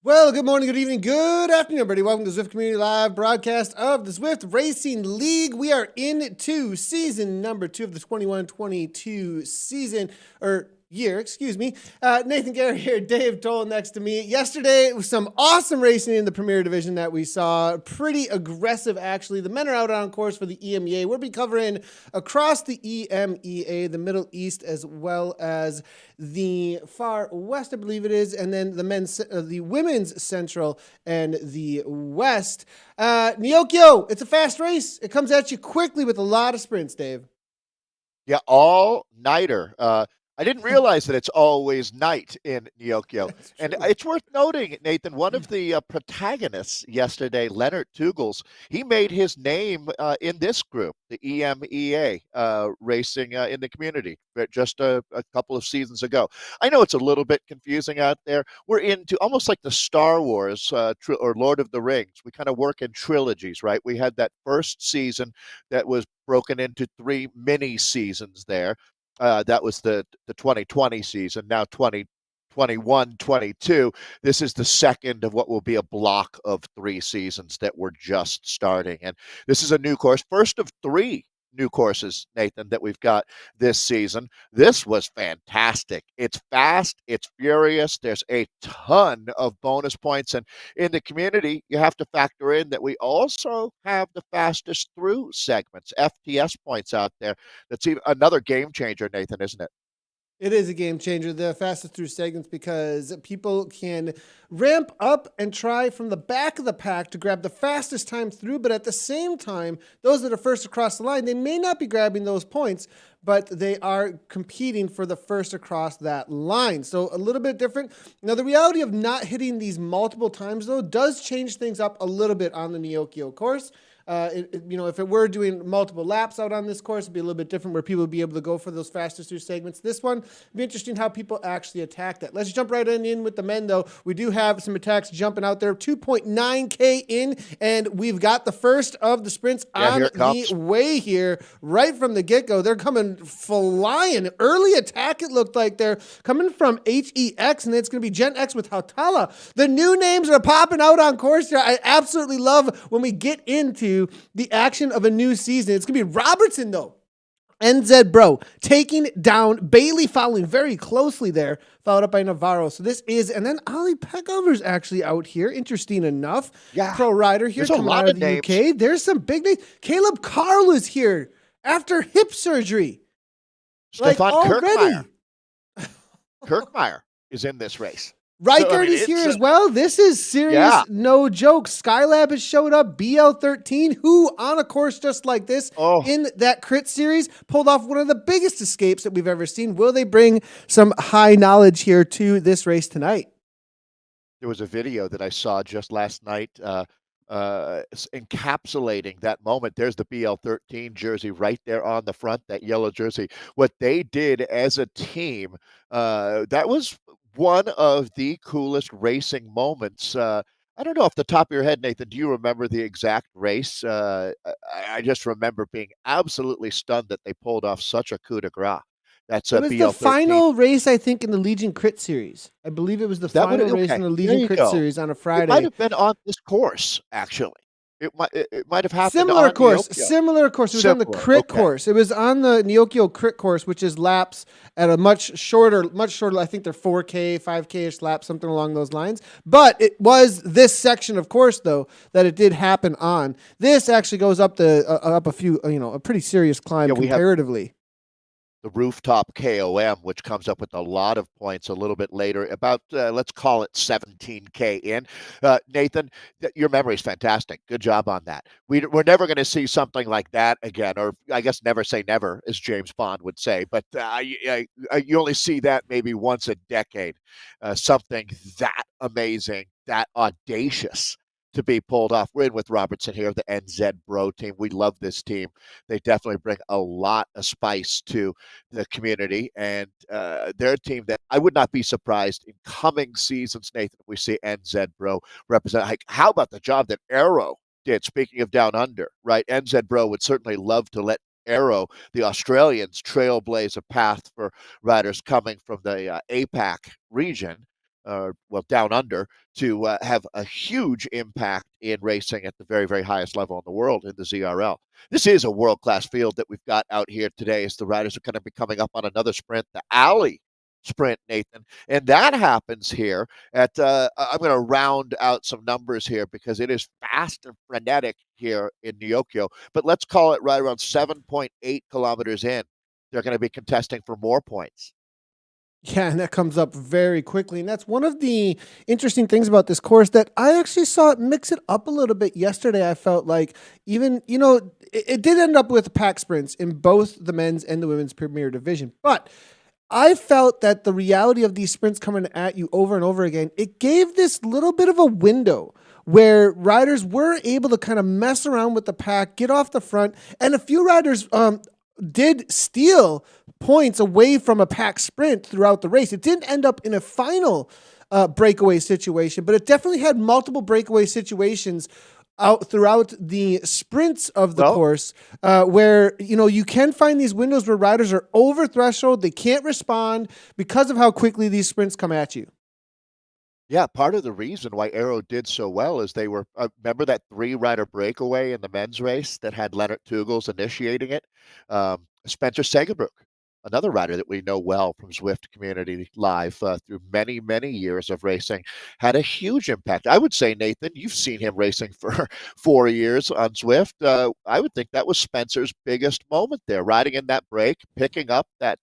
Well, good morning, good evening, good afternoon, everybody. Welcome to Zwift Community Live broadcast of the Zwift Racing League. We are into season number 2 of the 21-22 season, or year, excuse me. Nathan Guerra here, Dave Towle next to me. Yesterday, it was some awesome racing in the Premier Division that we saw. Pretty aggressive, actually. The men are out on course for the EMEA. We'll be covering across the EMEA, the Middle East, as well as the far west, I believe it is, and then the women's central and the west. Neokyo, it's a fast race. It comes at you quickly with a lot of sprints, Dave. Yeah, all-nighter. I didn't realize that it's always night in Nyokyo. And it's worth noting, Nathan, one of the protagonists yesterday, Leonard Tugels, he made his name in this group, the EMEA, racing in the community, just a couple of seasons ago. I know it's a little bit confusing out there. We're into almost like the Star Wars or Lord of the Rings. We kind of work in trilogies, right? We had that first season that was broken into 3 mini seasons there. That was the 2020 season. Now 2021-22. This is the second of what will be a block of 3 seasons that we're just starting. And this is a new course, first of 3 new courses, Nathan, that we've got this season. This was fantastic. It's fast, it's furious. There's a ton of bonus points. And in the community, you have to factor in that we also have the fastest through segments, FTS points out there. That's even another game changer, Nathan, isn't it? It is a game changer, the fastest through segments, because people can ramp up and try from the back of the pack to grab the fastest time through. But at the same time, those that are first across the line, they may not be grabbing those points, but they are competing for the first across that line. So a little bit different. Now, the reality of not hitting these multiple times, though, does change things up a little bit on the Neokyo course. If it were doing multiple laps out on this course, it'd be a little bit different where people would be able to go for those fastest through segments. This one, it'd be interesting how people actually attack that. Let's jump right in with the men, though. We do have some attacks jumping out there. 2.9K in, and we've got the first of the sprints on the way here right from the get-go. They're coming flying. Early attack, it looked like they're coming from HEX, and it's going to be Gen X with Towle. The new names are popping out on course here. I absolutely love when we get into the action of a new season. It's going to be Robertson, though. NZ Bro taking down Bailey, following very closely there, followed up by Navarro. So this is, and then Ali Peckover's actually out here. Interesting enough. Yeah. Pro rider here coming out of the UK. There's some big names. Caleb Carl is here after hip surgery. Stefan Kirkmeyer. Kirkmeyer is in this race. Reichert is here as well. This is serious, no joke. Skylab has showed up. BL13, who on a course just like this in that crit series pulled off one of the biggest escapes that we've ever seen. Will they bring some high knowledge here to this race tonight? There was a video that I saw just last night encapsulating that moment. There's the BL13 jersey right there on the front, that yellow jersey. What they did as a team, that was one of the coolest racing moments. I don't know off the top of your head, Nathan, do you remember the exact race? I just remember being absolutely stunned that they pulled off such a coup de grace. That's it was BL13. The final race, I think, in the Legion Crit Series. I believe it was the final race in the Legion Crit Series on a Friday. It might have been on this course, actually. It might have happened. Similar course. It was on the crit course. It was on the Neokyo crit course, which is laps at a much shorter. I think they're 4K, 5K-ish laps, something along those lines. But it was this section of course, though, that it did happen on. This actually goes up a few, a pretty serious climb comparatively. The rooftop KOM, which comes up with a lot of points a little bit later, about, let's call it 17K in. Nathan, your memory is fantastic. Good job on that. We're never going to see something like that again, or I guess never say never, as James Bond would say, but you only see that maybe once a decade. Something that amazing, that audacious to be pulled off. We're in with Robertson here, the NZ Bro team. We love this team. They definitely bring a lot of spice to the community, and they're a team that I would not be surprised in coming seasons, Nathan, if we see NZ Bro represent. Like, how about the job that Arrow did, speaking of down under, right? NZ Bro would certainly love to let Arrow, the Australians, trailblaze a path for riders coming from the APAC region. well, down under, to have a huge impact in racing at the very, very highest level in the world in the ZRL. This is a world-class field that we've got out here today as the riders are going to be coming up on another sprint, the alley sprint, Nathan. And that happens here at, I'm going to round out some numbers here because it is fast and frenetic here in Nyokyo, but let's call it right around 7.8 kilometers in. They're going to be contesting for more points. Yeah, and that comes up very quickly. And that's one of the interesting things about this course that I actually saw it mix it up a little bit yesterday. I felt like even, it did end up with pack sprints in both the men's and the women's premier division. But I felt that the reality of these sprints coming at you over and over again, it gave this little bit of a window where riders were able to kind of mess around with the pack, get off the front, and a few riders did steal points away from a pack sprint throughout the race. It didn't end up in a final breakaway situation, but it definitely had multiple breakaway situations out throughout the sprints of the course, where you can find these windows where riders are over threshold, they can't respond because of how quickly these sprints come at you. Yeah, part of the reason why Aero did so well is they were, remember that 3-rider breakaway in the men's race that had Leonard Tugels initiating it? Spencer Segenbrook, another rider that we know well from Zwift Community Live through many, many years of racing, had a huge impact. I would say, Nathan, you've seen him racing for 4 years on Zwift. I would think that was Spencer's biggest moment there, riding in that break, picking up that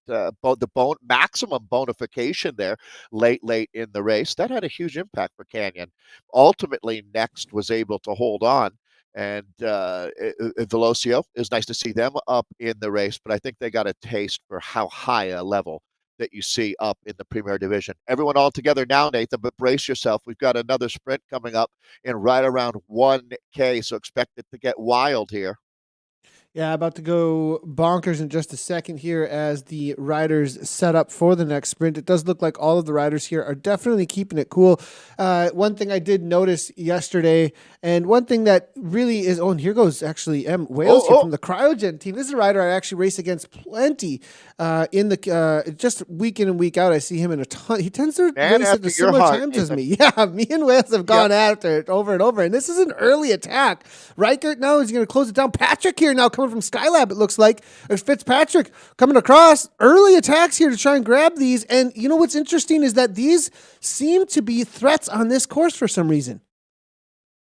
maximum bonification there late in the race. That had a huge impact for Canyon. Ultimately, Next was able to hold on. And Velocio, it was nice to see them up in the race, but I think they got a taste for how high a level that you see up in the Premier Division. Everyone all together now, Nathan, but brace yourself. We've got another sprint coming up in right around 1K, so expect it to get wild here. Yeah, about to go bonkers in just a second here as the riders set up for the next sprint. It does look like all of the riders here are definitely keeping it cool. One thing I did notice yesterday, and one thing that really is, and here goes actually M. Wales here from the Cryogen team. This is a rider I actually race against plenty in the just week in and week out. I see him in a ton. He tends to race at the similar times as me. Yeah, me and Wales have gone after it over and over. And this is an early attack. Reichert now is going to close it down. Patrick here now coming from Skylab, it looks like. There's Fitzpatrick coming across. Early attacks here to try and grab these. And you know what's interesting is that these seem to be threats on this course for some reason.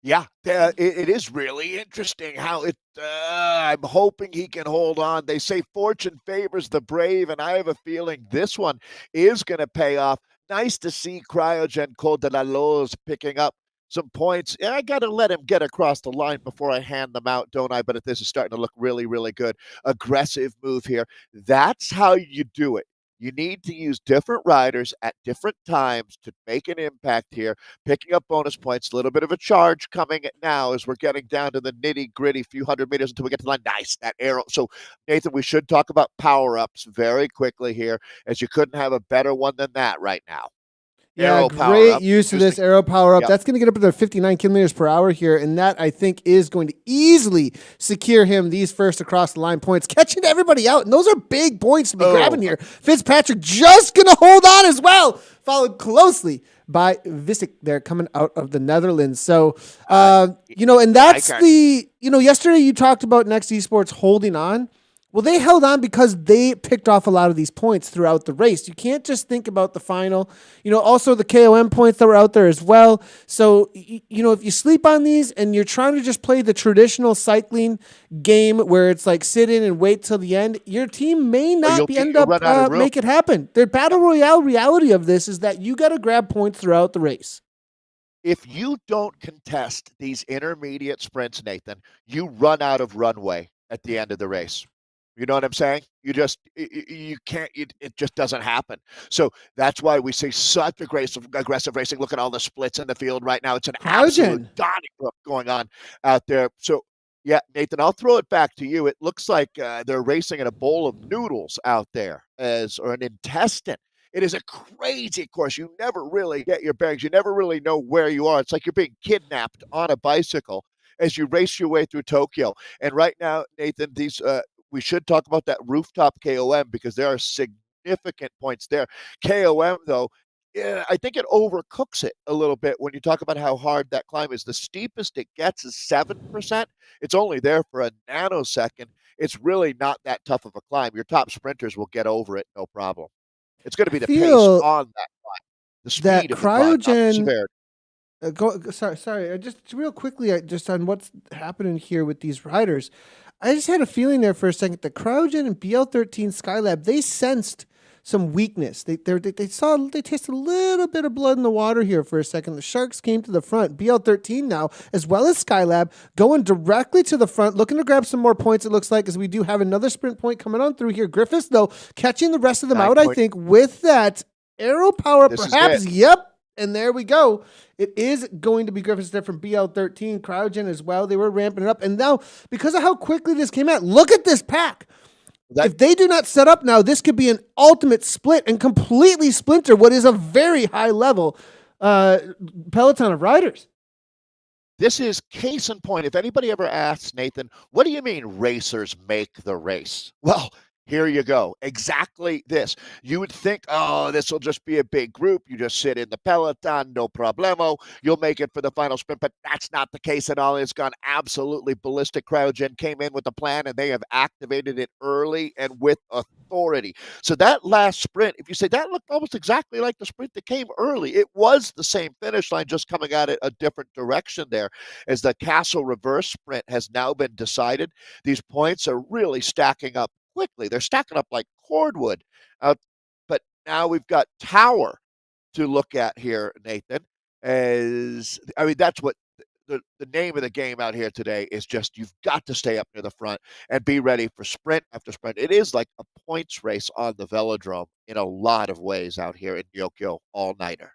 Yeah, it is really interesting how it, I'm hoping he can hold on. They say fortune favors the brave, and I have a feeling this one is going to pay off. Nice to see Cryogen Col de la Loz picking up some points. I got to let him get across the line before I hand them out, don't I? But this is starting to look really, really good. Aggressive move here. That's how you do it. You need to use different riders at different times to make an impact here, picking up bonus points, a little bit of a charge coming now as we're getting down to the nitty-gritty few hundred meters until we get to the line. Nice, that arrow. So, Nathan, we should talk about power-ups very quickly here, as you couldn't have a better one than that right now. Yeah, great use of this arrow power up. Yep. That's going to get up to 59 kilometers per hour here, and that I think is going to easily secure him these first across the line points, catching everybody out, and those are big points to be grabbing here. Fitzpatrick just going to hold on as well, followed closely by Visick there coming out of the Netherlands. So, and that's yesterday you talked about Next Esports holding on. Well, they held on because they picked off a lot of these points throughout the race. You can't just think about the final. Also the KOM points that were out there as well. So, if you sleep on these and you're trying to just play the traditional cycling game where it's like sit in and wait till the end, your team may not make it happen. The battle royale reality of this is that you got to grab points throughout the race. If you don't contest these intermediate sprints, Nathan, you run out of runway at the end of the race. You know what I'm saying? You can't, it just doesn't happen. So that's why we see such aggressive racing. Look at all the splits in the field right now. It's an absolute Donnybrook going on out there. So, yeah, Nathan, I'll throw it back to you. It looks like they're racing in a bowl of noodles out there or an intestine. It is a crazy course. You never really get your bearings. You never really know where you are. It's like you're being kidnapped on a bicycle as you race your way through Tokyo. And right now, Nathan, these we should talk about that rooftop KOM because there are significant points there. KOM, though, yeah, I think it overcooks it a little bit when you talk about how hard that climb is. The steepest it gets is 7%. It's only there for a nanosecond. It's really not that tough of a climb. Your top sprinters will get over it, no problem. It's going to I be the pace feel on that climb, the that speed of the climb, not the cryogen. severity. Sorry. Just real quickly, just on what's happening here with these riders. I just had a feeling there for a second that Cryogen and BL13 Skylab, they sensed some weakness. They tasted a little bit of blood in the water here for a second. The Sharks came to the front. BL13 now, as well as Skylab, going directly to the front, looking to grab some more points. It looks like, as we do have another sprint point coming on through here. Griffiths, though, catching the rest of them out. I think with that arrow power, This is perhaps. it. Yep. And there we go. It is going to be Griffiths there from BL13, Cryogen as well. They were ramping it up. And now, because of how quickly this came out, look at this pack. If they do not set up now, this could be an ultimate split and completely splinter what is a very high level peloton of riders. This is case in point. If anybody ever asks, Nathan, what do you mean racers make the race? Well, here you go. Exactly this. You would think, oh, this will just be a big group. You just sit in the peloton, no problemo. You'll make it for the final sprint, but that's not the case at all. It's gone absolutely ballistic. Cryogen came in with a plan, and they have activated it early and with authority. So that last sprint, if you say that looked almost exactly like the sprint that came early, it was the same finish line, just coming at it a different direction there. As the Castle reverse sprint has now been decided, these points are really stacking up quickly. They're stacking up like cordwood. But now we've got Tower to look at here, Nathan. That's what the name of the game out here today is. Just you've got to stay up near the front and be ready for sprint after sprint. It is like a points race on the velodrome in a lot of ways out here in Yokyo all-nighter.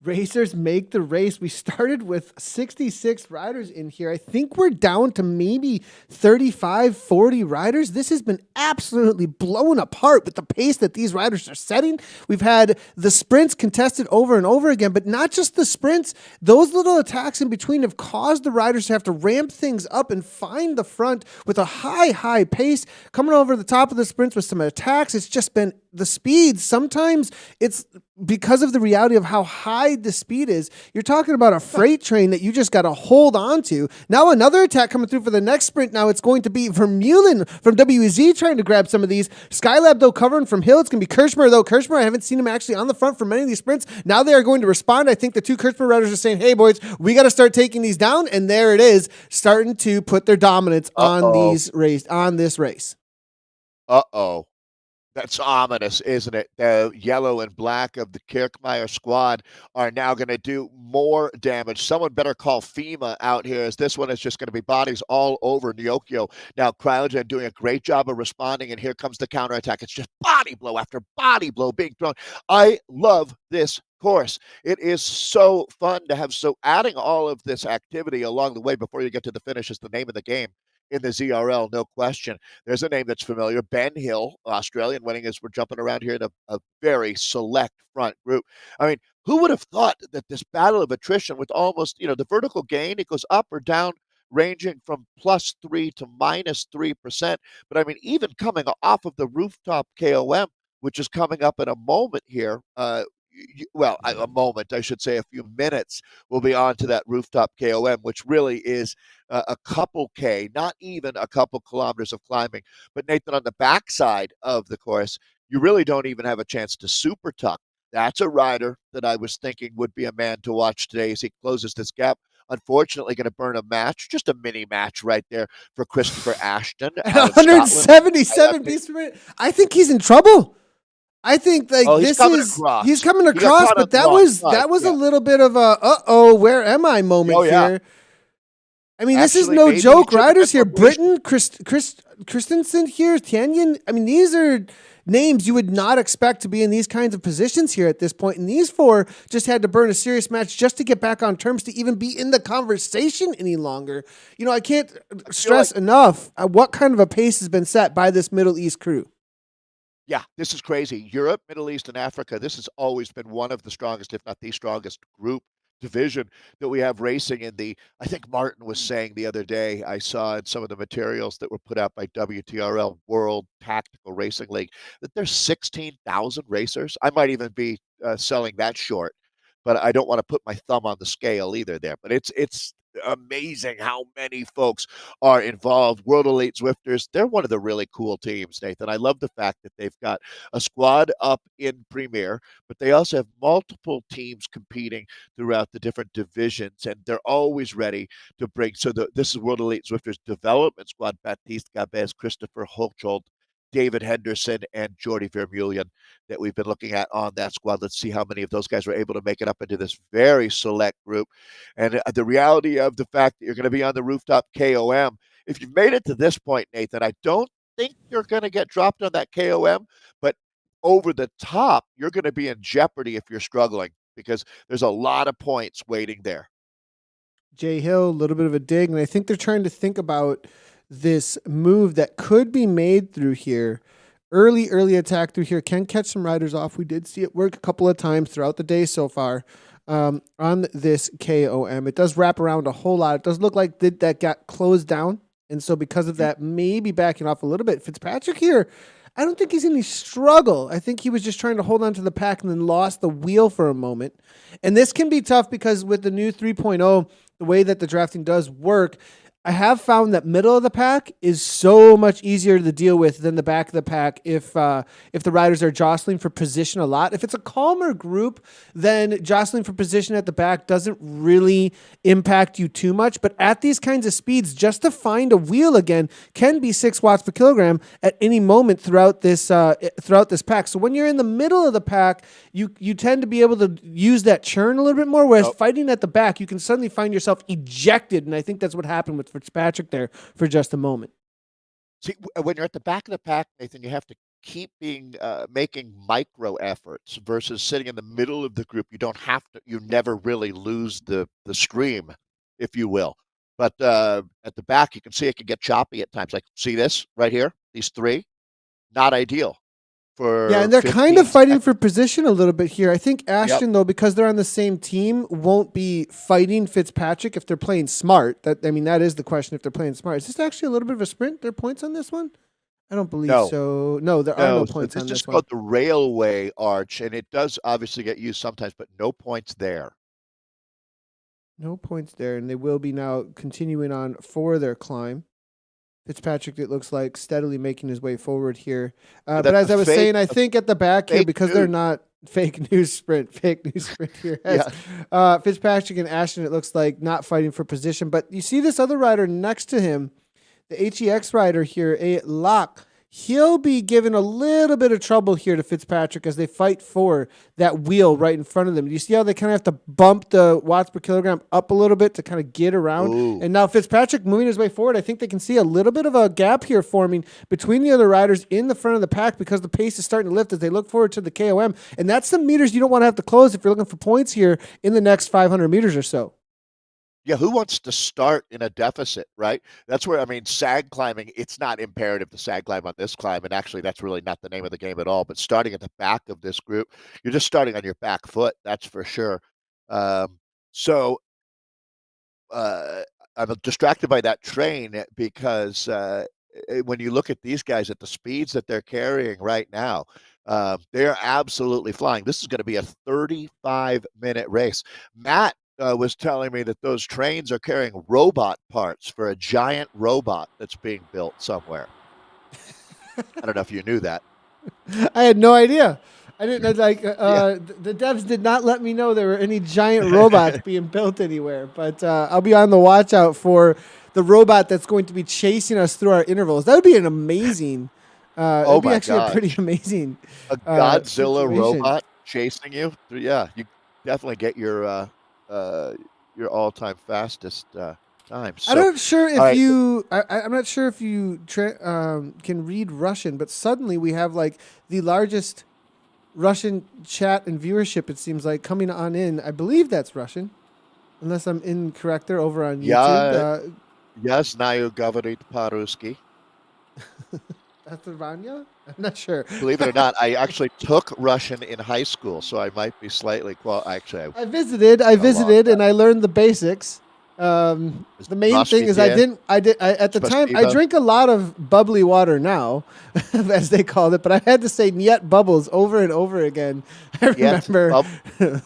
Racers make the race. We started with 66 riders in here. I think we're down to maybe 35, 40 riders. This has been absolutely blown apart with the pace that these riders are setting. We've had the sprints contested over and over again, but not just the sprints. Those little attacks in between have caused the riders to have to ramp things up and find the front with a high pace. Coming over the top of the sprints with some attacks. It's just been the speed. Sometimes it's because of the reality of how high the speed is. You're talking about a freight train that you just got to hold on to. Now another attack coming through for the next sprint. Now it's going to be Vermeulen from WEZ trying to grab some of these. Skylab, though, covering from Hill. It's going to be Kirschmer, though. Kirschmer, I haven't seen him actually on the front for many of these sprints. Now they are going to respond. I think the two Kirschmer riders are saying, hey, boys, we got to start taking these down. And there it is, starting to put their dominance on this race. Uh-oh. That's ominous, isn't it? The yellow and black of the Kirkmeyer squad are now going to do more damage. Someone better call FEMA out here, as this one is just going to be bodies all over Nyokyo. Now, Cryogen doing a great job of responding, and here comes the counterattack. It's just body blow after body blow being thrown. I love this course. It is so fun to have. So adding all of this activity along the way before you get to the finish is the name of the game in the ZRL, no question. There's a name that's familiar. Ben Hill, Australian, winning as we're jumping around here in a very select front group. I mean, who would have thought that this battle of attrition with almost, the vertical gain, it goes up or down, ranging from +3 to -3%. But I mean, even coming off of the rooftop KOM, which is coming up in a moment here, a moment, I should say, a few minutes, we'll be on to that rooftop KOM, which really is a couple K, not even a couple kilometers of climbing. But Nathan, on the backside of the course, you really don't even have a chance to super tuck. That's a rider that I was thinking would be a man to watch today as he closes this gap. Unfortunately, going to burn a match, just a mini match right there for Christopher Ashton. 177 beats per minute. I think he's in trouble. I think he's coming across, but that was a little bit of a where am I moment here. I mean, this is no joke. Riders here, Britton, Christensen here, Tanyan. I mean, these are names you would not expect to be in these kinds of positions here at this point. And these four just had to burn a serious match just to get back on terms to even be in the conversation any longer. I can't stress enough what kind of a pace has been set by this Middle East crew. Yeah, this is crazy. Europe, Middle East, and Africa, this has always been one of the strongest, if not the strongest group division that we have racing in the, I think Martin was saying the other day, I saw in some of the materials that were put out by WTRL, World Tactical Racing League, that there's 16,000 racers. I might even be selling that short, but I don't want to put my thumb on the scale either there. But it's amazing how many folks are involved. World Elite Zwifters, they're one of the really cool teams, Nathan. I love the fact that they've got a squad up in Premier, but they also have multiple teams competing throughout the different divisions, and they're always ready to bring. So this is World Elite Zwifters development squad: Baptiste Gabez, Christopher Hochschild, David Henderson, and Jordi Vermeulen that we've been looking at on that squad. Let's see how many of those guys were able to make it up into this very select group. And the reality of the fact that you're going to be on the rooftop KOM, if you've made it to this point, Nathan, I don't think you're going to get dropped on that KOM, but over the top, you're going to be in jeopardy if you're struggling because there's a lot of points waiting there. Jay Hill, a little bit of a dig, and I think they're trying to think about this move that could be made through here. Early attack through here can catch some riders off. We did see it work a couple of times throughout the day so far on this KOM. It does wrap around a whole lot. It does look like that got closed down, and so because of that, maybe backing off a little bit. Fitzpatrick here, I don't think he's in any struggle. I think he was just trying to hold on to the pack and then lost the wheel for a moment. And this can be tough because with the new 3.0, the way that the drafting does work, I have found that middle of the pack is so much easier to deal with than the back of the pack if the riders are jostling for position a lot. If it's a calmer group, then jostling for position at the back doesn't really impact you too much. But at these kinds of speeds, just to find a wheel again can be 6 watts per kilogram at any moment throughout this pack. So when you're in the middle of the pack, you tend to be able to use that churn a little bit more, whereas fighting at the back, you can suddenly find yourself ejected. And I think that's what happened with Fitzpatrick there for just a moment. See, when you're at the back of the pack, Nathan, you have to keep making micro efforts versus sitting in the middle of the group. You don't have to. You never really lose the stream, if you will. But at the back, you can see it can get choppy at times. Like, see this right here? These 3, not ideal. And they're kind of fighting for position a little bit here. I think Ashton, though, because they're on the same team, won't be fighting Fitzpatrick if they're playing smart. That is the question if they're playing smart. Is this actually a little bit of a sprint? There are points on this one? I don't believe so. No, there are no points on this one. It's just called the railway arch, and it does obviously get used sometimes, but no points there. No points there, and they will be now continuing on for their climb. Fitzpatrick, it looks like, steadily making his way forward here. But as I was saying, I think at the back here, because they're not fake news sprint here. Fitzpatrick and Ashton, it looks like, not fighting for position. But you see this other rider next to him, the HEX rider here, a Lock. He'll be given a little bit of trouble here to Fitzpatrick as they fight for that wheel right in front of them. You see how they kind of have to bump the watts per kilogram up a little bit to kind of get around? Ooh. And now Fitzpatrick moving his way forward. I think they can see a little bit of a gap here forming between the other riders in the front of the pack because the pace is starting to lift as they look forward to the KOM. And that's some meters you don't want to have to close if you're looking for points here in the next 500 meters or so. Yeah, who wants to start in a deficit, right? That's where, sag climbing, it's not imperative to sag climb on this climb, and actually that's really not the name of the game at all, but starting at the back of this group, you're just starting on your back foot, that's for sure. I'm distracted by that train because when you look at these guys at the speeds that they're carrying right now, they're absolutely flying. This is going to be a 35-minute race. Matt was telling me that those trains are carrying robot parts for a giant robot that's being built somewhere. I don't know if you knew that. I had no idea. I didn't the devs did not let me know there were any giant robots being built anywhere. But I'll be on the watch out for the robot that's going to be chasing us through our intervals. That would be an amazing. That'd be actually a pretty amazing. A Godzilla robot chasing you. Yeah, you definitely get your all-time fastest time. So, I'm not sure if I'm not sure if you can read Russian, but suddenly we have like the largest Russian chat and viewership. It seems like coming on in. I believe that's Russian, unless I'm incorrect. They're over on YouTube. Yes, знаю говорить по-русски. That's Vanya? I'm not sure. Believe it or not, I actually took Russian in high school, so I might be slightly I visited, and I learned the basics. The main thing is I at the time, I drink a lot of bubbly water now, as they called it, but I had to say "niet bubbles" over and over again. I remember,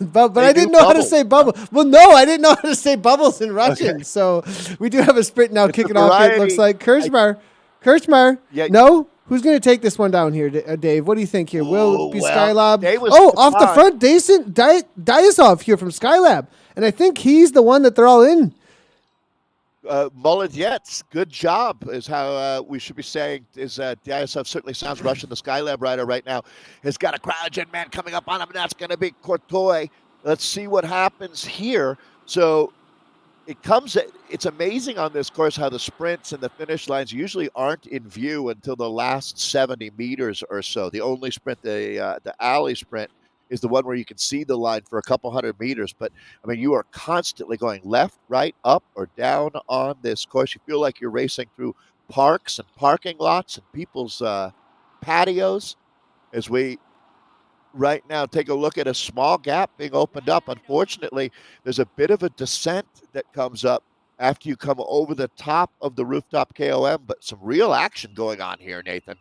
but I didn't know how to say bubble. Well, no, I didn't know how to say bubbles in Russian. Okay. So we do have a sprint now kicking off. It looks like Kirchmar. Yeah. No, who's going to take this one down here, Dave? What do you think here? Will it be Skylab? Off the front, Dyasov here from Skylab, and I think he's the one that they're all in. Molodets, good job is how we should be saying. Dyasov certainly sounds Russian. The Skylab rider right now has got a cryogen man coming up on him, and that's going to be Courtois. Let's see what happens here. So it's amazing on this course how the sprints and the finish lines usually aren't in view until the last 70 meters or so. The only sprint, the alley sprint, is the one where you can see the line for a couple hundred meters. But, I mean, you are constantly going left, right, up, or down on this course. You feel like you're racing through parks and parking lots and people's patios as we right now take a look at a small gap being opened up. Unfortunately, there's a bit of a descent that comes up after you come over the top of the rooftop KOM, but some real action going on here, Nathan.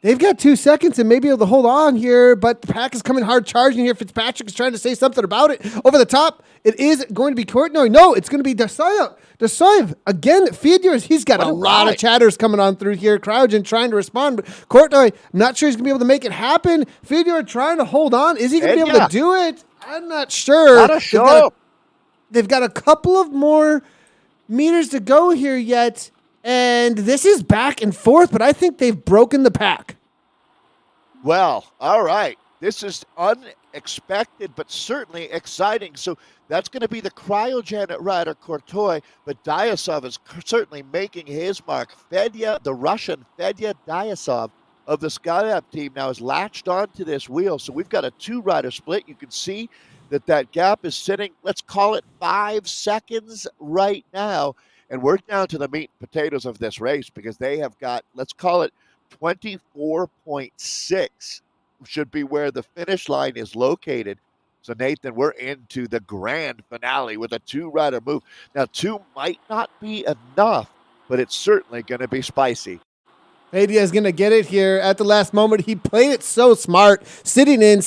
They've got 2 seconds and may be able to hold on here, but the pack is coming hard charging here. Fitzpatrick is trying to say something about it. Over the top, it is going to be Courtney. No, it's going to be Dasayev. Again, Fyodor, he's got a lot of chatters coming on through here. Cryogen trying to respond, but Courtney, I'm not sure he's going to be able to make it happen. Fyodor trying to hold on. Is he going to be able to do it? I'm not sure. They've got a couple of more meters to go here yet. And this is back and forth, but I think they've broken the pack. Well, all right. This is unexpected, but certainly exciting. So that's going to be the cryogen rider, Courtois, but Dyasov is certainly making his mark. The Russian Fedya Dyasov of the Skylab team now is latched onto this wheel. So we've got a 2-rider split. You can see that gap is sitting, let's call it 5 seconds right now. And we're down to the meat and potatoes of this race because they have got, let's call it 24.6 should be where the finish line is located. So, Nathan, we're into the grand finale with a 2-rider move. Now, 2 might not be enough, but it's certainly going to be spicy. Adia is going to get it here at the last moment. He played it so smart, sitting in,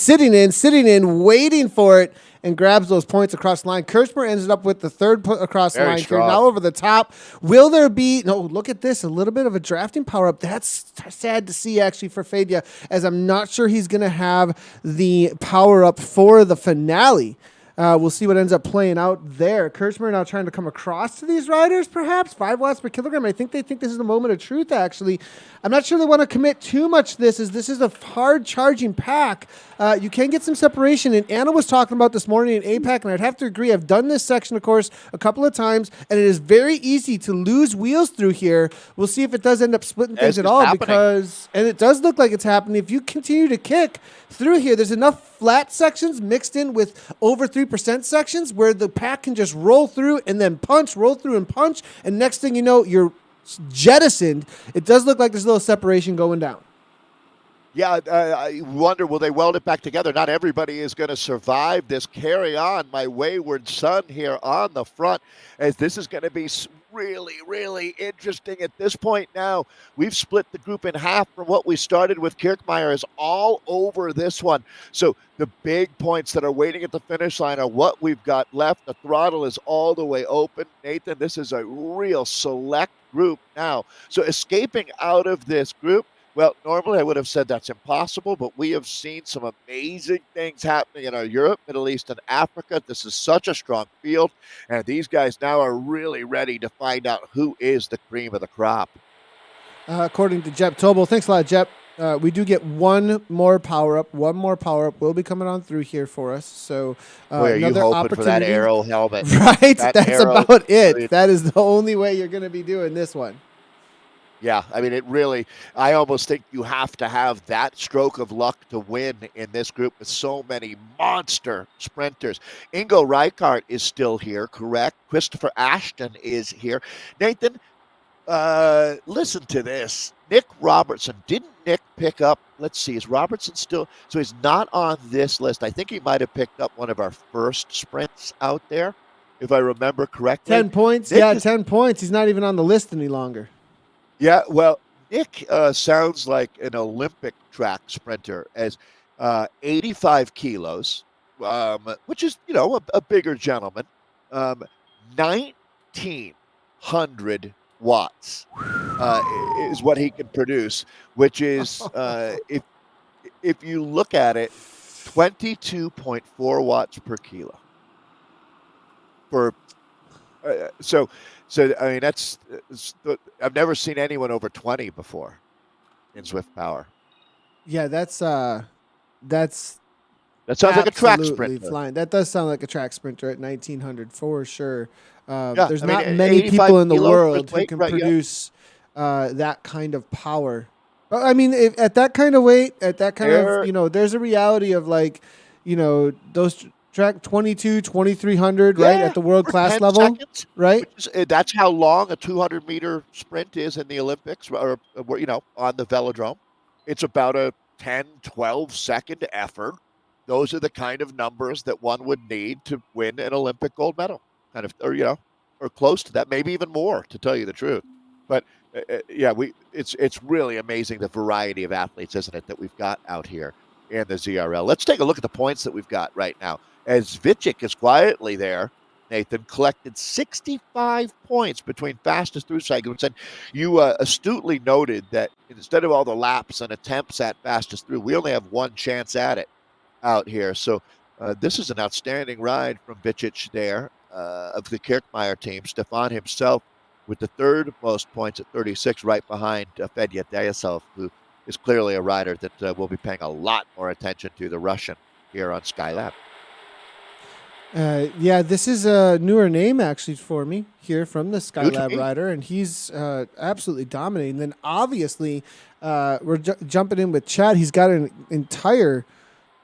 waiting for it, and grabs those points across the line. Kirchner ends up with the 3rd point across the line here. Now over the top. Will there be... No, look at this. A little bit of a drafting power-up. That's sad to see, actually, for Fedya, as I'm not sure he's going to have the power-up for the finale. We'll see what ends up playing out there. Kirchner now trying to come across to these riders, perhaps. 5 watts per kilogram. I think they think this is the moment of truth, actually. I'm not sure they want to commit too much to this, as this is a hard charging pack. You can get some separation, and Anna was talking about this morning in APAC, and I'd have to agree. I've done this section, of course, a couple of times, and it is very easy to lose wheels through here. We'll see if it does end up splitting things at all, because, and it does look like it's happening. If you continue to kick through here, there's enough flat sections mixed in with over 3% sections where the pack can just roll through and then punch, roll through and punch, and next thing you know, you're jettisoned. It does look like there's a little separation going down. Yeah, I wonder, will they weld it back together? Not everybody is going to survive this. Carry on, my wayward son here on the front, as this is going to be really, really interesting at this point now. We've split the group in half from what we started with. Kirchmeier is all over this one. So the big points that are waiting at the finish line are what we've got left. The throttle is all the way open. Nathan, this is a real select group now. So escaping out of this group, well, normally I would have said that's impossible, but we have seen some amazing things happening in our Europe, Middle East, and Africa. This is such a strong field, and these guys now are really ready to find out who is the cream of the crop. According to Jep Towle, thanks a lot, Jep. We do get one more power-up. One more power-up will be coming on through here for us. So are you hoping for that arrow helmet? Right? That's about it. That is the only way you're going to be doing this one. Yeah, I mean, I almost think you have to have that stroke of luck to win in this group with so many monster sprinters. Ingo Reichardt is still here, correct? Christopher Ashton is here. Nathan, listen to this. Nick Robertson. Didn't Nick pick up, let's see, is Robertson still? So he's not on this list. I think he might have picked up one of our first sprints out there. if I remember correctly. 10 points. Nick Yeah, is, 10 points. He's not even on the list any longer. yeah, well, Nick sounds like an Olympic track sprinter as 85 kilos, which is, a bigger gentleman. 1,900 watts is what he can produce, which is, if you look at it, 22.4 watts per kilo. For so I mean I've never seen anyone over 20 before in Zwift power. Yeah, that sounds like a track absolutely sprinter. flying. That does sound like a track sprinter at 1900 for sure. Yeah, There's I mean, not many 85 people in the kilo world who weight, can right, yeah. produce that kind of power. But I mean, at that kind of weight, at that kind of, there's a reality of like, those track 2300, right, at the world for class 10 level, seconds, right? That's how long a 200-meter sprint is in the Olympics, or on the velodrome. It's about a 10, 12-second effort. Those are the kind of numbers that one would need to win an Olympic gold medal, or close to that, maybe even more, to tell you the truth. But it's really amazing the variety of athletes, isn't it, that we've got out here in the ZRL. Let's take a look at the points that we've got right now. As Vicek is quietly there, Nathan collected 65 points between fastest through segments. And you astutely noted that instead of all the laps and attempts at fastest through, we only have one chance at it out here. So this is an outstanding ride from Vicek there of the Kirchmeier team. Stefan himself with the third most points at 36, right behind Fedya Dyasev, who is clearly a rider that will be paying a lot more attention to, the Russian here on Skylab. This is a newer name actually for me here from the Skylab rider, and he's absolutely dominating. Then obviously, we're jumping in with Chad. He's got an entire,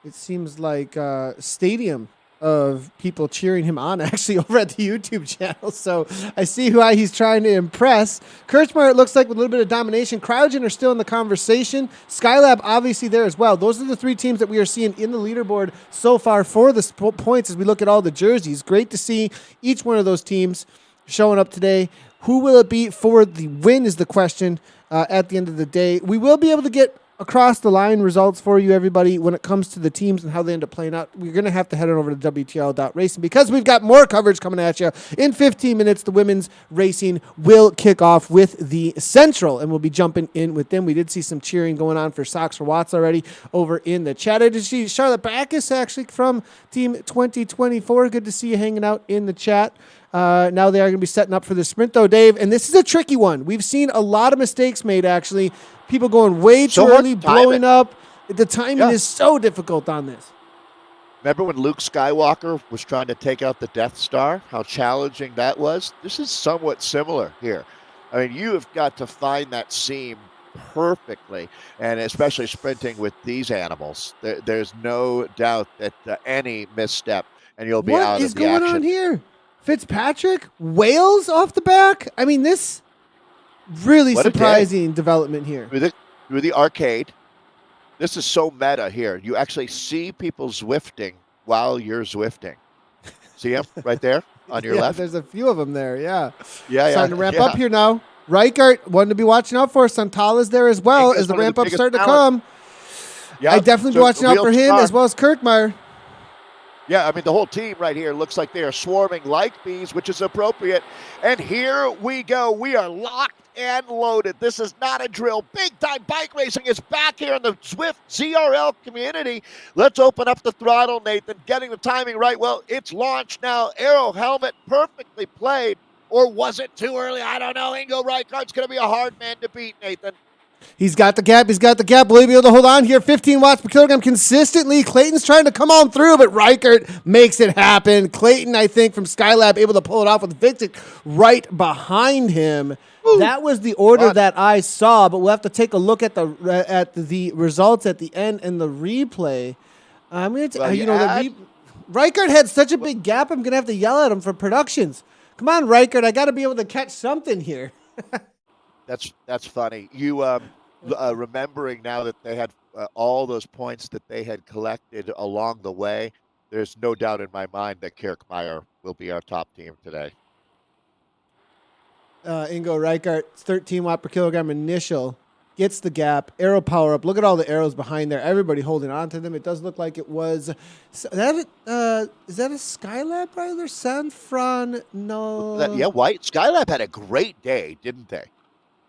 it seems like, stadium of people cheering him on actually over at the YouTube channel. So I see why he's trying to impress. Kirchmeier, it looks like, with a little bit of domination. Cryogen are still in the conversation. Skylab obviously there as well. Those are the three teams that we are seeing in the leaderboard so far for the points as we look at all the jerseys. Great to see each one of those teams showing up today. Who will it be for the win is the question at the end of the day. We will be able to get across the line results for you, everybody, when it comes to the teams and how they end up playing out. We're going to have to head on over to WTRL.racing because we've got more coverage coming at you. In 15 minutes, the women's racing will kick off with the Central, and we'll be jumping in with them. We did see some cheering going on for Socks for Watts already over in the chat. I did see Charlotte Backus, actually, from Team 2024. Good to see you hanging out in the chat. Now they are going to be setting up for the sprint, though, Dave, and this is a tricky one. We've seen a lot of mistakes made, actually. People going way too early, blowing up. The timing is so difficult on this. Remember when Luke Skywalker was trying to take out the Death Star? How challenging that was? This is somewhat similar here. I mean, you have got to find that seam perfectly, and especially sprinting with these animals. There's no doubt that any misstep, and you'll be out of the action. What is going on here? Fitzpatrick? Wales off the back? I mean, this really surprising development here. Through the arcade. This is so meta here. You actually see people Zwifting while you're Zwifting. See him right there on your left? There's a few of them there, yeah. Starting to ramp up here now. Reichert, one to be watching out for. Towle is there as well as the ramp up starting to come. Yeah, I definitely be watching out for him as well as Kirchmeier. Yeah, I mean, the whole team right here looks like they are swarming like bees, which is appropriate. And here we go. We are locked and loaded. This is not a drill. Big-time bike racing is back here in the Zwift ZRL community. Let's open up the throttle, Nathan. Getting the timing right. Well, it's launched now. Aero helmet perfectly played. Or was it too early? I don't know. Ingo Reichardt's going to be a hard man to beat, Nathan. He's got the gap. Will he be able to hold on here? 15 watts per kilogram consistently. Clayton's trying to come on through, but Reichert makes it happen. Clayton, I think, from Skylab, able to pull it off with Vicek right behind him. Ooh. That was the order that I saw, but we'll have to take a look at the results at the end and the replay. I'm going to, Reichert had such a big gap. I'm going to have to yell at him for productions. Come on, Reichert. I got to be able to catch something here. That's funny. You remembering now that they had all those points that they had collected along the way, there's no doubt in my mind that Kirchmeier will be our top team today. Ingo Reichart, 13 watt per kilogram initial, gets the gap, arrow power up. Look at all the arrows behind there. Everybody holding on to them. It does look like it was is that a Skylab rider? San Fran? No. Yeah, White Skylab had a great day, didn't they?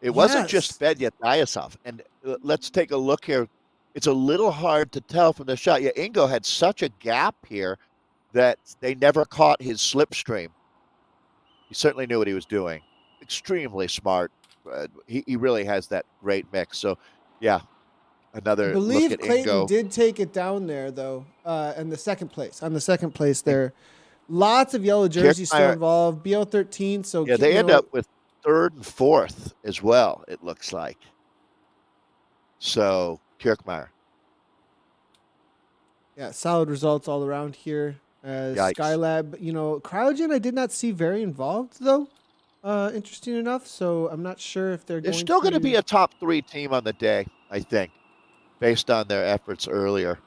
It wasn't just Fedya Diasov. And let's take a look here. It's a little hard to tell from the shot. Yeah, Ingo had such a gap here that they never caught his slipstream. He certainly knew what he was doing. Extremely smart. He really has that great mix. So, yeah, another I believe look at Clayton Ingo. did take it down there, though, in the second place. On the second place there. Lots of yellow jerseys still involved. BO13. So yeah, they end up with third and fourth as well, it looks like. So, Kirkmeyer. Yeah, solid results all around here. Skylab, Cryogen I did not see very involved, though. Interesting enough. So I'm not sure if they're still going to be a top 3 team on the day, I think, based on their efforts earlier.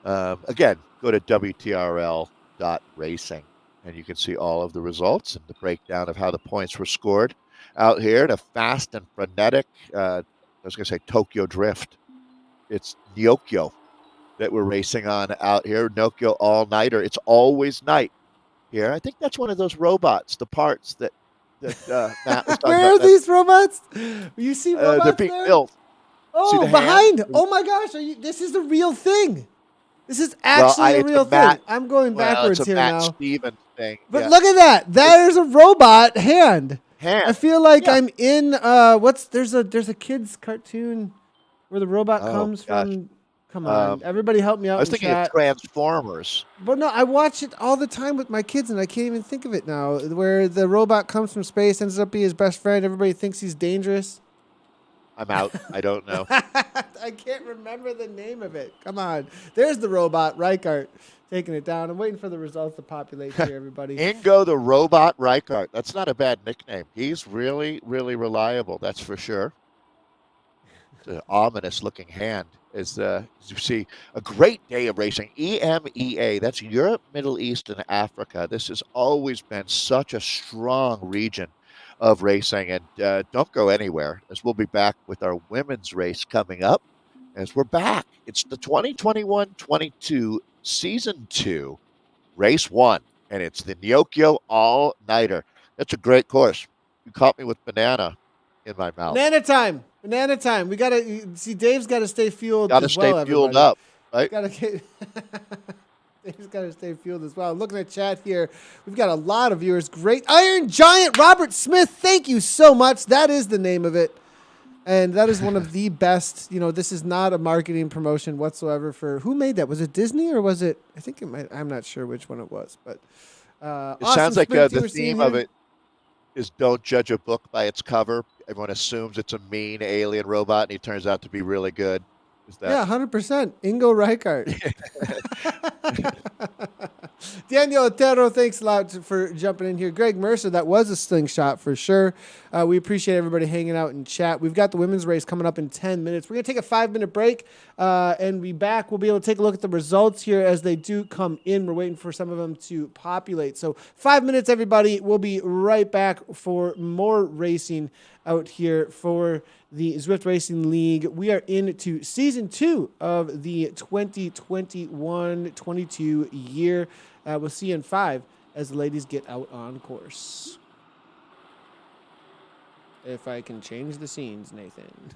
Again, go to WTRL.racing, and you can see all of the results and the breakdown of how the points were scored out here. The fast and frenetic, I was going to say Tokyo Drift. It's Nyokyo that we're racing on out here. Nyokyo all-nighter. It's always night here. I think that's one of those robots, the parts that Matt was talking Where about. are these robots? You see robots they're being there? built. Oh, behind. Oh, my gosh. This is the real thing. This is actually a real thing. I'm going backwards it's a here Matt now. Stevens thing. But look at that. That is a robot hand. I feel like I'm in there's a kid's cartoon where the robot comes from. Come on, everybody help me out. I was thinking of Transformers. But no, I watch it all the time with my kids, and I can't even think of it now. Where the robot comes from space, ends up being his best friend. Everybody thinks he's dangerous. I'm out. I don't know. I can't remember the name of it. Come on. There's the robot, Reichart, taking it down. I'm waiting for the results to populate here, everybody. Ingo the Robot Reichart. That's not a bad nickname. He's really, really reliable. That's for sure. It's an ominous-looking hand. As you see, a great day of racing. EMEA, that's Europe, Middle East, and Africa. This has always been such a strong region of racing. And don't go anywhere, as we'll be back with our women's race coming up. As we're back, it's the 2021-22 Season 2, Race 1, and it's the Nyokyo All-Nighter. That's a great course. You caught me with banana in my mouth. Banana time. Banana time. We got to see Dave's got to stay fueled as well. Got to stay fueled up, right? Dave's got to stay fueled as well. Looking at chat here, we've got a lot of viewers. Great. Iron Giant Robert Smith, thank you so much. That is the name of it. And that is one of the best. This is not a marketing promotion whatsoever for who made that? Was it Disney or was it? I think it might. I'm not sure which one it was, but it awesome sounds like the theme of it is don't judge a book by its cover. Everyone assumes it's a mean alien robot, and he turns out to be really good. Yeah, 100%. Ingo Reichart. Daniel Otero, thanks a lot for jumping in here. Greg Mercer, that was a slingshot for sure. We appreciate everybody hanging out in chat. We've got the women's race coming up in 10 minutes. We're going to take a 5-minute break and be back. We'll be able to take a look at the results here as they do come in. We're waiting for some of them to populate. So 5 minutes, everybody. We'll be right back for more racing out here for the Zwift Racing League. We are into Season 2 of the 2021-22 year. We'll see you in 5 as the ladies get out on course. If I can change the scenes, Nathan.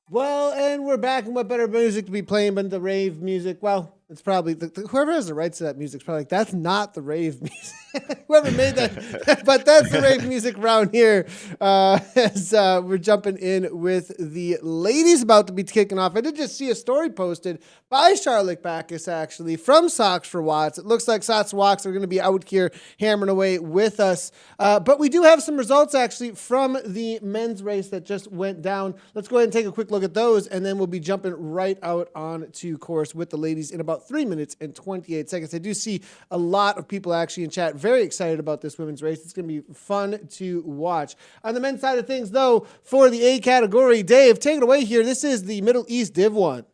Well, and we're back, and what better music to be playing but the rave music? Well, it's probably whoever has the rights to that music is probably like, that's not the rave music. Whoever made that, but that's the rave music around here. As we're jumping in with the ladies about to be kicking off. I did just see a story posted by Charlotte Backus, actually, from Socks for Watts. It looks like Socks for Watts are going to be out here hammering away with us. But we do have some results, actually, from the men's race that just went down. Let's go ahead and take a quick look at those, and then we'll be jumping right out on to course with the ladies in about 3 minutes and 28 seconds. I do see a lot of people actually in chat very excited about this women's race. It's going to be fun to watch. On the men's side of things, though, for the A category, Dave, take it away here. This is the Middle East Div 1.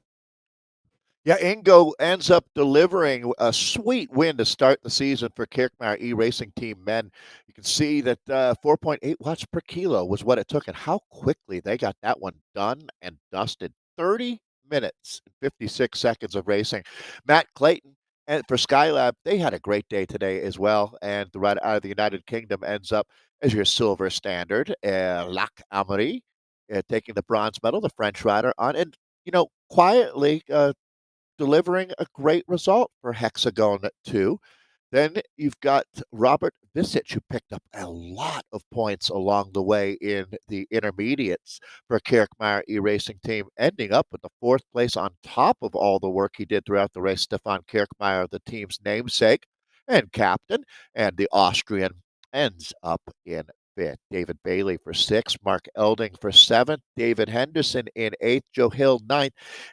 Yeah, Ingo ends up delivering a sweet win to start the season for Kirkmeyer E-Racing Team men. You can see that 4.8 watts per kilo was what it took, and how quickly they got that one done and dusted. 30 minutes and 56 seconds of racing. Matt Clayton and for Skylab, they had a great day today as well, and the rider out of the United Kingdom ends up as your silver standard. Lac Amery taking the bronze medal, the French rider on, and quietly delivering a great result for Hexagon 2. Then you've got Robert Visic, who picked up a lot of points along the way in the intermediates for Kirkmeyer E-Racing Team, ending up with the 4th place on top of all the work he did throughout the race. Stefan Kirkmeyer, the team's namesake and captain, and the Austrian ends up in 5th. David Bailey for 6th, Mark Elding for 7th, David Henderson in 8th, Joe Hill 9th,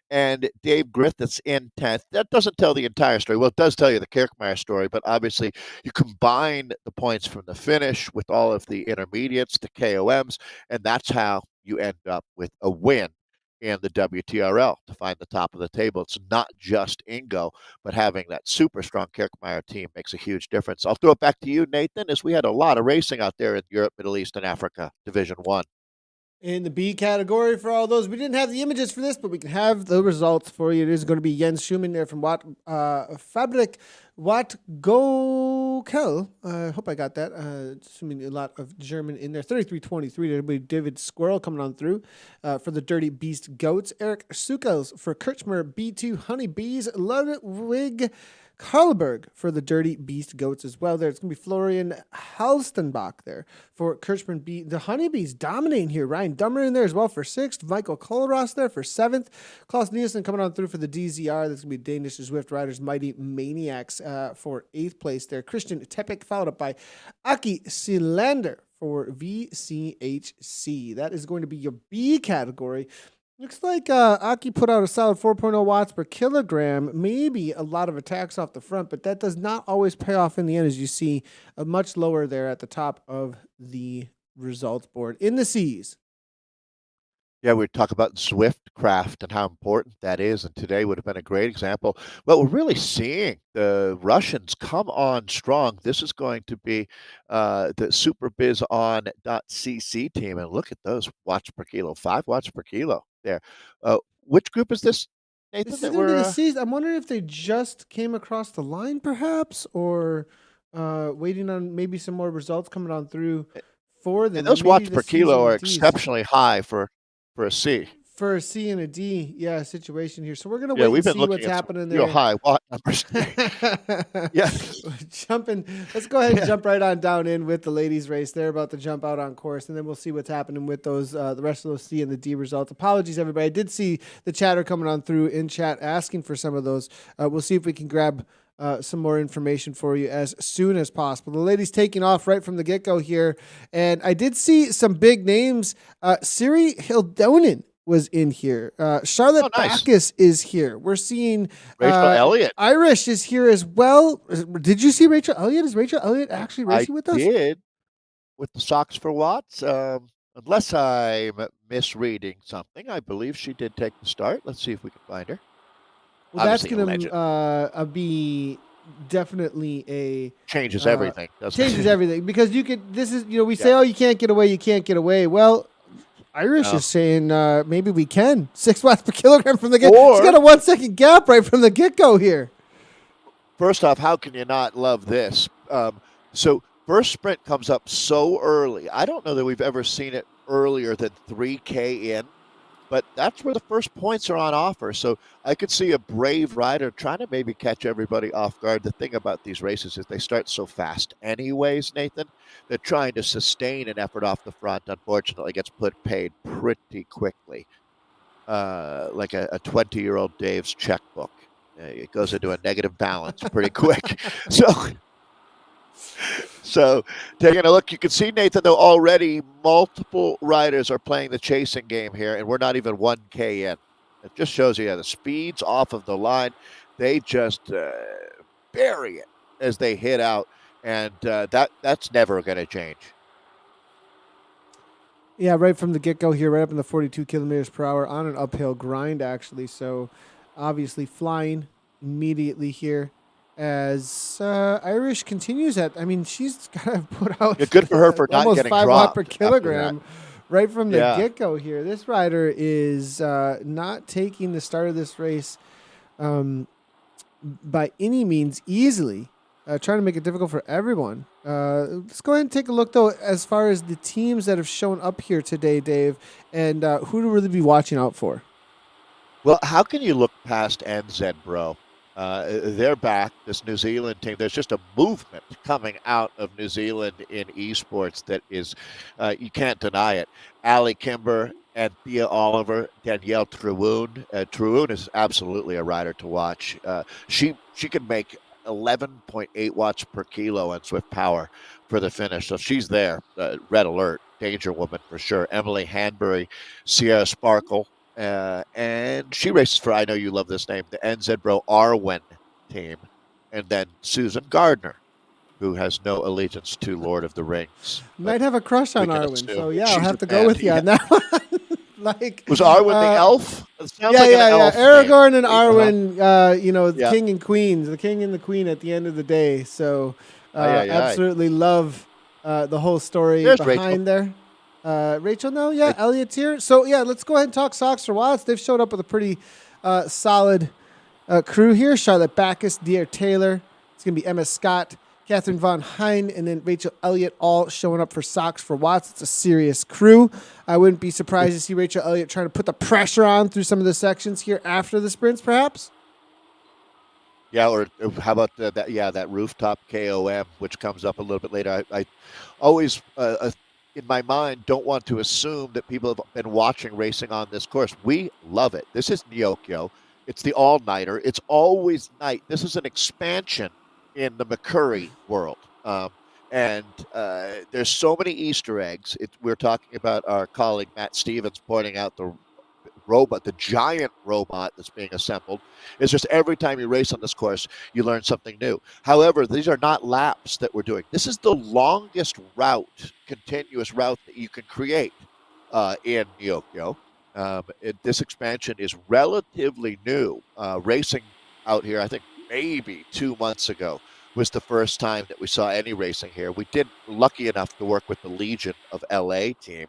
and Dave Griffiths in 10th. That doesn't tell the entire story. Well, it does tell you the Kirkmeyer story, but obviously you combine the points from the finish with all of the intermediates, the KOMs, and that's how you end up with a win in the WTRL to find the top of the table. It's not just Ingo, but having that super strong Kirkmeyer team makes a huge difference. I'll throw it back to you, Nathan, as we had a lot of racing out there in Europe, Middle East, and Africa, Division 1. In the B category for all those, we didn't have the images for this, but we can have the results for you. It is going to be Jens Schumann there from Fabrik Watt Gokel. I hope I got that. Assuming a lot of German in there. 33-23. There'll be David Squirrel coming on through for the Dirty Beast Goats. Eric Sukels for Kirchmer B2 Honeybees. Ludwig Karlberg for the Dirty Beast Goats as well there. It's going to be Florian Halstenbach there for Kirchman B. The Honeybees dominating here. Ryan Dummer in there as well for 6th. Michael Kohlross there for 7th. Klaus Nielsen coming on through for the DZR. That's going to be Danish Zwift Riders Mighty Maniacs for 8th place there. Christian Tepek followed up by Aki Silander for VCHC. That is going to be your B category. Looks like Aki put out a solid 4.0 watts per kilogram, maybe a lot of attacks off the front, but that does not always pay off in the end, as you see much lower there at the top of the results board in the C's. Yeah, we talk about Zwift craft and how important that is, and today would have been a great example. Well, we're really seeing the Russians come on strong. This is going to be the superbizon.cc team, and look at those watts per kilo, 5 watts per kilo there. Which group is this, Nathan? This is going to be the C's. I'm wondering if they just came across the line, perhaps, or waiting on maybe some more results coming on through for them. And those watts per kilo are exceptionally high for a C. For a C and a D, situation here. So we're going to wait and see what's happening there. Real high watt numbers. Yeah. Let's go ahead and jump right on down in with the ladies race. They're about to jump out on course, and then we'll see what's happening with those the rest of those C and the D results. Apologies, everybody. I did see the chatter coming on through in chat asking for some of those. We'll see if we can grab some more information for you as soon as possible. The ladies taking off right from the get-go here. And I did see some big names. Siri Hildonen was in here. Charlotte Backus is here. We're seeing Rachel Elliott. Irish is here as well. Did you see Rachel Elliott? Is Rachel Elliott actually racing with us? I did, with the Socks for Watts. Unless I'm misreading something, I believe she did take the start. Let's see if we can find her. Well, obviously that's going to be definitely a changes everything. Changes everything, because you could. This is we say, oh, you can't get away. You can't get away. Well, Irish is saying maybe we can. 6 watts per kilogram from the get. She's got a 1 second gap right from the get go here. First off, how can you not love this? So first sprint comes up so early. I don't know that we've ever seen it earlier than 3K in. but that's where the first points are on offer. So I could see a brave rider trying to maybe catch everybody off guard. The thing about these races is they start so fast anyways, Nathan. They're trying to sustain an effort off the front. Unfortunately, gets paid pretty quickly, like a 20-year-old Dave's checkbook. It goes into a negative balance pretty quick. So taking a look, you can see, Nathan, though, already multiple riders are playing the chasing game here, and we're not even 1K in. It just shows you the speeds off of the line. They just bury it as they hit out, and that's never going to change. Yeah, right from the get-go here, right up in the 42 kilometers per hour on an uphill grind, actually. So obviously flying immediately here. As Irish continues at, I mean, she's got to put out good for her for not almost getting 5 dropped watt per kilogram right from the get-go here. This rider is not taking the start of this race by any means easily, trying to make it difficult for everyone. Let's go ahead and take a look, though, as far as the teams that have shown up here today, Dave, and who to really be watching out for. Well, how can you look past NZ, bro? They're back, this New Zealand team. There's just a movement coming out of New Zealand in esports that is, you can't deny it. Ali Kimber and Thea Oliver, Danielle Truoon. Truoon is absolutely a rider to watch. She can make 11.8 watts per kilo on Zwift power for the finish. So she's there. Red alert, danger woman for sure. Emily Hanbury, Sierra Sparkle. And she races for, I know you love this name, the NZ Bro Arwen team. And then Susan Gardner, who has no allegiance to Lord of the Rings. Might have a crush on Arwen, so yeah, I'll have to go with you on that one. Was Arwen the elf? It sounds yeah, like yeah, an elf Aragorn name. and Arwen, king and queens, the king and the queen at the end of the day. So absolutely love the whole story behind there. Rachel, no, yeah, Elliot's here. So, yeah, let's go ahead and talk Socks for Watts. They've showed up with a pretty solid crew here. Charlotte Backus, Dear Taylor. It's going to be Emma Scott, Catherine Von Hein, and then Rachel Elliott all showing up for Socks for Watts. It's a serious crew. I wouldn't be surprised to see Rachel Elliott trying to put the pressure on through some of the sections here after the sprints, perhaps. Yeah, or how about that rooftop KOM, which comes up a little bit later. I always... in my mind, don't want to assume that people have been watching racing on this course. We love it. This is Nyokyo. It's the all-nighter. It's always night. This is an expansion in the McCurry world. And there's so many Easter eggs. We're talking about our colleague Matt Stevens pointing out the giant robot that's being assembled. It's just every time you race on this course, you learn something new. However, these are not laps that we're doing. This is the longest continuous route that you can create in Nyokyo. This expansion is relatively new. Racing out here, I think maybe 2 months ago, was the first time that we saw any racing here. We did lucky enough to work with the Legion of LA team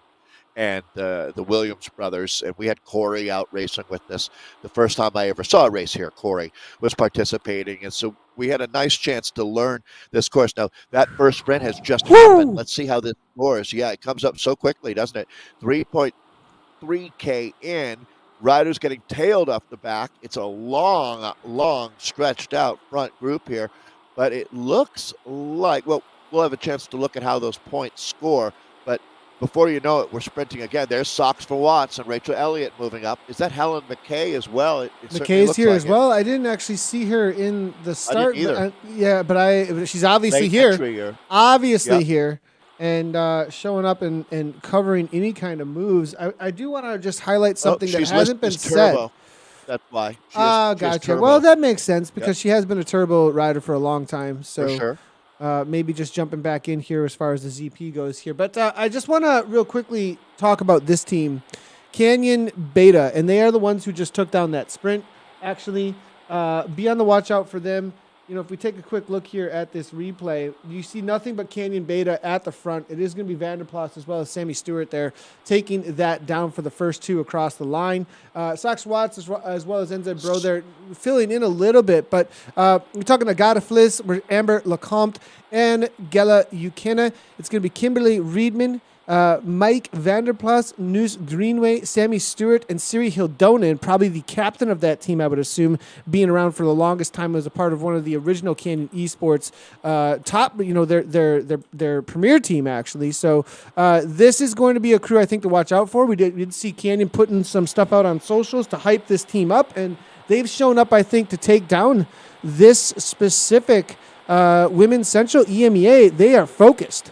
and the Williams brothers, and we had Corey out racing with this. The first time I ever saw a race here, Corey was participating, and so we had a nice chance to learn this course. Now, that first sprint has just happened. Let's see how this scores. Yeah, it comes up so quickly, doesn't it? 3.3K in. Riders getting tailed off the back. It's a long, stretched out front group here, but it looks like, well, we'll have a chance to look at how those points score, but before you know it, we're sprinting again. There's Socks for Watts and Rachel Elliott moving up. Is that Helen McKay as well? McKay's here as well. I didn't actually see her in the start. I didn't either. But she's obviously here. Obviously here. And showing up and covering any kind of moves. I do want to just highlight something that hasn't been said. Turbo. That's why. Gotcha. Well, that makes sense because she has been a turbo rider for a long time. So. For sure. Maybe just jumping back in here as far as the ZP goes here. But I just want to real quickly talk about this team, Canyon Beta, and they are the ones who just took down that sprint. Actually, be on the watch out for them. You know, if we take a quick look here at this replay, you see nothing but Canyon Beta at the front. It is going to be Vanderplas as well as Sammy Stewart there taking that down for the first two across the line. Sox Watts as well as NZ Bro there filling in a little bit. But we're talking Agata Fliss, Amber Lecomte, and Gela Ukena. It's going to be Kimberly Reedman, Mike Vanderplas, Noose Greenway, Sammy Stewart, and Siri Hildonen, probably the captain of that team, I would assume, being around for the longest time as a part of one of the original Canyon Esports top, their premier team, actually. So this is going to be a crew I think to watch out for. We did see Canyon putting some stuff out on socials to hype this team up, and they've shown up, I think, to take down this specific Women's Central EMEA. They are focused.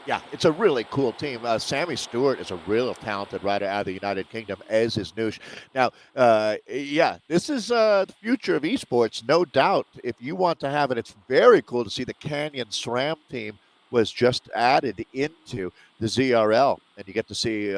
Yeah, it's a really cool team. Sammy Stewart is a real talented rider out of the United Kingdom, as is Noosh. Now, this is the future of esports, no doubt. If you want to have it, it's very cool to see the Canyon SRAM team was just added into the ZRL, and you get to see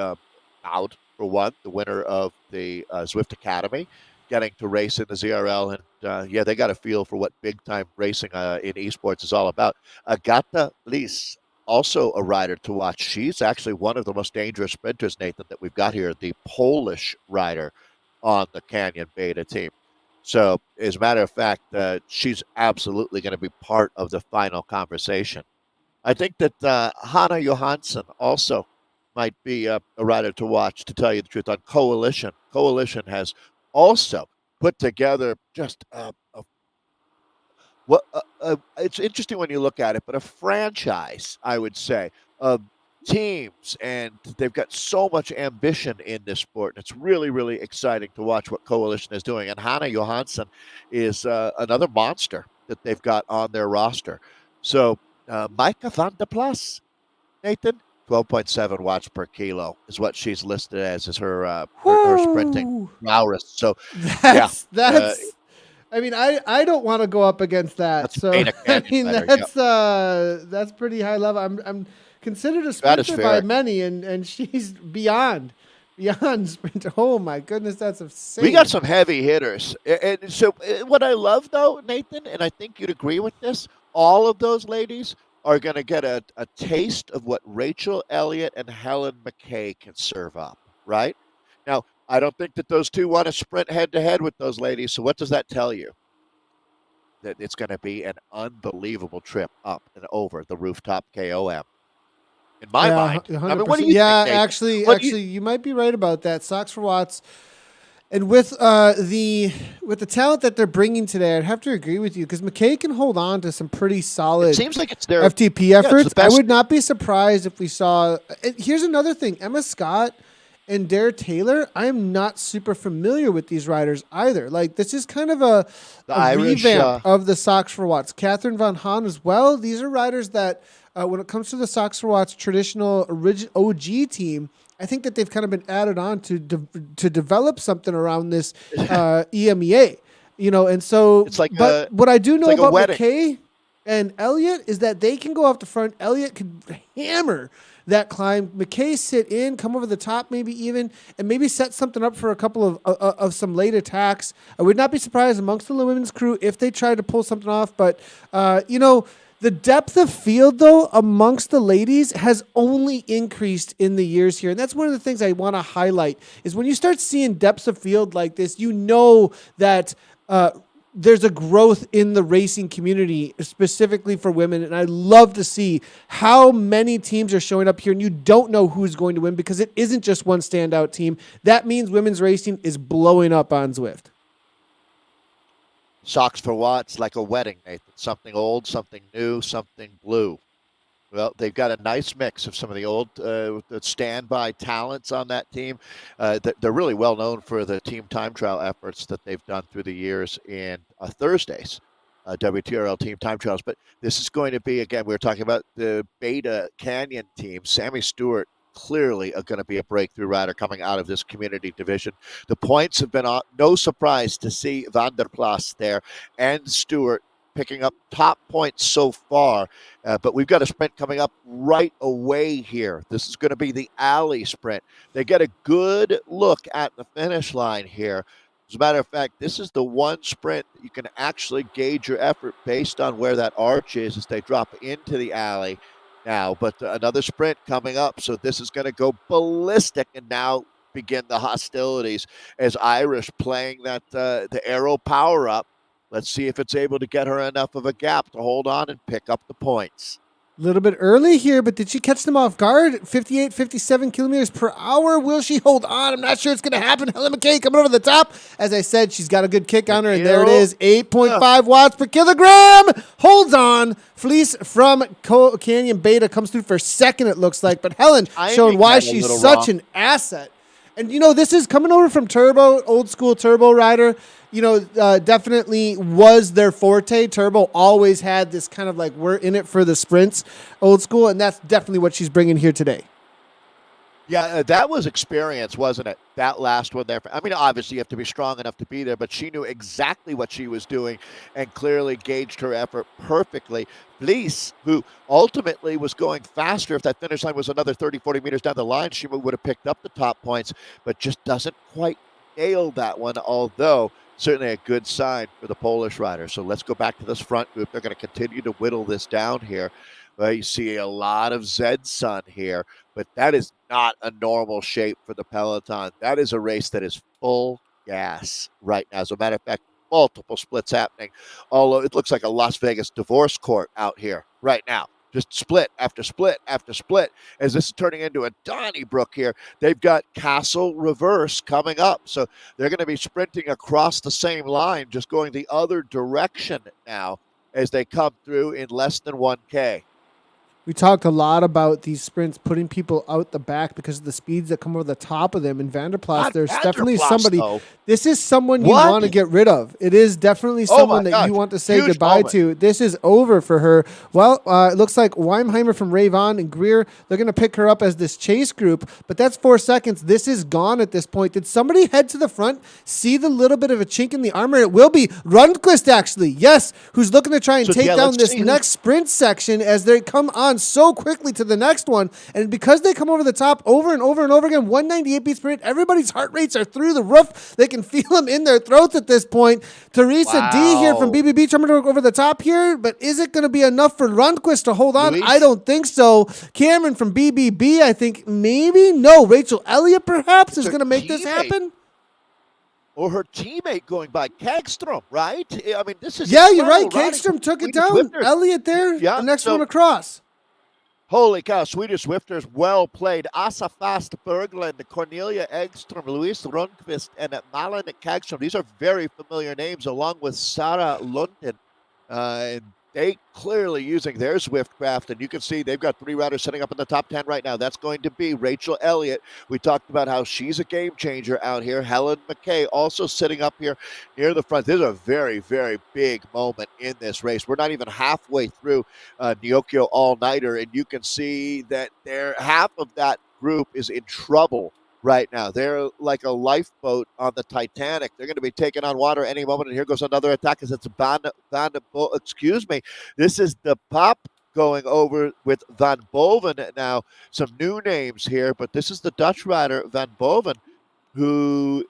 Out, for one, the winner of the Zwift Academy, getting to race in the ZRL, and they got a feel for what big-time racing in esports is all about. Agata Lis, also a rider to watch. She's actually one of the most dangerous sprinters, Nathan, that we've got here, the Polish rider on the Canyon Beta team. So, as a matter of fact, she's absolutely going to be part of the final conversation. I think that Hanna Johansson also might be a rider to watch, to tell you the truth, on Coalition. Coalition has also put together just it's interesting when you look at it, but a franchise, I would say, of teams, and they've got so much ambition in this sport, and it's really, really exciting to watch what Coalition is doing. And Hanna Johansson is another monster that they've got on their roster. So, Micah van der Plas, Nathan, 12.7 watts per kilo is what she's listed as her sprinting prowess. So, that's. I mean, I don't want to go up against that. So I mean, that's pretty high level. I'm considered a sprinter by many, and she's beyond sprinter. Oh my goodness, that's insane. We got some heavy hitters, and so what I love though, Nathan, and I think you'd agree with this, all of those ladies are going to get a taste of what Rachel Elliott and Helen McKay can serve up, right? Now, I don't think that those two want to sprint head-to-head with those ladies, so what does that tell you? That it's going to be an unbelievable trip up and over the rooftop KOM. In my mind. 100%. I mean, what do you think, Nathan? Actually, you might be right about that. Socks for Watts. And with the talent that they're bringing today, I'd have to agree with you, because McKay can hold on to some pretty solid it seems like it's their FTP efforts. I would not be surprised if we saw. Here's another thing: Emma Scott and Dare Taylor. I am not super familiar with these riders either. Like, this is kind of a Irish, revamp of the Socks for Watts. Catherine Van Haan as well. These are riders that, when it comes to the Socks for Watts traditional OG team, I think that they've kind of been added on to develop something around this EMEA, and so. It's like, but what I do know about McKay and Elliott is that they can go off the front. Elliott can hammer that climb. McKay sit in, come over the top, maybe even, and maybe set something up for a couple of some late attacks. I would not be surprised amongst the women's crew if they tried to pull something off, but the depth of field, though, amongst the ladies has only increased in the years here. And that's one of the things I want to highlight is when you start seeing depths of field like this, you know that there's a growth in the racing community, specifically for women. And I love to see how many teams are showing up here, and you don't know who's going to win because it isn't just one standout team. That means women's racing is blowing up on Zwift. Socks for Watts, like a wedding, Nathan. Something old, something new, something blue. Well, they've got a nice mix of some of the old standby talents on that team. They're really well known for the team time trial efforts that they've done through the years in Thursdays, WTRL team time trials. But this is going to be, again, we were talking about the Beta Canyon team. Sammy Stewart clearly going to be a breakthrough rider coming out of this community division. The points have been no surprise to see Van der Plas there and Stewart picking up top points so far, but we've got a sprint coming up right away here. This is going to be the alley sprint. They get a good look at the finish line here. As a matter of fact, this is the one sprint that you can actually gauge your effort based on where that arch is as they drop into the alley now. But another sprint coming up, so this is going to go ballistic, and now begin the hostilities as Irish playing that the arrow power up. Let's see if it's able to get her enough of a gap to hold on and pick up the points. A little bit early here, but did she catch them off guard? 58, 57 kilometers per hour. Will she hold on? I'm not sure it's going to happen. Helen McKay coming over the top. As I said, she's got a good kick on her, and there it is. 8.5 watts per kilogram. Holds on. Fleece from Canyon Beta comes through for second, it looks like. But Helen showing why she's such an asset. And, this is coming over from Turbo, old school Turbo rider. Definitely was their forte. Turbo always had this kind of like, we're in it for the sprints, old school, and that's definitely what she's bringing here today. Yeah, that was experience, wasn't it? That last one there. I mean, obviously you have to be strong enough to be there, but she knew exactly what she was doing and clearly gauged her effort perfectly. Fleece, who ultimately was going faster, if that finish line was another 30, 40 meters down the line, she would have picked up the top points, but just doesn't quite nail that one, although certainly a good sign for the Polish rider. So let's go back to this front group. They're going to continue to whittle this down here. You see a lot of Z-Sun here, but that is not a normal shape for the Peloton. That is a race that is full gas right now. As a matter of fact, multiple splits happening. Although it looks like a Las Vegas divorce court out here right now. Just split after split after split as this is turning into a Donnybrook here. They've got Castle Reverse coming up. So they're going to be sprinting across the same line, just going the other direction now as they come through in less than 1K. We talked a lot about these sprints putting people out the back because of the speeds that come over the top of them. In Vanderplas, there's definitely somebody. Though. This is someone you want to get rid of. It is definitely someone that you want to say goodbye to. This is over for her. Well, it looks like Weimheimer from Ravon and Greer, they're going to pick her up as this chase group, but that's 4 seconds. This is gone at this point. Did somebody head to the front, see the little bit of a chink in the armor? It will be Rundqvist, actually. Yes, who's looking to try and take down this next sprint section as they come on so quickly to the next one. And because they come over the top over and over and over again, 198 beats per minute, everybody's heart rates are through the roof. They can feel them in their throats at this point. Teresa D here from BBB coming over the top here, but is it going to be enough for Rundqvist to hold on? I don't think so. Cameron from BBB, I think maybe. No, Rachel Elliott perhaps is going to make this happen. Or her teammate going by Kagstrom, right? I mean, this is you're right. Kagstrom took it down. Elliott there, the next one across. Holy cow, Swedish Swifters, well played. Asa Fast Berglund, Cornelia Egström, Louise Rundqvist, and Malin Kagstrom. These are very familiar names, along with Sarah Lundin. And they clearly using their Zwift-craft, and you can see they've got 3 riders setting up in the top 10 right now. That's going to be Rachel Elliott. We talked about how she's a game changer out here. Helen McKay also sitting up here near the front. This is a very, very big moment in this race. We're not even halfway through Nyokyo All-Nighter, and you can see that half of that group is in trouble right now. They're like a lifeboat on the Titanic. They're going to be taking on water any moment. And here goes another attack as it's This is the Pop going over with Van Boven now. Some new names here, but this is the Dutch rider, Van Boven, who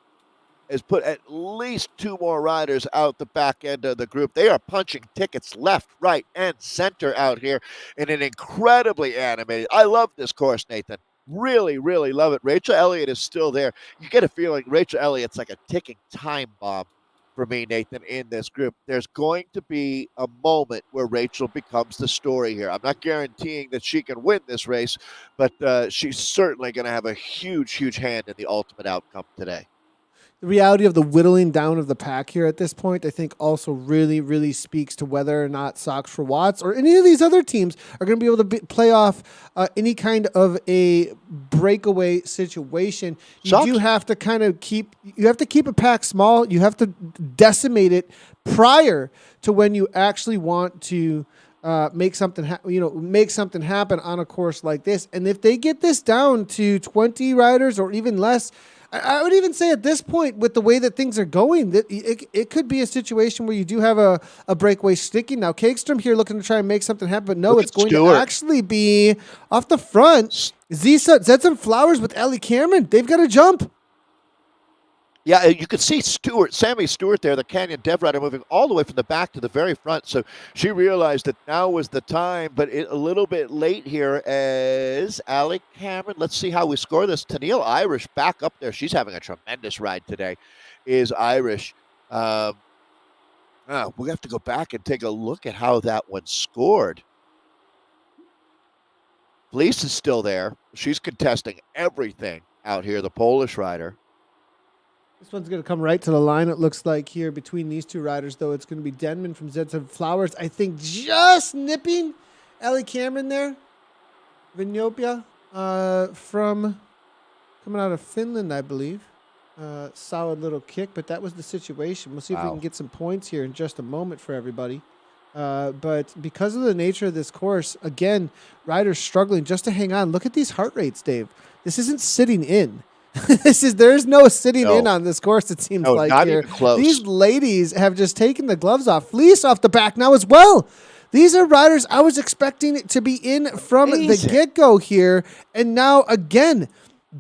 has put at least 2 more riders out the back end of the group. They are punching tickets left, right, and center out here in an incredibly animated. I love this course, Nathan. Really, really love it. Rachel Elliott is still there. You get a feeling Rachel Elliott's like a ticking time bomb for me, Nathan, in this group. There's going to be a moment where Rachel becomes the story here. I'm not guaranteeing that she can win this race, but she's certainly going to have a huge, huge hand in the ultimate outcome today. The reality of the whittling down of the pack here at this point, I think also really, really speaks to whether or not Socks for Watts or any of these other teams are going to be able to play off any kind of a breakaway situation. You do have to kind of keep a pack small. You have to decimate it prior to when you actually want to make something happen on a course like this. And if they get this down to 20 riders or even less, I would even say at this point, with the way that things are going, that it could be a situation where you do have a breakaway sticking. Now, Kagstrom here looking to try and make something happen, but no, it's going to actually be off the front. Z-Sun Flowers with Ellie Cameron. They've got to jump. Yeah, you could see Sammy Stewart there, the Canyon Dev rider, moving all the way from the back to the very front. So she realized that now was the time, but a little bit late here as Allie Cameron. Let's see how we score this. Tennille Irish back up there. She's having a tremendous ride today, is Irish. We have to go back and take a look at how that one scored. Fleece is still there. She's contesting everything out here, the Polish rider. This one's going to come right to the line, it looks like, here between these two riders, though. It's going to be Denman from Zed Flowers, I think, just nipping Ellie Cameron there. Vinopia from coming out of Finland, I believe. Solid little kick, but that was the situation. We'll see if we can get some points here in just a moment for everybody. But because of the nature of this course, again, riders struggling just to hang on. Look at these heart rates, Dave. This isn't sitting in. There's no sitting in on this course, it seems like not here. even close. These ladies have just taken the gloves off. Fleece off the back now as well. These are riders I was expecting to be in from the get-go here. And now, again,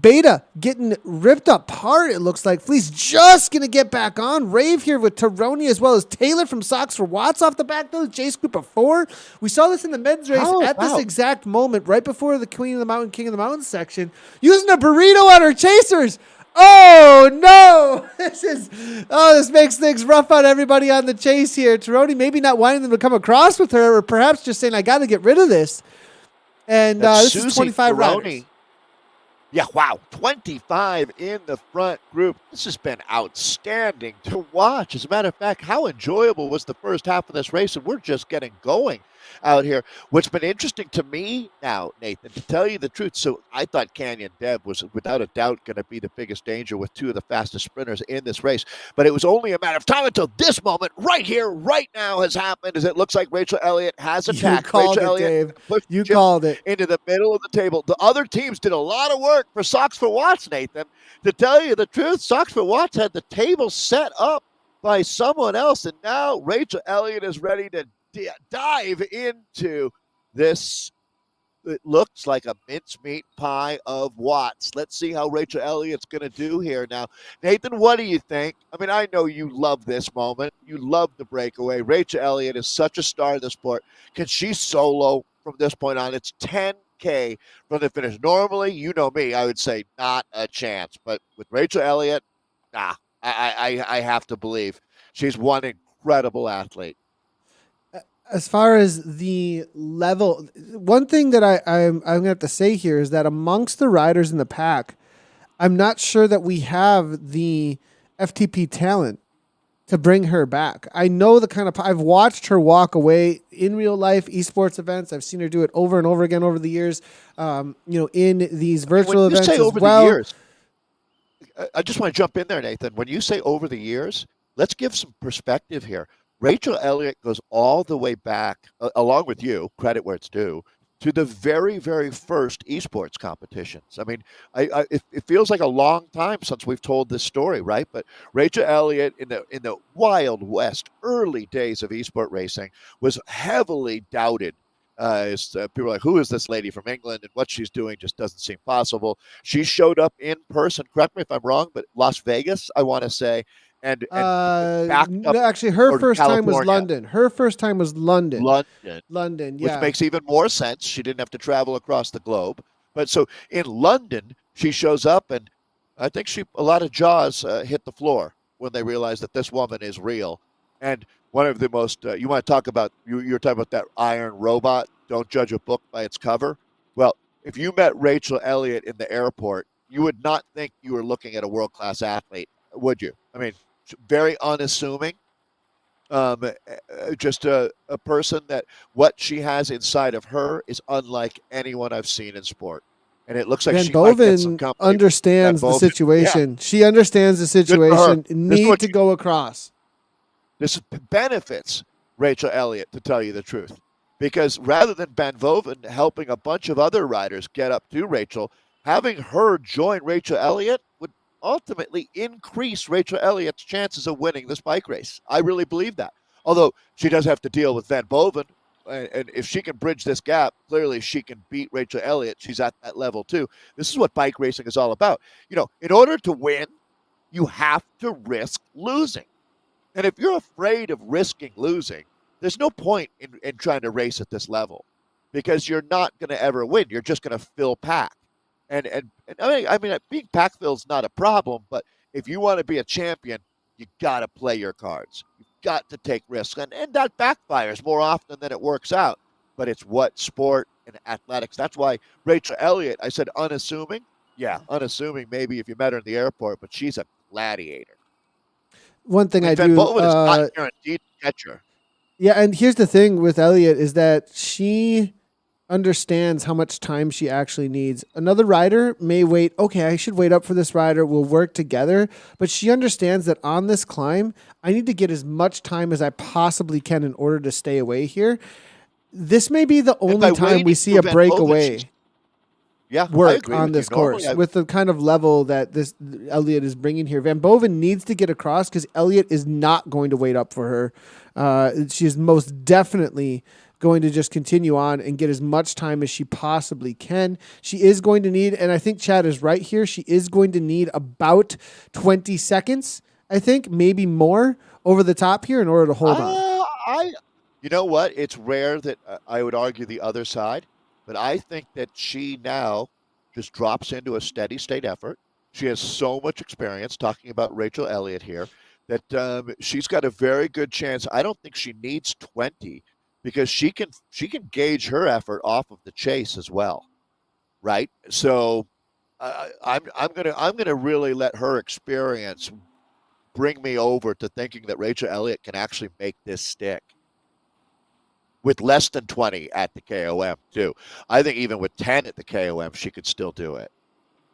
Beta getting ripped apart, it looks like. Fleece just going to get back on. Rave here with Taroni as well as Taylor from Socks for Watts off the back, though. Chase group of 4. We saw this in the men's race at this exact moment, right before the Queen of the Mountain, King of the Mountain section, using a burrito on her chasers. Oh, no. This makes things rough on everybody on the chase here. Taroni maybe not wanting them to come across with her, or perhaps just saying, I got to get rid of this. And this is 25 riders. Yeah, wow. 25 in the front group. This has been outstanding to watch. As a matter of fact, how enjoyable was the first half of this race? And we're just getting going out here. What's been interesting to me now, Nathan, to tell you the truth, so I thought Canyon Deb was without a doubt going to be the biggest danger with two of the fastest sprinters in this race. But it was only a matter of time until this moment right here, right now has happened, as it looks like Rachel Elliott has attacked. You called Rachel it, Elliott Dave. You called it. Into the middle of the table. The other teams did a lot of work for Socks for Watts, Nathan. To tell you the truth, Socks for Watts had the table set up by someone else, and now Rachel Elliott is ready to dive into this. It looks like a mincemeat pie of Watts. Let's see how Rachel Elliott's going to do here now. Nathan, what do you think? I mean, I know you love this moment. You love the breakaway. Rachel Elliott is such a star of the sport. Can she solo from this point on? It's 10K from the finish. Normally, you know me, I would say not a chance. But with Rachel Elliott, I have to believe she's one incredible athlete. As far as the level, one thing that I'm going to have to say here is that amongst the riders in the pack, I'm not sure that we have the FTP talent to bring her back. I know I've watched her walk away in real life esports events. I've seen her do it over and over again over the years, in these virtual events as well. The years, I just want to jump in there, Nathan. When you say over the years, let's give some perspective here. Rachel Elliott goes all the way back, along with you, credit where it's due, to the very, very first esports competitions. I mean, it feels like a long time since we've told this story, right? But Rachel Elliott in the Wild West, early days of esport racing, was heavily doubted. People are like, who is this lady from England, and what she's doing just doesn't seem possible. She showed up in person, correct me if I'm wrong, but Las Vegas, I want to say, and actually, her first time was London. Her first time was London. London, yeah. Which makes even more sense. She didn't have to travel across the globe. But so in London, she shows up, and I think a lot of jaws hit the floor when they realized that this woman is real. And one of the most, you want to talk about, you're talking about that iron robot, don't judge a book by its cover. Well, if you met Rachel Elliott in the airport, you would not think you were looking at a world-class athlete, would you? I mean, very unassuming, just a person that what she has inside of her is unlike anyone I've seen in sport. And it looks like Van she might get some Boven understands the situation. Yeah. She understands the situation. Need to go across. This benefits Rachel Elliott, to tell you the truth. Because rather than Van Boven helping a bunch of other riders get up to Rachel, having her join Rachel Elliott would ultimately increase Rachel Elliott's chances of winning this bike race. I really believe that. Although she does have to deal with Van Boven, and if she can bridge this gap, clearly she can beat Rachel Elliott. She's at that level too. This is what bike racing is all about. You know, in order to win, you have to risk losing. And if you're afraid of risking losing, there's no point in trying to race at this level, because you're not going to ever win. You're just going to fill pack. And I mean, being pack fill's not a problem, but if you want to be a champion, you got to play your cards. You've got to take risks, and that backfires more often than it works out. but it's what sport and athletics. That's why Rachel Elliott, I said unassuming. Yeah, unassuming maybe if you met her in the airport, but she's a gladiator. One thing I mean, I Van do, Boven is not guaranteed to catch her. yeah, and here's the thing with Elliot is that she understands how much time she actually needs. Another rider may wait, okay, I should wait up for this rider. We'll work together. But she understands that on this climb, I need to get as much time as I possibly can in order to stay away here. This may be the only time we see a breakaway work on this course with the kind of level that this Elliott is bringing here. Van Boven needs to get across because Elliott is not going to wait up for her. She is most definitely going to just continue on and get as much time as she possibly can. She is going to need, and I think Chad is right here, she is going to need about 20 seconds, I think, maybe more over the top here in order to hold on. You know what? It's rare that I would argue the other side, but I think that she now just drops into a steady state effort. She has so much experience, talking about Rachel Elliott here, that she's got a very good chance. I don't think she needs 20 because she can gauge her effort off of the chase as well, right? So I'm gonna really let her experience bring me over to thinking that Rachel Elliott can actually make this stick with less than 20 at the KOM too. I think even with 10 at the KOM, she could still do it.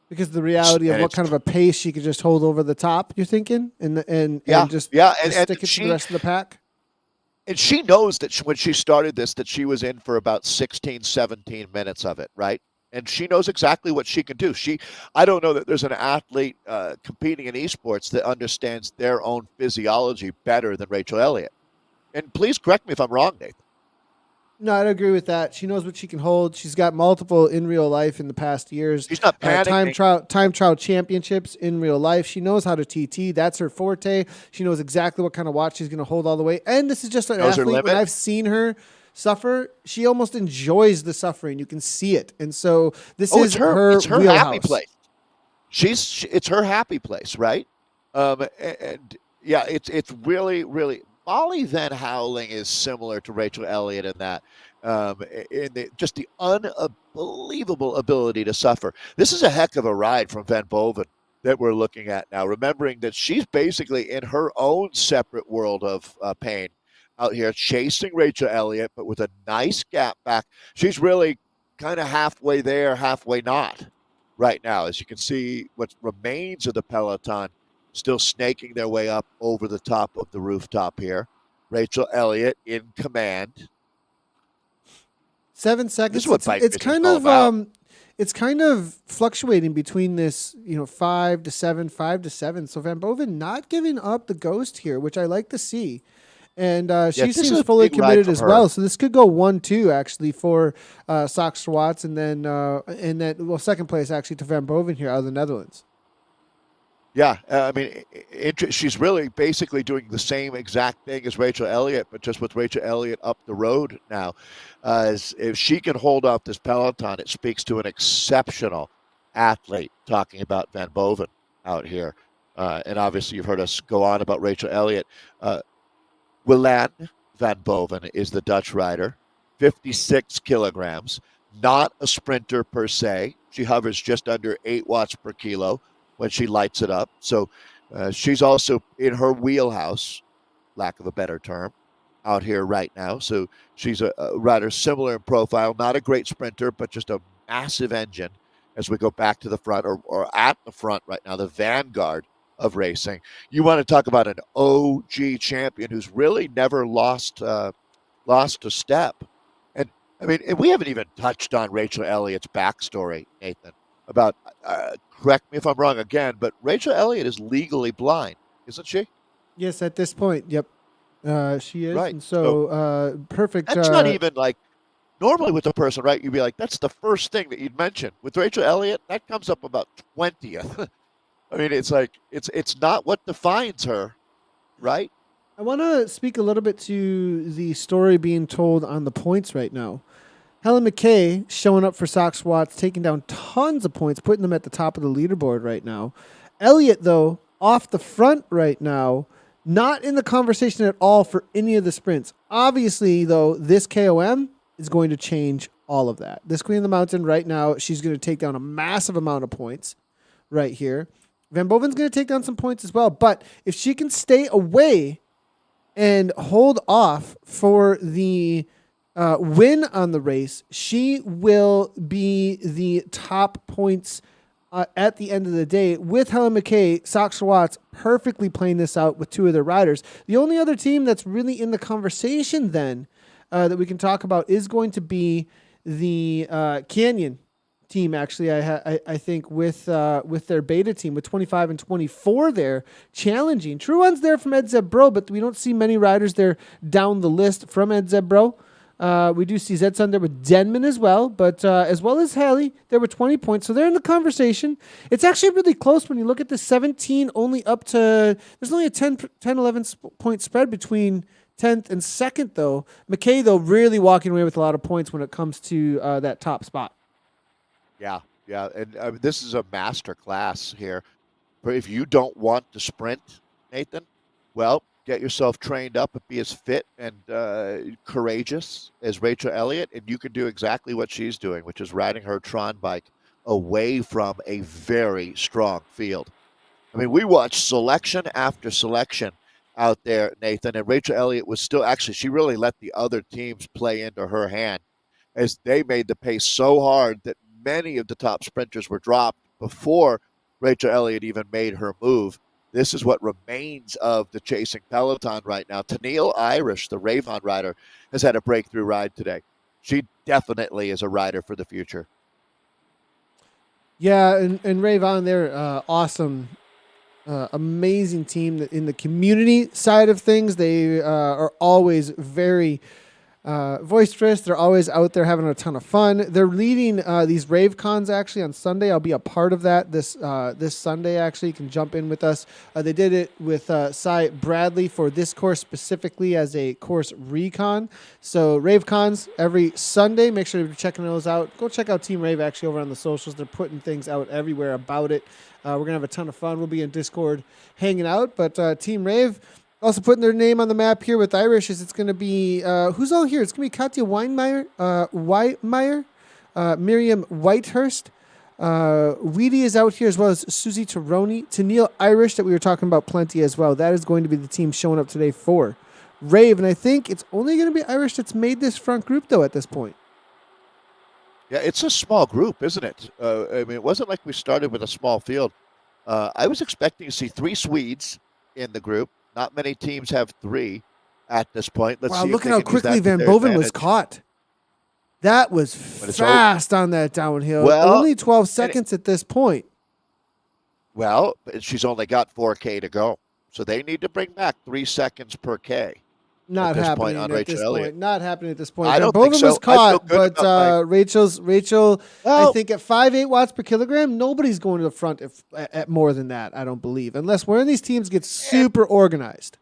Because the reality of what kind of a pace she could just hold over the top, you're thinking, and stick it to the rest of the pack. And she knows that when she started this, that she was in for about 16, 17 minutes of it, right? And she knows exactly what she can do. I don't know that there's an athlete competing in esports that understands their own physiology better than Rachel Elliott. And please correct me if I'm wrong, Nathan. No, I'd agree with that. She knows what she can hold. She's got multiple in real life in the past years. She's not panicking. Time trial championships in real life. She knows how to TT. That's her forte. She knows exactly what kind of watch she's going to hold all the way. And this is just an athlete. When I've seen her suffer, she almost enjoys the suffering. You can see it. And so this is her it's her wheelhouse. Happy place. It's her happy place, right? And yeah, it's really, really. Molly Van Houweling is similar to Rachel Elliott in that, just the unbelievable ability to suffer. This is a heck of a ride from Van Boven that we're looking at now, remembering that she's basically in her own separate world of pain out here, chasing Rachel Elliott, but with a nice gap back. She's really kind of halfway there, halfway not right now. As you can see, what remains of the Peloton still snaking their way up over the top of the rooftop here. Rachel Elliott in command. 7 seconds. This is what it's kind of fluctuating between this, 5 to 7, 5 to 7. So Van Boven not giving up the ghost here, which I like to see. And she seems fully committed as well. So this could go 1-2 actually for Sox Watts, and then second place actually to Van Boven here out of the Netherlands. Yeah, I mean, she's really basically doing the same exact thing as Rachel Elliott, but just with Rachel Elliott up the road now. If she can hold off this Peloton, it speaks to an exceptional athlete, talking about Van Boven out here. And obviously you've heard us go on about Rachel Elliott. Willan Van Boven is the Dutch rider, 56 kilograms, not a sprinter per se. She hovers just under 8 watts per kilo when she lights it up. So she's also in her wheelhouse, lack of a better term, out here right now. So she's a rider similar in profile, not a great sprinter, but just a massive engine as we go back to the front or at the front right now, the vanguard of racing. You want to talk about an OG champion who's really never lost a step. And I mean, we haven't even touched on Rachel Elliott's backstory, Nathan, about correct me if I'm wrong again, but Rachel Elliott is legally blind, isn't she? Yes, at this point, yep. She is. Right. And so perfect. That's not even like, normally with a person, right, you'd be like, that's the first thing that you'd mention. With Rachel Elliott, that comes up about 20th. I mean, it's like, it's not what defines her, right? I want to speak a little bit to the story being told on the points right now. Helen McKay showing up for Sox Watts, taking down tons of points, putting them at the top of the leaderboard right now. Elliott, though, off the front right now, not in the conversation at all for any of the sprints. Obviously, though, this KOM is going to change all of that. This Queen of the Mountain right now, she's going to take down a massive amount of points right here. Van Boven's going to take down some points as well. But if she can stay away and hold off for the win on the race, she will be the top points at the end of the day, with Helen McKay, Sox Watts perfectly playing this out with two of their riders. The only other team that's really in the conversation then that we can talk about is going to be the Canyon team. Actually, I think with their beta team with 25 and 24 there challenging. True One's there from Ed Zeb Bro, but we don't see many riders there down the list from Ed Zeb Bro. We do see Zetson there with Denman as well, but as well as Haley, there were 20 points. So they're in the conversation. It's actually really close when you look at the 17 only up to, there's only a 10 11 point spread between 10th and 2nd, though. McKay, though, really walking away with a lot of points when it comes to that top spot. Yeah. And this is a master class here. But if you don't want to sprint, Nathan, well, get yourself trained up and be as fit and courageous as Rachel Elliott, and you can do exactly what she's doing, which is riding her Tron bike away from a very strong field. I mean, we watched selection after selection out there, Nathan, and Rachel Elliott was still, actually, she really let the other teams play into her hand as they made the pace so hard that many of the top sprinters were dropped before Rachel Elliott even made her move. This is what remains of the chasing peloton right now. Tennille Irish, the Ravon rider, has had a breakthrough ride today. She definitely is a rider for the future. Yeah, and Ravon, they're awesome, amazing team. In the community side of things, they are always very boisterous. They're always out there having a ton of fun. They're leading these rave cons actually on Sunday. I'll be a part of that this Sunday. Actually, you can jump in with us. They did it with Cy Bradley for this course specifically as a course recon. So rave cons every Sunday. Make sure you're checking those out. Go check out Team Rave actually over on the socials. They're putting things out everywhere about it. We're gonna have a ton of fun. We'll be in Discord hanging out. But Team Rave also putting their name on the map here with Irish is it's going to be, who's all here? It's going to be Katja Weinmeier, Miriam Whitehurst. Weedy is out here as well as Susie Taroni. Tennille Irish that we were talking about plenty as well. That is going to be the team showing up today for Rave. And I think it's only going to be Irish that's made this front group, though, at this point. Yeah, it's a small group, isn't it? I mean, it wasn't like we started with a small field. I was expecting to see 3 Swedes in the group. Not many teams have 3 at this point. Wow, look at how quickly Van Boven was caught. That was fast on that downhill. Well, only 12 seconds at this point. Well, she's only got 4K to go. So they need to bring back 3 seconds per K. Not happening at this point. Not happening at this point. I don't think so. Was caught, but Rachel, I think at 5.8 watts per kilogram, nobody's going to the front at more than that, I don't believe, unless one of these teams gets super organized.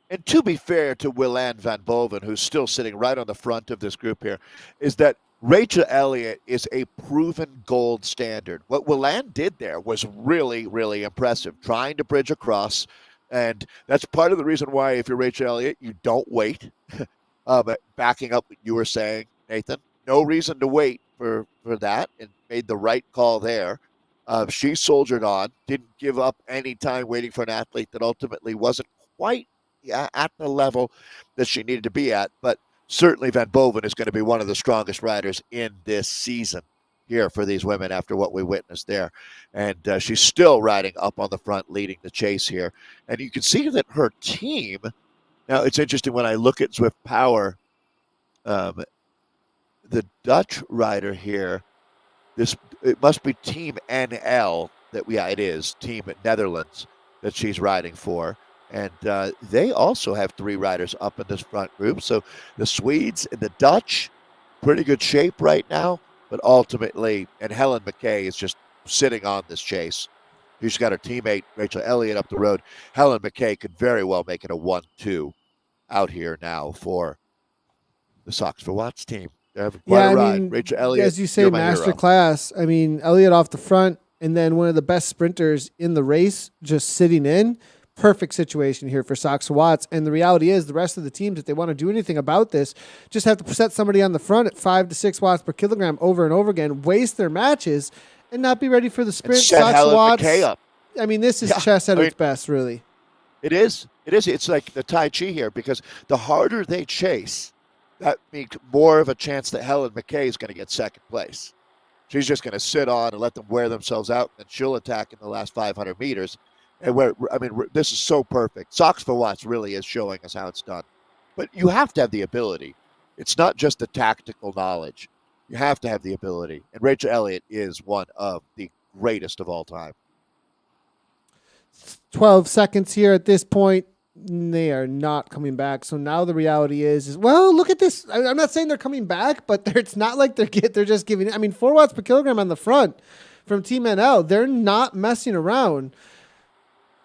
And to be fair to Willan Van Boven, who's still sitting right on the front of this group here, is that Rachel Elliott is a proven gold standard. What Willan did there was really, really impressive, trying to bridge across. And that's part of the reason why, if you're Rachel Elliott, you don't wait. But backing up what you were saying, Nathan, no reason to wait for that, and made the right call there. She soldiered on, didn't give up any time waiting for an athlete that ultimately wasn't quite at the level that she needed to be at. But certainly Van Boven is going to be one of the strongest riders in this season here for these women after what we witnessed there. And she's still riding up on the front, leading the chase here. And you can see that her team, now it's interesting when I look at Zwift Power, the Dutch rider here, it must be Team NL, it is, Team Netherlands that she's riding for. And they also have 3 riders up in this front group. So the Swedes and the Dutch, pretty good shape right now. But ultimately, and Helen McKay is just sitting on this chase. She's got her teammate, Rachel Elliott, up the road. Helen McKay could very well make it a 1-2 out here now for the Sox for Watts team. They have quite a ride. Mean, Rachel Elliott, as you say, master class. I mean, Elliott off the front, and then one of the best sprinters in the race just sitting in. perfect situation here for Sox Watts. And the reality is the rest of the teams, if they want to do anything about this, just have to set somebody on the front at 5 to 6 watts per kilogram over and over again, waste their matches, and not be ready for the sprint. Set Sox Helen Watts. McKay up. I mean, this is chess at its best, really. It is. It is. It's like the Tai Chi here, because the harder they chase, that makes more of a chance that Helen McKay is going to get second place. She's just going to sit on and let them wear themselves out, and she'll attack in the last 500 meters. And this is so perfect. Sox for Watts really is showing us how it's done. But you have to have the ability. It's not just the tactical knowledge. You have to have the ability. And Rachel Elliott is one of the greatest of all time. 12 seconds here at this point. They are not coming back. So now the reality is well, look at this. I'm not saying they're coming back, but it's not like they're just giving. I mean, 4 watts per kilogram on the front from Team NL. They're not messing around.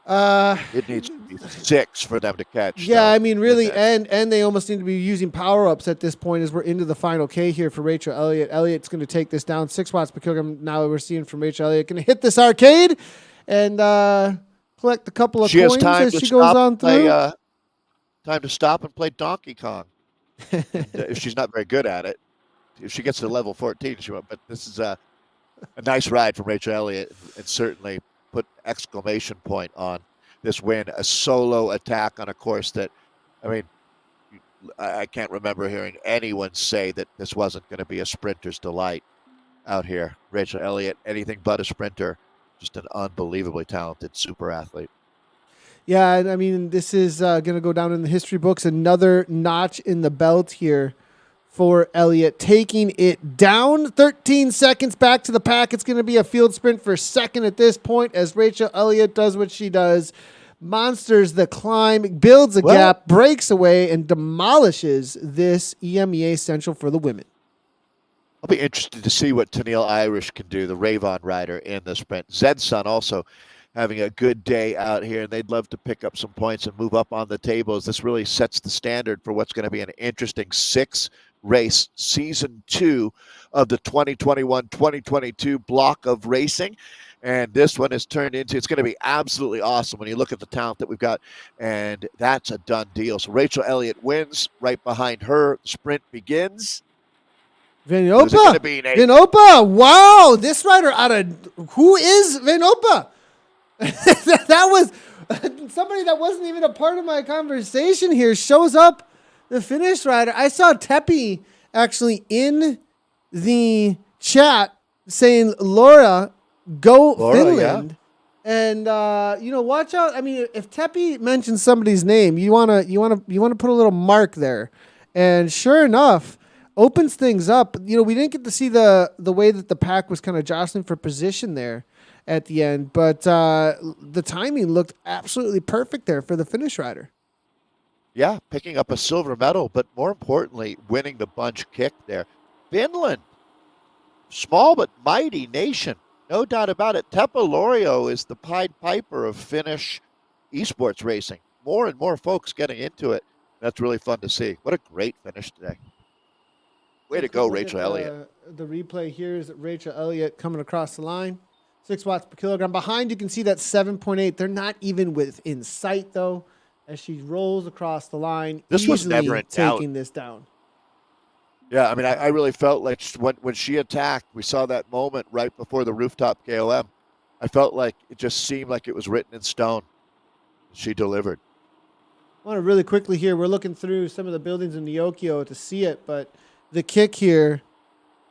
It needs to be 6 for them to catch. Yeah, I mean, really, and they almost need to be using power-ups at this point as we're into the final K here for Rachel Elliott. Elliott's going to take this down 6 watts per kilogram. Now we're seeing from Rachel Elliott. Going to hit this arcade and collect a couple of coins as she goes on through. Time to stop and play Donkey Kong. If she's not very good at it. If she gets to level 14, she won't. But this is a nice ride from Rachel Elliott, and certainly put exclamation point on this win. A solo attack on a course that, I mean, I can't remember hearing anyone say that this wasn't going to be a sprinter's delight out here. Rachel Elliott, anything but a sprinter, just an unbelievably talented super athlete. Yeah, I mean, this is going to go down in the history books. Another notch in the belt here for Elliott, taking it down 13 seconds back to the pack. It's going to be a field sprint for second at this point as Rachel Elliott does what she does. Monsters the climb, builds a gap, breaks away, and demolishes this EMEA Central for the women. I'll be interested to see what Tennille Irish can do, the Ravon rider, in the sprint. Zed's son also having a good day out here, and they'd love to pick up some points and move up on the tables. This really sets the standard for what's going to be an interesting 6-race season 2 of the 2021-2022 block of racing. And this one is turned into, it's going to be absolutely awesome when you look at the talent that we've got. And that's a done deal. So Rachel Elliott wins. Right behind her, the sprint begins. Vinopa. Wow. This rider who is Vinopa? That was somebody that wasn't even a part of my conversation here. Shows up the finish rider. I saw Tepi actually in the chat saying, Laura, Finland. Yeah. And watch out. I mean, if Tepi mentions somebody's name, you wanna put a little mark there. And sure enough, opens things up. We didn't get to see the way that the pack was kind of jostling for position there at the end, but the timing looked absolutely perfect there for the finish rider. Yeah, picking up a silver medal, but more importantly, winning the bunch kick there. Finland, small but mighty nation, no doubt about it. Teppo Lorio is the Pied Piper of Finnish esports racing. More and more folks getting into it. That's really fun to see. What a great finish today. Way to go, Rachel Elliott. The replay here is Rachel Elliott coming across the line. 6 watts per kilogram. Behind, you can see that 7.8. They're not even within sight, though, as she rolls across the line. This was never in doubt. Taking this down. Yeah, I mean, I really felt like when she attacked, we saw that moment right before the rooftop KOM. I felt like it just seemed like it was written in stone. She delivered. I want to really quickly here, we're looking through some of the buildings in Neokyo to see it, but the kick here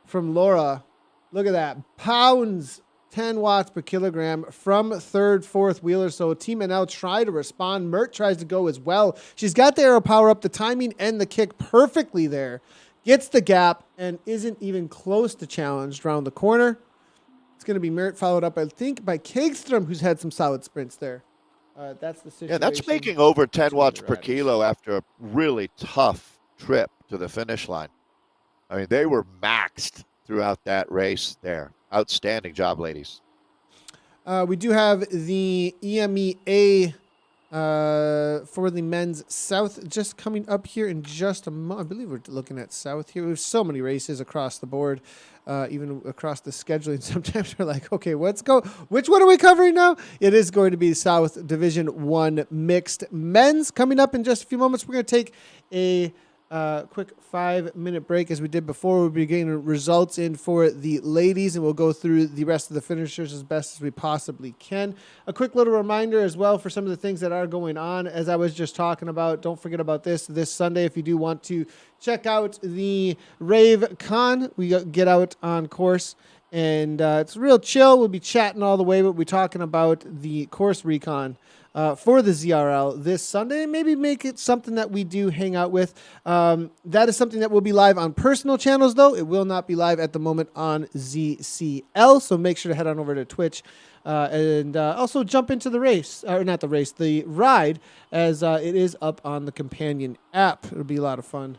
from Laura, look at that. Pounds 10 watts per kilogram from third, fourth wheeler. So Team NL try to respond. Mert tries to go as well. She's got the aero power up, the timing and the kick perfectly there. Gets the gap and isn't even close to challenged around the corner. It's going to be Mert followed up, I think, by Kagstrom, who's had some solid sprints there. That's the situation. Yeah, that's making over 10 watts per kilo after a really tough trip to the finish line. I mean, they were maxed throughout that race there. Outstanding job, ladies. We do have the EMEA for the men's South, just coming up here in just a moment. I believe we're looking at South here. We have so many races across the board, even across the scheduling. Sometimes we're like, okay, let's go. Which one are we covering now? It is going to be South Division 1 mixed men's. Coming up in just a few moments, we're going to take a quick 5-minute break as we did before. We'll be getting results in for the ladies, and we'll go through the rest of the finishers as best as we possibly can. A quick little reminder as well for some of the things that are going on. As I was just talking about, don't forget about this Sunday if you do want to check out the Rave Con. We get out on course, and it's real chill. We'll be chatting all the way, but we're talking about the course recon for the ZRL this Sunday, and maybe make it something that we do hang out with. That is something that will be live on personal channels, though. It will not be live at the moment on ZCL, so make sure to head on over to Twitch and also jump into the race, or not the race, the ride, as it is up on the Companion app. It'll be a lot of fun.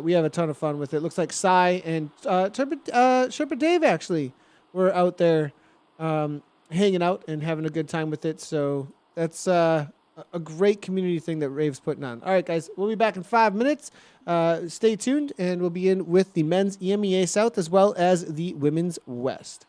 We have a ton of fun with it. Looks like Cy and Sherpa Dave actually were out there hanging out and having a good time with it, so that's a great community thing that Rave's putting on. All right, guys, we'll be back in 5 minutes. Stay tuned, and we'll be in with the men's EMEA South as well as the women's West.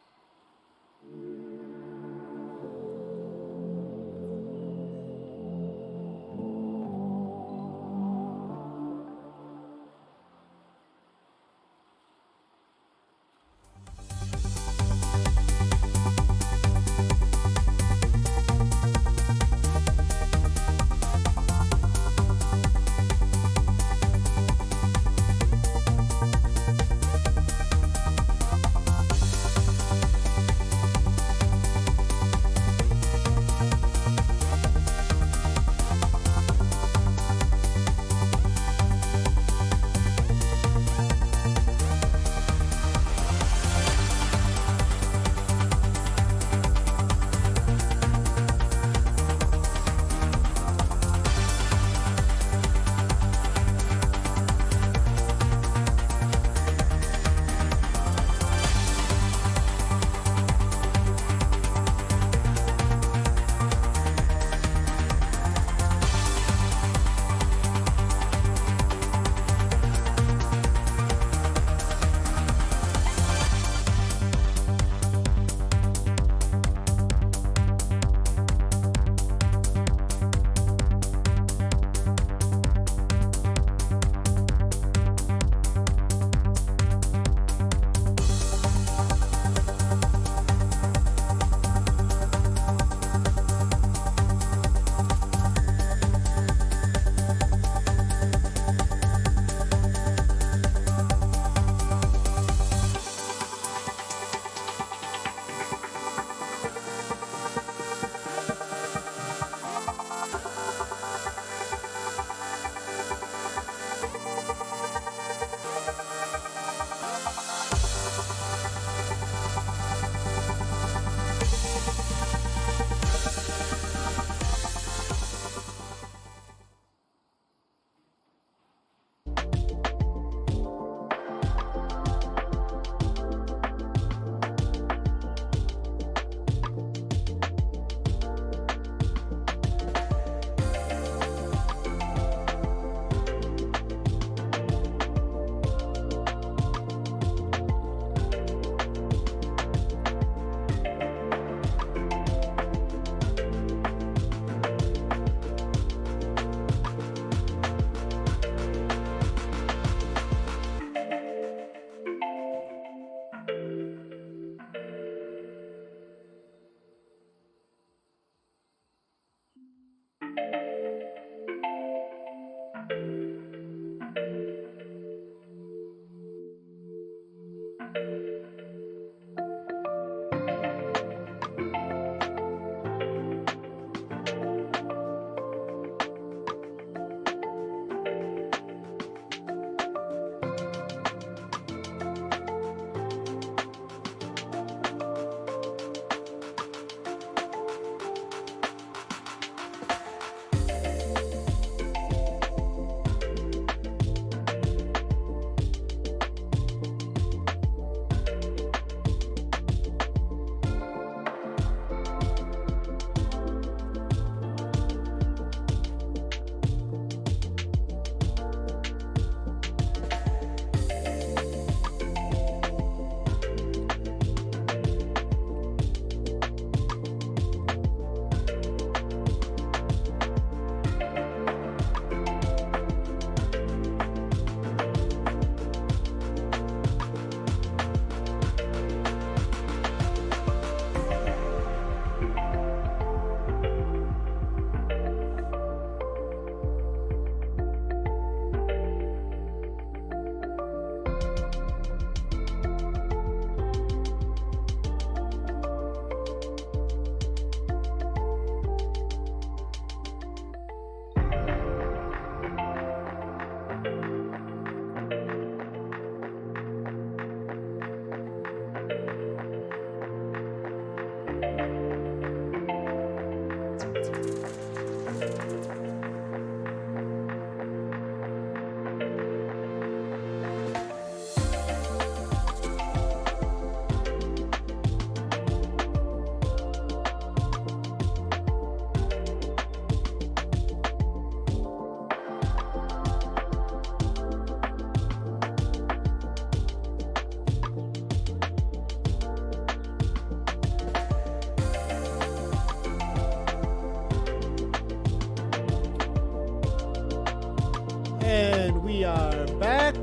And we are back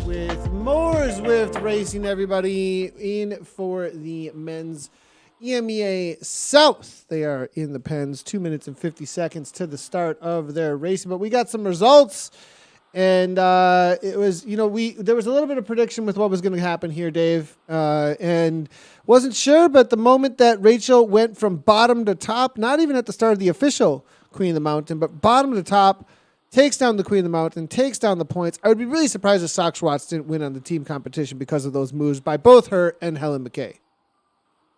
with more Zwift racing, everybody, in for the men's EMEA South. They are in the pens, 2 minutes and 50 seconds to the start of their racing. But we got some results, and it was, there was a little bit of prediction with what was going to happen here, Dave, and wasn't sure. But the moment that Rachel went from bottom to top, not even at the start of the official Queen of the Mountain, but bottom to top, takes down the Queen of the Mountain, takes down the points. I would be really surprised if Sox Watts didn't win on the team competition because of those moves by both her and Helen McKay.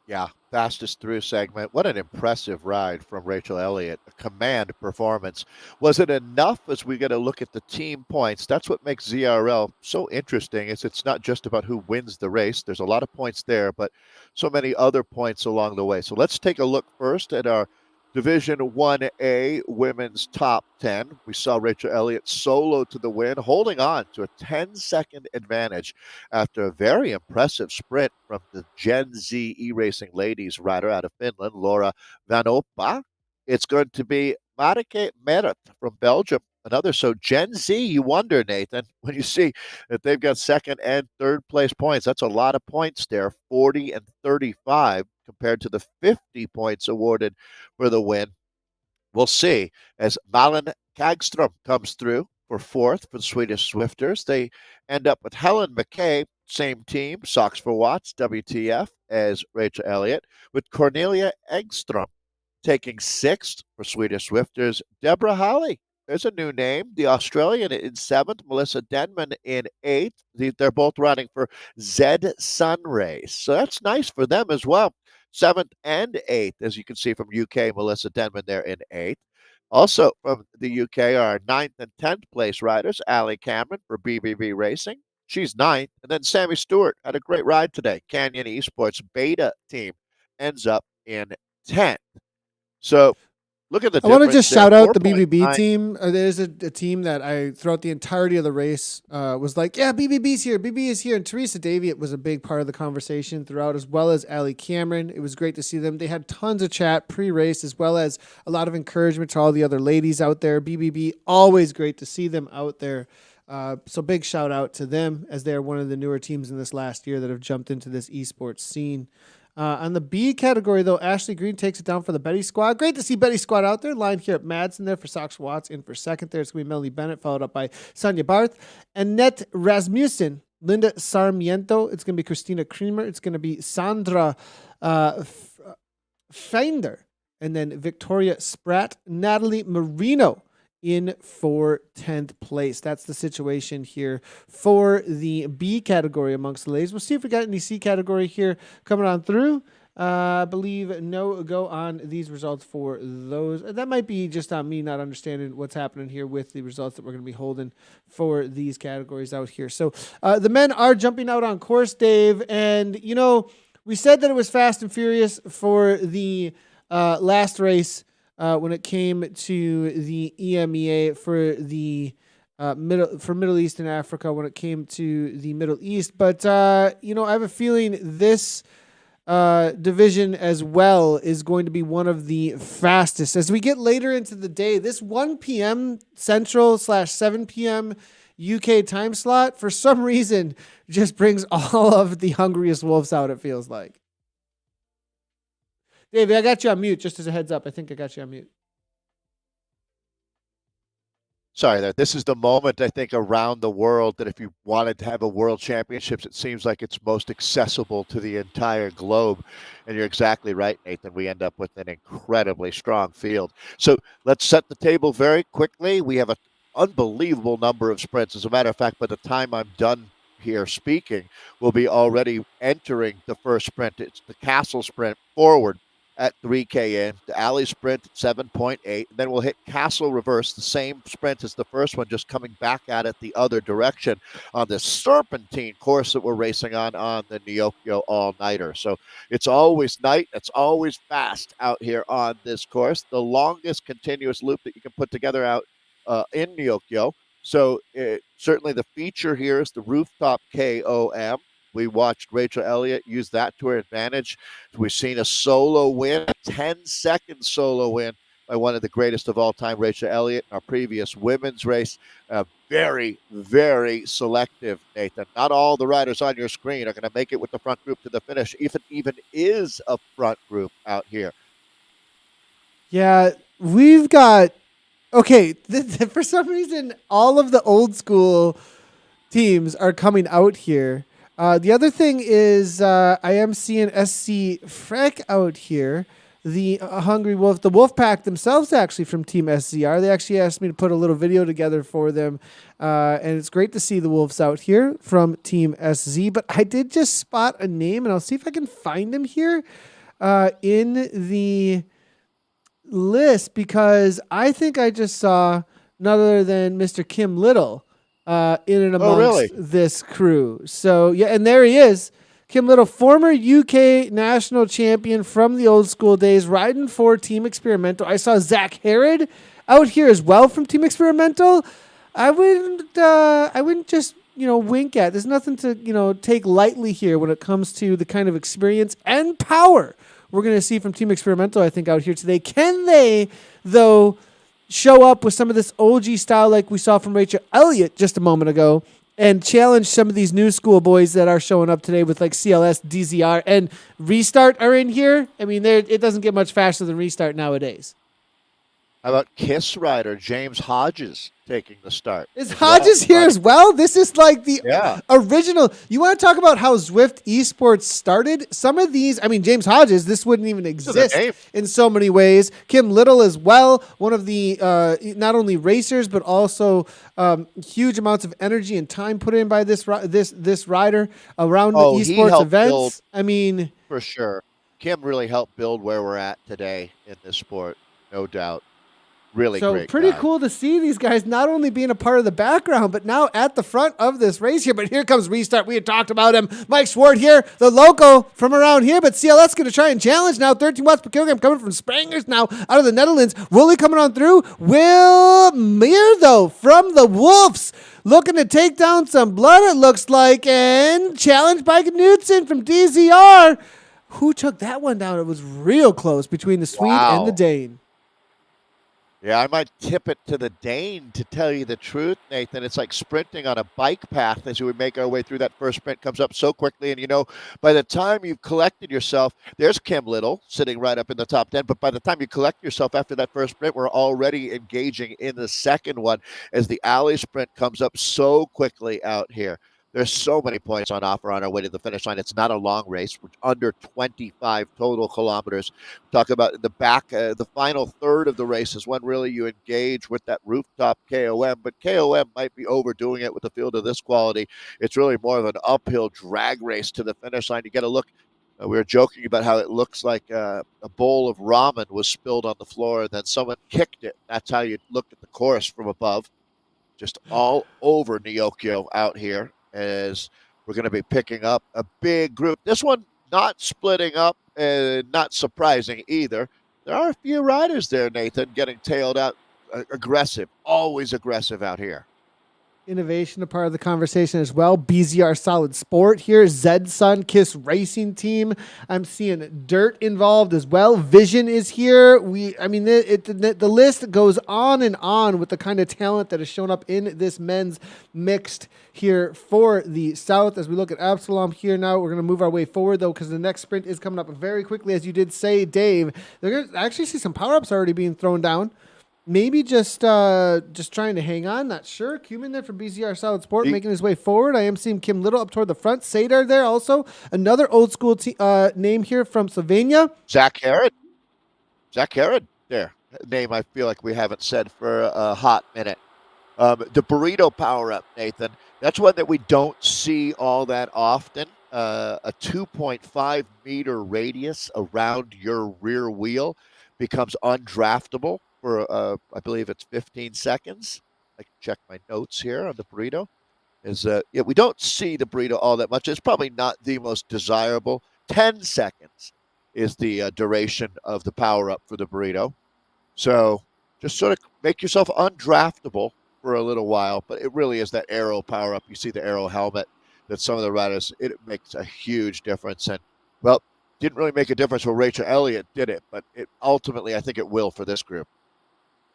Yeah, fastest through segment. What an impressive ride from Rachel Elliott. A command performance. Was it enough as we got to look at the team points? That's what makes ZRL so interesting is it's not just about who wins the race. There's a lot of points there, but so many other points along the way. So let's take a look first at our Division 1A women's top 10. We saw Rachel Elliott solo to the win, holding on to a 10-second advantage after a very impressive sprint from the Gen Z e-racing ladies rider out of Finland, Laura Van Oppa. It's going to be Marike Merit from Belgium. Another. So Gen Z, you wonder, Nathan, when you see that they've got second and third place points. That's a lot of points there, 40 and 35 compared to the 50 points awarded for the win. We'll see as Malin Kagström comes through for fourth for the Swedish Swifters. They end up with Helen McKay, same team, Sox for Watts, WTF, as Rachel Elliott, with Cornelia Eggström taking sixth for Swedish Swifters. Deborah Halley, there's a new name. The Australian in seventh, Melissa Denman in eighth. They're both running for Zed Sunrays. So that's nice for them as well. Seventh and eighth, as you can see from UK, Melissa Denman there in eighth. Also from the UK are ninth and 10th place riders, Ali Cameron for BBB Racing. She's ninth. And then Sammy Stewart had a great ride today. Canyon Esports Beta team ends up in 10th. So look at the difference. I want to just there. shout out the BBB 4.9. team. There's a team that I, throughout the entirety of the race, was like, yeah, BBB's here, BB is here. And Teresa Daviett was a big part of the conversation throughout, as well as Ali Cameron. It was great to see them. They had tons of chat pre-race, as well as a lot of encouragement to all the other ladies out there. BBB, always great to see them out there. So big shout out to them, as they're one of the newer teams in this last year that have jumped into this esports scene. On the B category, though, Ashley Green takes it down for the Betty Squad. Great to see Betty Squad out there. Line here at Madsen there for Sox Watts. In for second there, it's going to be Melanie Bennett, followed up by Sonia Barth. Annette Rasmussen, Linda Sarmiento. It's going to be Christina Creamer. It's going to be Sandra Finder. And then Victoria Spratt. Natalie Marino in for 10th place. That's the situation here for the B category amongst the ladies. We'll see if we got any C category here coming on through. I believe no go on these results for those. That might be just on me not understanding what's happening here with the results that we're going to be holding for these categories out here. So the men are jumping out on course, Dave. And, we said that it was fast and furious for the last race. When it came to the EMEA for the Middle East and Africa, when it came to the Middle East. But, I have a feeling this division as well is going to be one of the fastest. As we get later into the day, this 1 p.m. Central / 7 p.m. UK time slot, for some reason, just brings all of the hungriest wolves out, it feels like. David, I got you on mute, just as a heads up. I think I got you on mute. Sorry there. This is the moment, I think, around the world that if you wanted to have a world championships, it seems like it's most accessible to the entire globe. And you're exactly right, Nathan. We end up with an incredibly strong field. So let's set the table very quickly. We have an unbelievable number of sprints. As a matter of fact, by the time I'm done here speaking, we'll be already entering the first sprint. It's the Castle sprint forward at 3K in, the alley sprint at 7.8. Then we'll hit Castle reverse, the same sprint as the first one, just coming back at it the other direction on this serpentine course that we're racing on the Nyokyo all-nighter. So it's always night. It's always fast out here on this course. The longest continuous loop that you can put together out in Nyokyo. So certainly the feature here is the rooftop KOM. We watched Rachel Elliott use that to her advantage. We've seen a solo win, a 10-second solo win by one of the greatest of all time, Rachel Elliott, in our previous women's race. Very, very selective, Nathan. Not all the riders on your screen are going to make it with the front group to the finish, if it even is a front group out here. Yeah, we've got okay. For some reason, all of the old school teams are coming out here. The other thing is, I am seeing SC Freck out here. The Hungry Wolf, the Wolf Pack themselves, actually from Team SCR. They actually asked me to put a little video together for them, and it's great to see the Wolves out here from Team SZ. But I did just spot a name, and I'll see if I can find him here in the list, because I think I just saw none other than Mr. Kim Little in and amongst this crew. So, yeah, and there he is. Kim Little, former UK national champion from the old school days, riding for Team Experimental. I saw Zach Herod out here as well from Team Experimental. I wouldn't just, wink at. There's nothing to, take lightly here when it comes to the kind of experience and power we're going to see from Team Experimental, I think, out here today. Can they, though, show up with some of this OG style like we saw from Rachel Elliott just a moment ago and challenge some of these new school boys that are showing up today with like CLS, DZR, and Restart are in here? I mean, it doesn't get much faster than Restart nowadays. How about KISS rider James Hodges taking the start? Is Hodges here as well? This is like the original. You want to talk about how Zwift esports started? Some of these, I mean, James Hodges, this wouldn't even exist in so many ways. Kim Little as well, one of the not only racers, but also huge amounts of energy and time put in by this rider around the esports events. I mean, for sure. Kim really helped build where we're at today in this sport, no doubt. Really so great pretty guy. Cool to see these guys not only being a part of the background, but now at the front of this race here. But here comes Restart. We had talked about him. Mike Swart here, the local from around here. But CLS going to try and challenge now. 13 watts per kilogram coming from Sprangers now out of the Netherlands. Woolley coming on through. Will Meir, though, from the Wolves, looking to take down some blood, it looks like. And challenged by Knudsen from DZR. Who took that one down? It was real close between the Swede and the Dane. Yeah, I might tip it to the Dane, to tell you the truth, Nathan. It's like sprinting on a bike path as we make our way through that first sprint. Comes up so quickly, and by the time you've collected yourself, there's Kim Little sitting right up in the top 10, but by the time you collect yourself after that first sprint, we're already engaging in the second one as the alley sprint comes up so quickly out here. There's so many points on offer on our way to the finish line. It's not a long race. We're under 25 total kilometers. Talk about the back, the final third of the race is when really you engage with that rooftop KOM. But KOM might be overdoing it with a field of this quality. It's really more of an uphill drag race to the finish line. You get a look. We were joking about how it looks like a bowl of ramen was spilled on the floor and then someone kicked it. That's how you look at the course from above. Just all over Neokyo out here, as we're going to be picking up a big group. This one not splitting up, and not surprising either. There are a few riders there, Nathan, getting tailed out. Aggressive, always aggressive out here. Innovation, a part of the conversation as well. BZR Solid Sport here. Zed Sun KISS Racing Team. I'm seeing Dirt involved as well. Vision is here. The list goes on and on with the kind of talent that has shown up in this men's mixed here for the South. As we look at Absalom here now, we're going to move our way forward, though, because the next sprint is coming up very quickly, as you did say, Dave. They're going to actually see some power-ups already being thrown down. Maybe just trying to hang on. Not sure. Cumin there from BZR Solid Sport making his way forward. I am seeing Kim Little up toward the front. Sadar there also. Another old school name here from Slovenia. Zach Herod there. Name I feel like we haven't said for a hot minute. The burrito power up, Nathan. That's one that we don't see all that often. A 2.5 meter radius around your rear wheel becomes undraftable for, I believe it's 15 seconds. I can check my notes here on the burrito. We don't see the burrito all that much. It's probably not the most desirable. 10 seconds is the duration of the power-up for the burrito. So just sort of make yourself undraftable for a little while, but it really is that aero power-up. You see the aero helmet that some of the riders, it makes a huge difference. And, well, didn't really make a difference when Rachel Elliott did it, but it ultimately, I think it will for this group.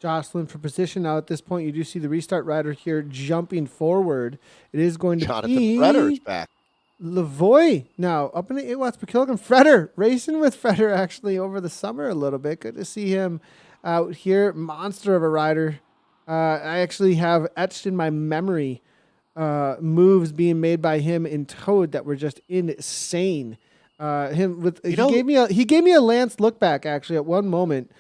jostling for position. Now at this point, you do see the restart rider here jumping forward. It is going to Jonathan Freder's be back. Lavoie now up in the 8 watts per kilogram. Freder racing with Freder actually over the summer a little bit. Good to see him out here. Monster of a rider. I actually have etched in my memory moves being made by him in Toad that were just insane. He gave me a Lance look back actually at one moment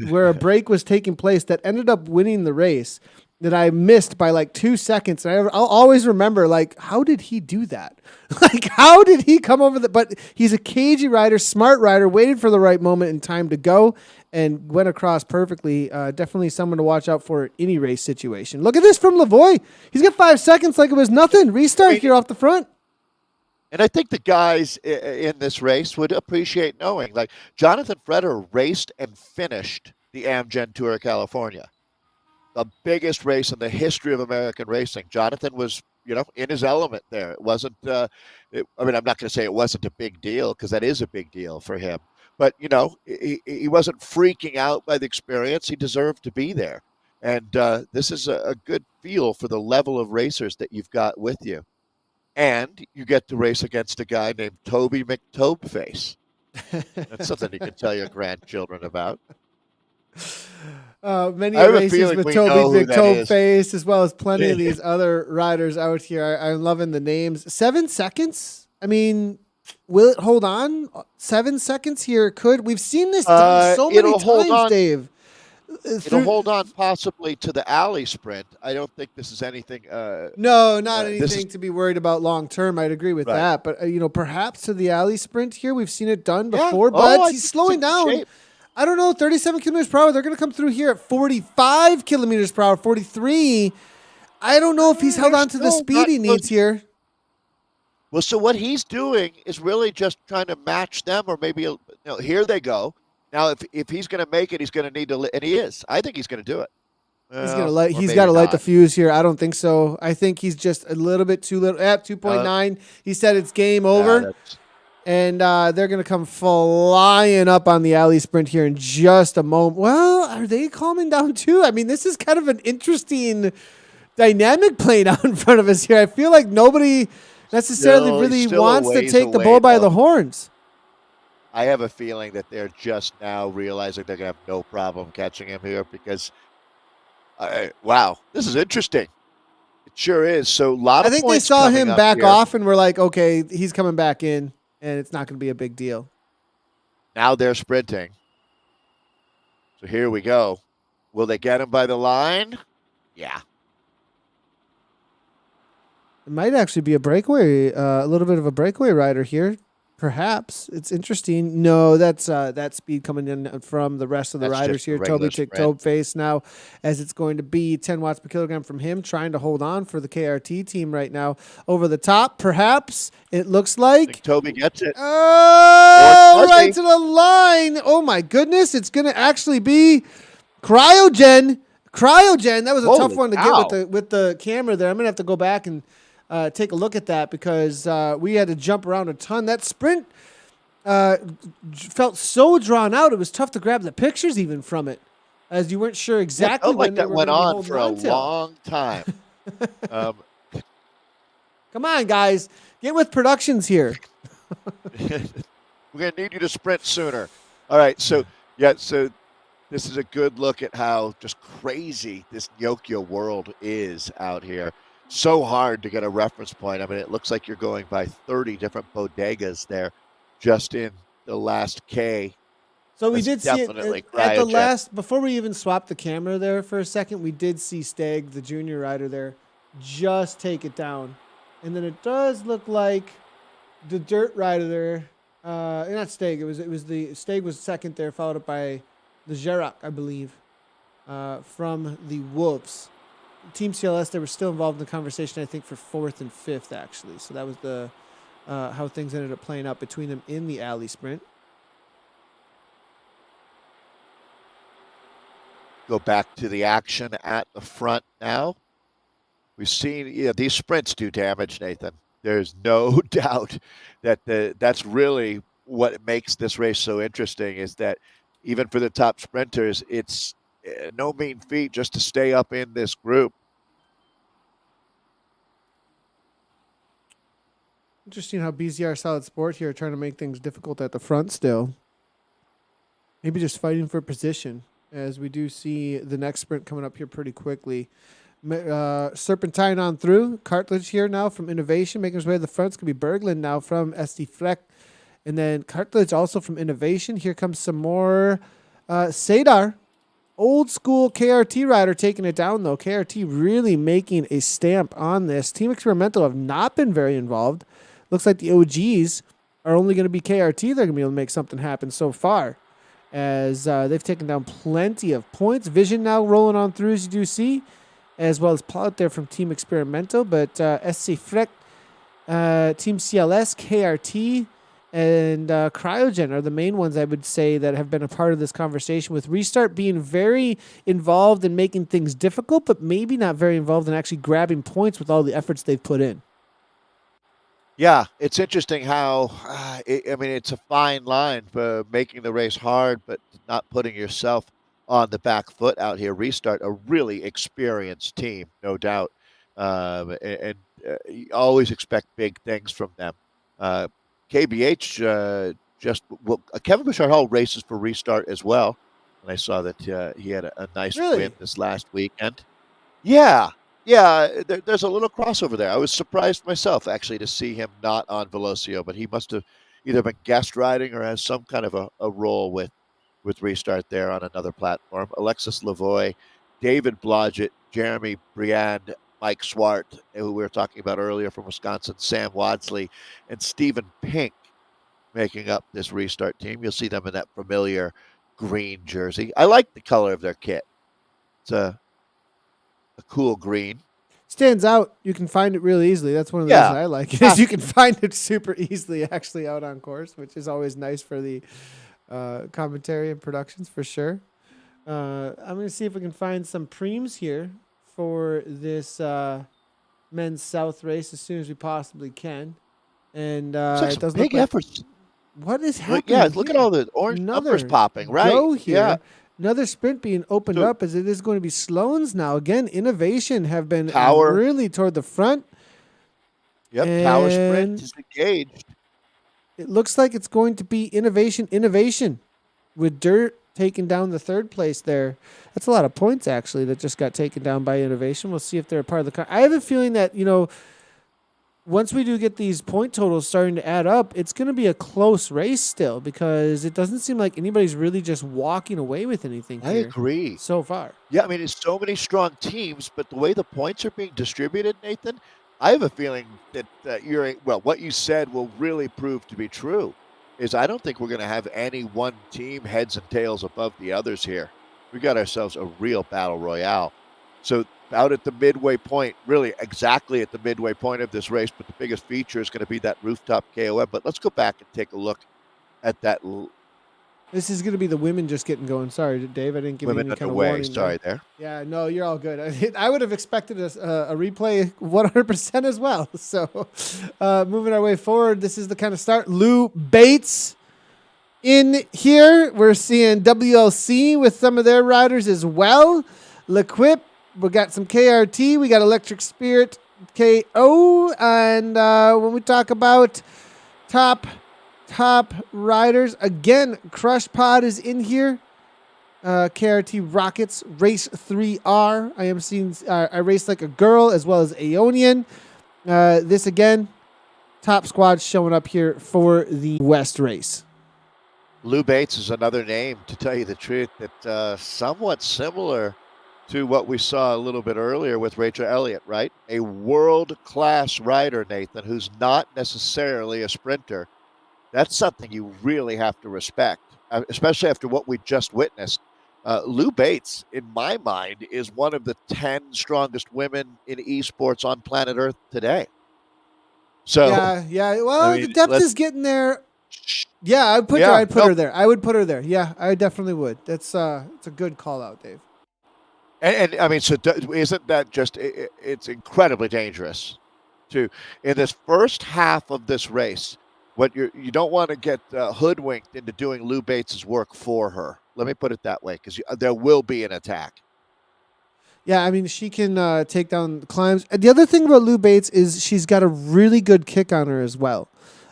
where a break was taking place that ended up winning the race that I missed by like 2 seconds. And I'll always remember, like, how did he do that? Like, how did he come over the? But he's a cagey rider, smart rider, waited for the right moment and time to go and went across perfectly. Definitely someone to watch out for in any race situation. Look at this from Lavoie. He's got 5 seconds like it was nothing. Restart here off the front. And I think the guys in this race would appreciate knowing, like, Jonathan Freder raced and finished the Amgen Tour of California, the biggest race in the history of American racing. Jonathan was, in his element there. It wasn't, I'm not going to say it wasn't a big deal because that is a big deal for him. But, he wasn't freaking out by the experience. He deserved to be there. And this is a good feel for the level of racers that you've got with you. And you get to race against a guy named Toby McTobeface. That's something you can tell your grandchildren about. Many races with Toby McTobeface, as well as plenty of these other riders out here. I'm loving the names. 7 seconds? I mean, will it hold on? 7 seconds here? We've seen this done so many times, Dave. It'll hold on possibly to the alley sprint. I don't think this is anything. No, not anything to be worried about long term. I'd agree with that. But, perhaps to the alley sprint here. We've seen it done before, but he's slowing down. Shape. I don't know, 37 kilometers per hour. They're going to come through here at 45 kilometers per hour, 43. I don't know if he's held on to the speed he needs here. Well, so what he's doing is really just trying to match them, or maybe, here they go. Now, if he's going to make it, he's going to need to, and he is. I think he's going to do it. He's got to light the fuse here. I don't think so. I think he's just a little bit too little. At 2.9, he said it's game over. And they're going to come flying up on the alley sprint here in just a moment. Well, are they calming down too? I mean, this is kind of an interesting dynamic playing out in front of us here. I feel like nobody necessarily really wants to take the bull by the horns. I have a feeling that they're just now realizing they're going to have no problem catching him here because, wow, this is interesting. It sure is. So a lot of points. I think they saw him back off and were like, okay, he's coming back in, and it's not going to be a big deal. Now they're sprinting. So here we go. Will they get him by the line? Yeah. It might actually be a breakaway, a little bit of a breakaway rider here. Perhaps. It's interesting. No, that's that speed coming in from the rest of the riders here. Toby Tobeface now, as it's going to be 10 watts per kilogram from him, trying to hold on for the KRT team right now. Over the top, perhaps, it looks like. Toby gets it. Oh, right to the line. Oh, my goodness. It's going to actually be Cryogen. That was a tough one to get with the camera there. I'm going to have to go back and take a look at that because we had to jump around a ton. That sprint felt so drawn out. It was tough to grab the pictures even from it, as you weren't sure exactly when that went on for a long time. Come on, guys, get with productions here. We're gonna need you to sprint sooner. All right, so this is a good look at how just crazy this Nokia world is out here. So hard to get a reference point. I mean, it looks like you're going by 30 different bodegas there just in the last K. So we did see it at the last, before we even swapped the camera there for a second, we did see Stag, the junior rider there, just take it down. And then it does look like the dirt rider there, not Stag, it was the Stag was second there, followed up by the Guerra, I believe, from the Wolves. Team CLS, they were still involved in the conversation, I think, for 4th and 5th, actually. So that was the how things ended up playing out between them in the alley sprint. Go back to the action at the front now. We've seen these sprints do damage, Nathan. There's no doubt that that's really what makes this race so interesting is that even for the top sprinters, it's no mean feat just to stay up in this group. Interesting how BZR Solid Sport here are trying to make things difficult at the front still. Maybe just fighting for position, as we do see the next sprint coming up here pretty quickly. Serpentine on through. Cartilage here now from Innovation, making his way to the front. It's going to be Berglund now from SD Freck. And then Cartilage also from Innovation. Here comes some more Sadar. Old school KRT rider taking it down, though. KRT really making a stamp on this. Team Experimental have not been very involved. Looks like the OGs are only going to be KRT. They're going to be able to make something happen so far, as they've taken down plenty of points. Vision now rolling on through, as you do see, as well as Plot there from Team Experimental. But SC Freck, Team CLS, KRT, and Cryogen are the main ones I would say that have been a part of this conversation, with Restart being very involved in making things difficult, but maybe not very involved in actually grabbing points with all the efforts they've put in. Yeah, it's interesting how, it's a fine line for making the race hard, but not putting yourself on the back foot out here. Restart, a really experienced team, no doubt. You always expect big things from them. KBH Kevin Bouchard Hall races for Restart as well. And I saw that he had a nice win this last weekend. Yeah, there's a little crossover there. I was surprised myself, actually, to see him not on Velocio, but he must have either been guest riding or has some kind of a role with Restart there on another platform. Alexis Lavoie, David Blodgett, Jeremy Briand, Mike Swart, who we were talking about earlier from Wisconsin, Sam Wadsley, and Stephen Pink making up this Restart team. You'll see them in that familiar green jersey. I like the color of their kit. It's a cool green. Stands out. You can find it really easily. That's one of the reasons I like it. Is you can find it super easily actually out on course, which is always nice for the commentary and productions for sure. I'm going to see if we can find some preems here for this men's South race as soon as we possibly can. And it does big efforts. What is happening? Yeah, look at all the orange numbers popping, right? Go here. Yeah. Another sprint being opened up, as it is going to be Sloan's now. Again, Innovation have been Tower really toward the front. Yep, Tower sprint is engaged. It looks like it's going to be Innovation, with Dirt taking down the third place there. That's a lot of points, actually, that just got taken down by Innovation. We'll see if they're a part of the car. I have a feeling that, once we do get these point totals starting to add up, it's going to be a close race still, because it doesn't seem like anybody's really just walking away with anything here. I agree. So far. Yeah, it's so many strong teams, but the way the points are being distributed, Nathan, I have a feeling that what you said will really prove to be true. Is I don't think we're going to have any one team heads and tails above the others here. We got ourselves a real battle royale. So out at the midway point, really exactly at the midway point of this race, but the biggest feature is going to be that rooftop KOM. But let's go back and take a look at that. This is going to be the women just getting going. Sorry, Dave, I didn't give you any kind of warning. Sorry there. Yeah, no, you're all good. I would have expected a replay 100% as well. So moving our way forward, this is the kind of start. Lou Bates in here. We're seeing WLC with some of their riders as well. L'Equip. We got some KRT. We got Electric Spirit KO. And when we talk about top riders, again, Crush Pod is in here. KRT Rockets Race 3R. I am seeing I Race Like a Girl, as well as Aeonian. This again, top squad showing up here for the West race. Lou Bates is another name, to tell you the truth, that somewhat similar to what we saw a little bit earlier with Rachel Elliott, right? A world-class rider, Nathan, who's not necessarily a sprinter. That's something you really have to respect, especially after what we just witnessed. Lou Bates, in my mind, is one of the 10 strongest women in esports on planet Earth today. So yeah. Well, the depth is getting there. Yeah, I'd put her there. I would put her there. Yeah, I definitely would. It's a good call out, Dave. And so isn't that just, it's incredibly dangerous to, in this first half of this race, you don't want to get hoodwinked into doing Lou Bates' work for her. Let me put it that way, because there will be an attack. Yeah, I mean, she can take down climbs. And the other thing about Lou Bates is she's got a really good kick on her as well.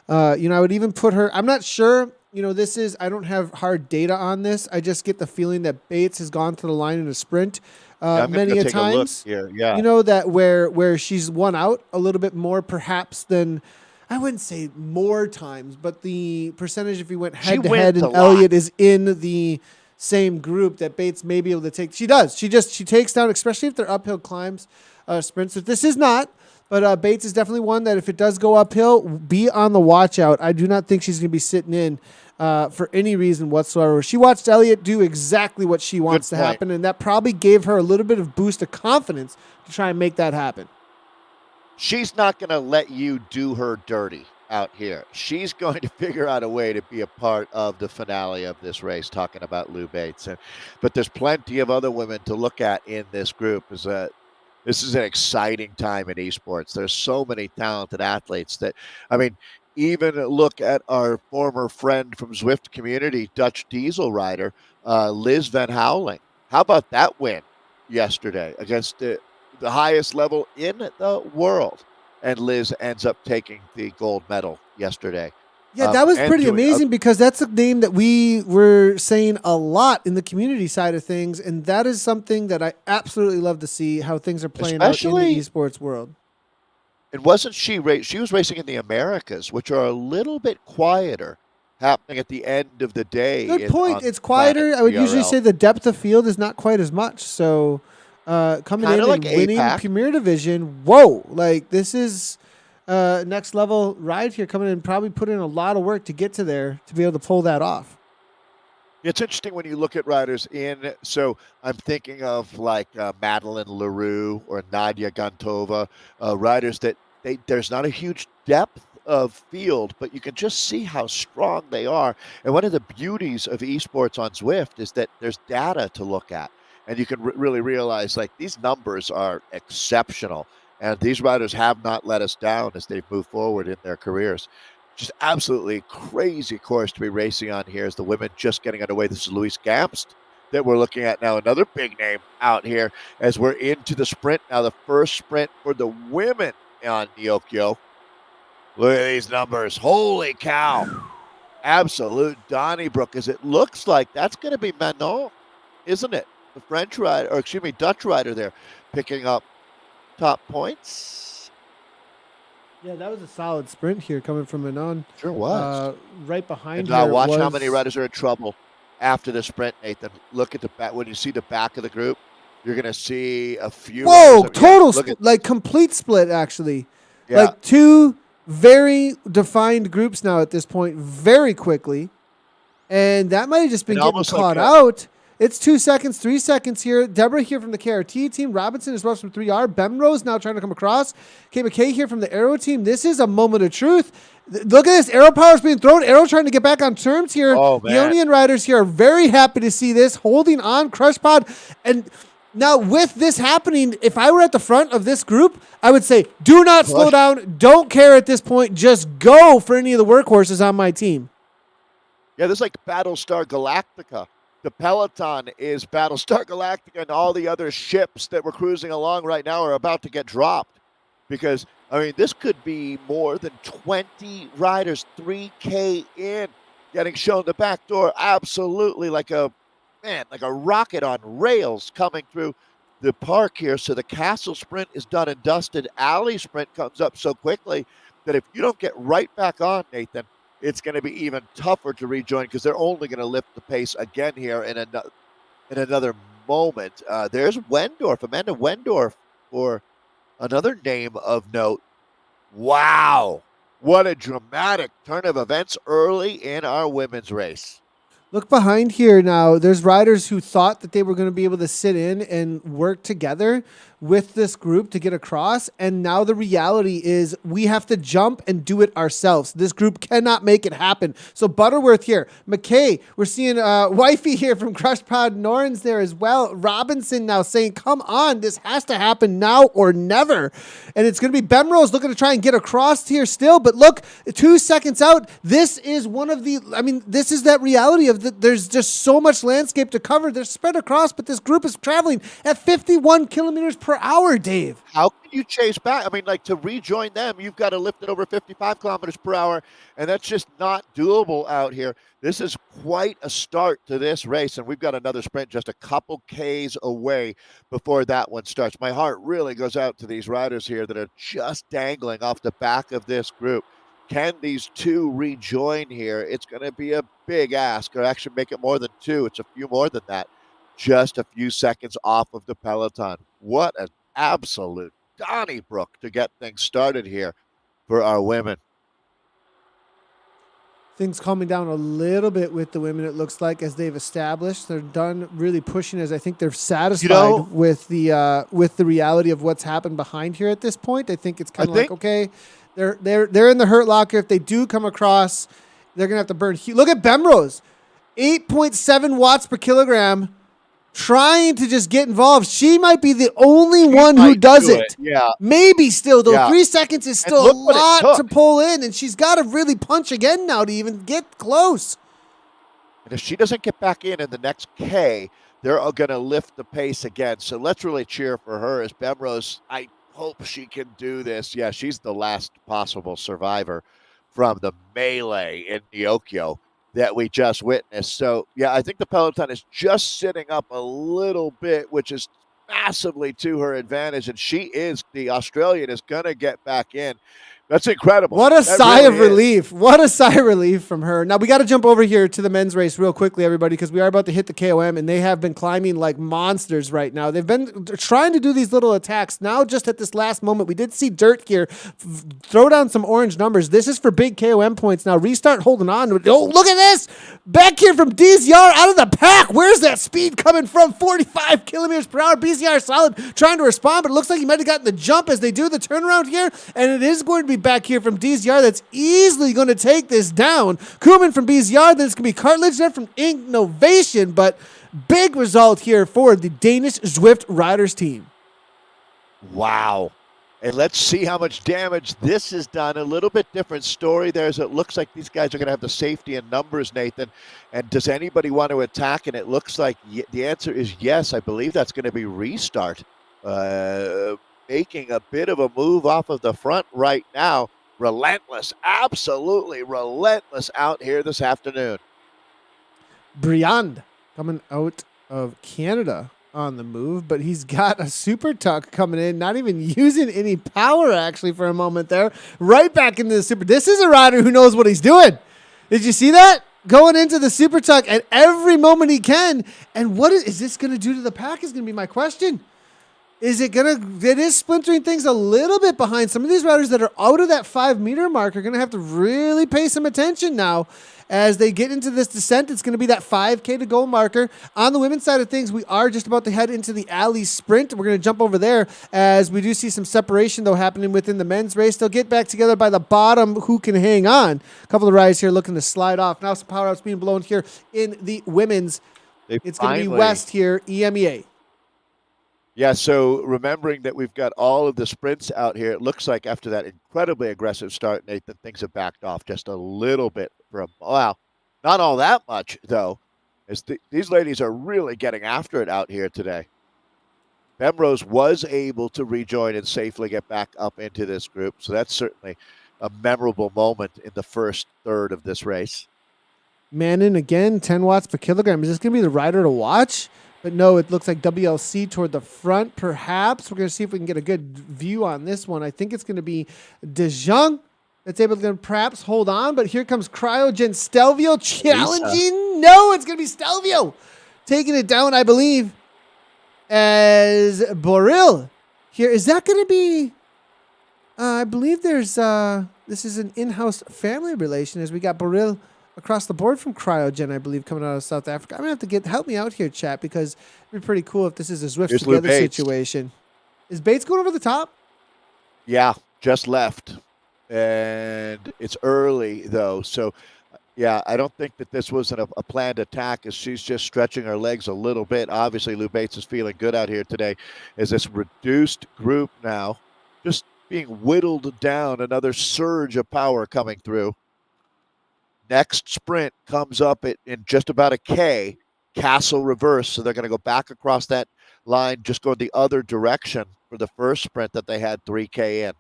I would even put her, I'm not sure, I don't have hard data on this. I just get the feeling that Bates has gone to the line in a sprint many a times. Here. Yeah. That where she's won out a little bit more perhaps than, I wouldn't say more times, but the percentage if you went head to head and Elliott is in the same group that Bates may be able to take. She does. She takes down, especially if they're uphill climbs, sprints. If this is not, but Bates is definitely one that if it does go uphill, be on the watch out. I do not think she's going to be sitting in for any reason whatsoever. She watched Elliott do exactly what she wants to happen, and that probably gave her a little bit of boost of confidence to try and make that happen. She's not going to let you do her dirty out here. She's going to figure out a way to be a part of the finale of this race, talking about Lou Bates. But there's plenty of other women to look at in this group. This is an exciting time in esports. There's so many talented athletes that, even look at our former friend from Zwift community, Dutch diesel rider, Liz Van Houweling. How about that win yesterday against the highest level in the world? And Liz ends up taking the gold medal yesterday. Yeah, that was pretty amazing because that's a name that we were saying a lot in the community side of things, and that is something that I absolutely love to see how things are playing out in the esports world. And wasn't she was racing in the Americas, which are a little bit quieter, happening at the end of the day. Good point. It's quieter. I would usually say the depth of field is not quite as much. So coming in and winning Premier Division, whoa, like this is next level ride here, coming in and probably put in a lot of work to get to there to be able to pull that off. It's interesting when you look at riders so I'm thinking of like Madeline Leroux or Nadia Gantova, riders that there's not a huge depth of field, but you can just see how strong they are. And one of the beauties of esports on Zwift is that there's data to look at. And you can really realize like these numbers are exceptional. And these riders have not let us down as they've moved forward in their careers. Just absolutely crazy course to be racing on here as the women just getting underway. This is Louise Gamst that we're looking at now, another big name out here as we're into the sprint. Now the first sprint for the women on Neokyo. Look at these numbers. Holy cow. Absolute Donnybrook, as it looks like that's going to be Manon, isn't it? The French rider, or excuse me, Dutch rider there, picking up top points. Yeah, that was a solid sprint here coming from Manon. Sure was. Right behind her. Watch how many riders are in trouble after the sprint, Nathan. Look at the back. When you see the back of the group, you're going to see a few. Whoa, total, like complete split, actually. Yeah. Like two very defined groups now at this point, very quickly. And that might have just been getting caught out. It's 2 seconds, 3 seconds here. Deborah here from the KRT team. Robinson as well from 3R. Bemrose now trying to come across. K McKay here from the Aero team. This is a moment of truth. Look at this. Aero power is being thrown. Aero trying to get back on terms here. Oh, the Ionian riders here are very happy to see this. Holding on. Crush Pod. And now with this happening, if I were at the front of this group, I would say, do not slow down. Don't care at this point. Just go for any of the workhorses on my team. Yeah, this is like Battlestar Galactica. The Peloton is Battlestar Galactica, and all the other ships that we're cruising along right now are about to get dropped. Because, this could be more than 20 riders, 3K in, getting shown the back door. Absolutely like a rocket on rails coming through the park here. So the castle sprint is done and dusted. Alley sprint comes up so quickly that if you don't get right back on, Nathan, it's going to be even tougher to rejoin because they're only going to lift the pace again here in another moment. There's Wendorf, Amanda Wendorf, for another name of note. Wow. What a dramatic turn of events early in our women's race. Look behind here now. There's riders who thought that they were going to be able to sit in and work together with this group to get across. And now the reality is we have to jump and do it ourselves. This group cannot make it happen. So Butterworth here. McKay, we're seeing Wifey here from Crush Pod Norns there as well. Robinson now saying, come on, this has to happen now or never. And it's going to be Bemrose looking to try and get across here still. But look, 2 seconds out. This is one of the, this is that reality of there's just so much landscape to cover. They're spread across, but this group is traveling at 51 kilometers per hour, Dave. How can you chase back? I mean, like, to rejoin them, you've got to lift it over 55 kilometers per hour, and that's just not doable out here. This is quite a start to this race, and we've got another sprint just a couple Ks away before that one starts. My heart really goes out to these riders here that are just dangling off the back of this group. Can these two rejoin here? It's going to be a big ask, or actually make it more than two. It's a few more than that. Just a few seconds off of the peloton. What an absolute Donnybrook to get things started here for our women. Things calming down a little bit with the women, it looks like, as they've established. They're done really pushing, as I think they're satisfied with the reality of what's happened behind here at this point. I think it's kind of like, okay, they're in the hurt locker. If they do come across, they're going to have to burn. Look at Bemrose, 8.7 watts per kilogram, trying to just get involved. She might be the only one who does it. Yeah. Maybe still, though. Yeah. 3 seconds is still a lot to pull in, and she's got to really punch again now to even get close. And if she doesn't get back in the next K, they're going to lift the pace again. So let's really cheer for her as Bemrose. I hope she can do this. Yeah, she's the last possible survivor from the melee in Neokyo that we just witnessed. So, yeah, I think the peloton is just sitting up a little bit, which is massively to her advantage. And the Australian is going to get back in. That's incredible. What a sigh of relief. What a sigh of relief from her. Now, we got to jump over here to the men's race real quickly, everybody, because we are about to hit the KOM, and they have been climbing like monsters right now. They've been trying to do these little attacks. Now, just at this last moment, we did see Dirt here throw down some orange numbers. This is for big KOM points. Now, Restart holding on. Oh, look at this. Back here from DZR out of the pack. Where's that speed coming from? 45 kilometers per hour. BZR solid, trying to respond, but it looks like he might have gotten the jump as they do the turnaround here, and it is going to be back here from DZR that's easily going to take this down. Kuhlman from BZR, then it's going to be Cartledge there from Innovation, but big result here for the Danish Zwift Riders team. Wow. And let's see how much damage this has done. A little bit different story there, as it looks like these guys are going to have the safety in numbers, Nathan. And does anybody want to attack? And it looks like the answer is yes. I believe that's going to be Restart, making a bit of a move off of the front right now. Relentless, absolutely relentless out here this afternoon. Briand coming out of Canada on the move, but he's got a super tuck coming in, not even using any power actually for a moment there. Right back into the super. This is a rider who knows what he's doing. Did you see that? Going into the super tuck at every moment he can. And what is this going to do to the pack is going to be my question. It is splintering things a little bit behind. Some of these riders that are out of that 5 meter mark are going to have to really pay some attention now as they get into this descent. It's going to be that 5K to go marker. On the women's side of things, we are just about to head into the alley sprint. We're going to jump over there as we do see some separation, though, happening within the men's race. They'll get back together by the bottom who can hang on. A couple of riders here looking to slide off. Now some power outs being blown here in the women's. It's going to be West here, EMEA. Yeah, so remembering that we've got all of the sprints out here, it looks like after that incredibly aggressive start, Nathan, things have backed off just a little bit for a while. Not all that much, though, as these ladies are really getting after it out here today. Bemrose was able to rejoin and safely get back up into this group, so that's certainly a memorable moment in the first third of this race. Mannon, again, 10 watts per kilogram. Is this going to be the rider to watch? But no, it looks like WLC toward the front, perhaps. We're going to see if we can get a good view on this one. I think it's going to be De Jong that's able to perhaps hold on. But here comes Cryogen Stelvio challenging. No, it's going to be Stelvio taking it down, I believe, as Boril. Here, is that going to be... I believe there's... this is an in-house family relation as we got Boril across the board from Cryogen, I believe, coming out of South Africa. I'm going to have to help me out here, chat, because it'd be pretty cool if this is a Zwift together situation. Is Bates going over the top? Yeah, just left. And it's early, though. So, yeah, I don't think that this wasn't a planned attack, as she's just stretching her legs a little bit. Obviously, Lou Bates is feeling good out here today as this reduced group now just being whittled down, another surge of power coming through. Next sprint comes up in just about a K, Castle reverse. So they're going to go back across that line, just go the other direction for the first sprint that they had 3K in.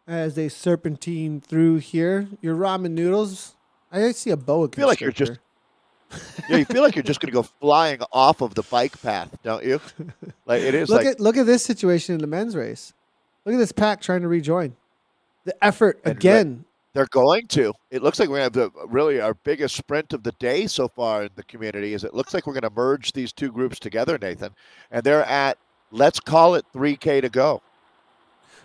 As they serpentine through here, your ramen noodles. I see a boa I feel like you're constrictor. you feel like you're just going to go flying off of the bike path, don't you? Like it is Look at this situation in the men's race. Look at this pack trying to rejoin. The effort and again. they're going to. It looks like we're going to have really our biggest sprint of the day so far in the community. Is it looks like we're going to merge these two groups together, Nathan, and they're at, let's call it 3K to go.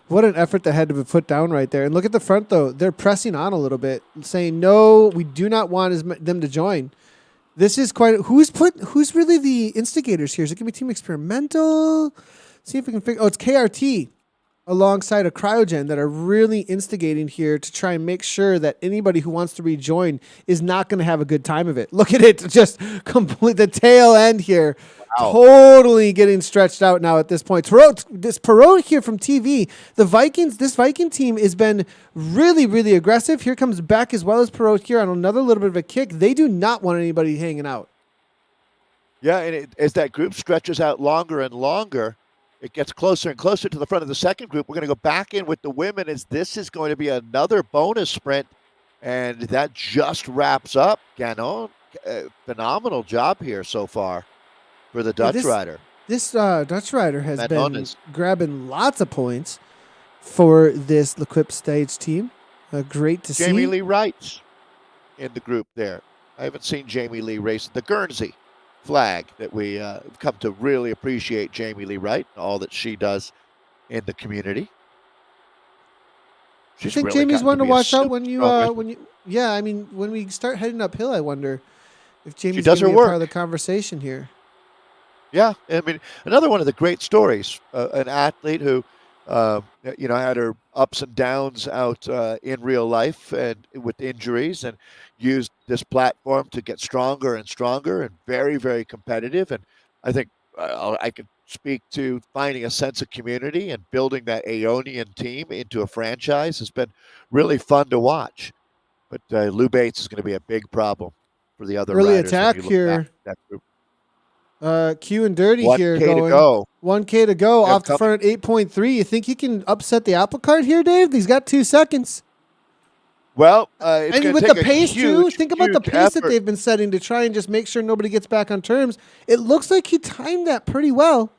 What an effort that had to be put down right there. And look at the front, though. They're pressing on a little bit, saying, no, we do not want them to join. This is quite... Who's really the instigators here? Is it going to be Team Experimental? See if we can figure... Oh, it's KRT alongside a Cryogen that are really instigating here to try and make sure that anybody who wants to rejoin is not going to have a good time of it. Look at it. Just complete the tail end here. Wow. Totally getting stretched out now at this point. Perot here from TV. This Viking team has been really, really aggressive. Here comes Beck as well as Perot here on another little bit of a kick. They do not want anybody hanging out. Yeah, and as that group stretches out longer and longer, it gets closer and closer to the front of the second group. We're going to go back in with the women as this is going to be another bonus sprint, and that just wraps up. Ganon, phenomenal job here so far for the Dutch rider. This Dutch rider has been grabbing lots of points for this L'Equipe stage team. Great to see. Jamie Lee Wright's in the group there. I haven't seen Jamie Lee race the Guernsey flag that we have come to really appreciate Jamie Lee Wright and all that she does in the community. I think really Jamie's one to watch out when you yeah, I mean when we start heading uphill, I wonder if Jamie's going to be part of the conversation here. Yeah, I mean another one of the great stories, an athlete who had her ups and downs out in real life and with injuries, and used this platform to get stronger and stronger and very, very competitive. And I think I could speak to finding a sense of community and building that Aeonian team into a franchise has been really fun to watch. But Lou Bates is going to be a big problem for the other early riders attack here. That group. Q and Dirty here going. 1K to go off the front at 8.3. You think he can upset the apple cart here, Dave? He's got 2 seconds. Well, and with the pace too, think about the pace that they've been setting to try and just make sure nobody gets back on terms. It looks like he timed that pretty well.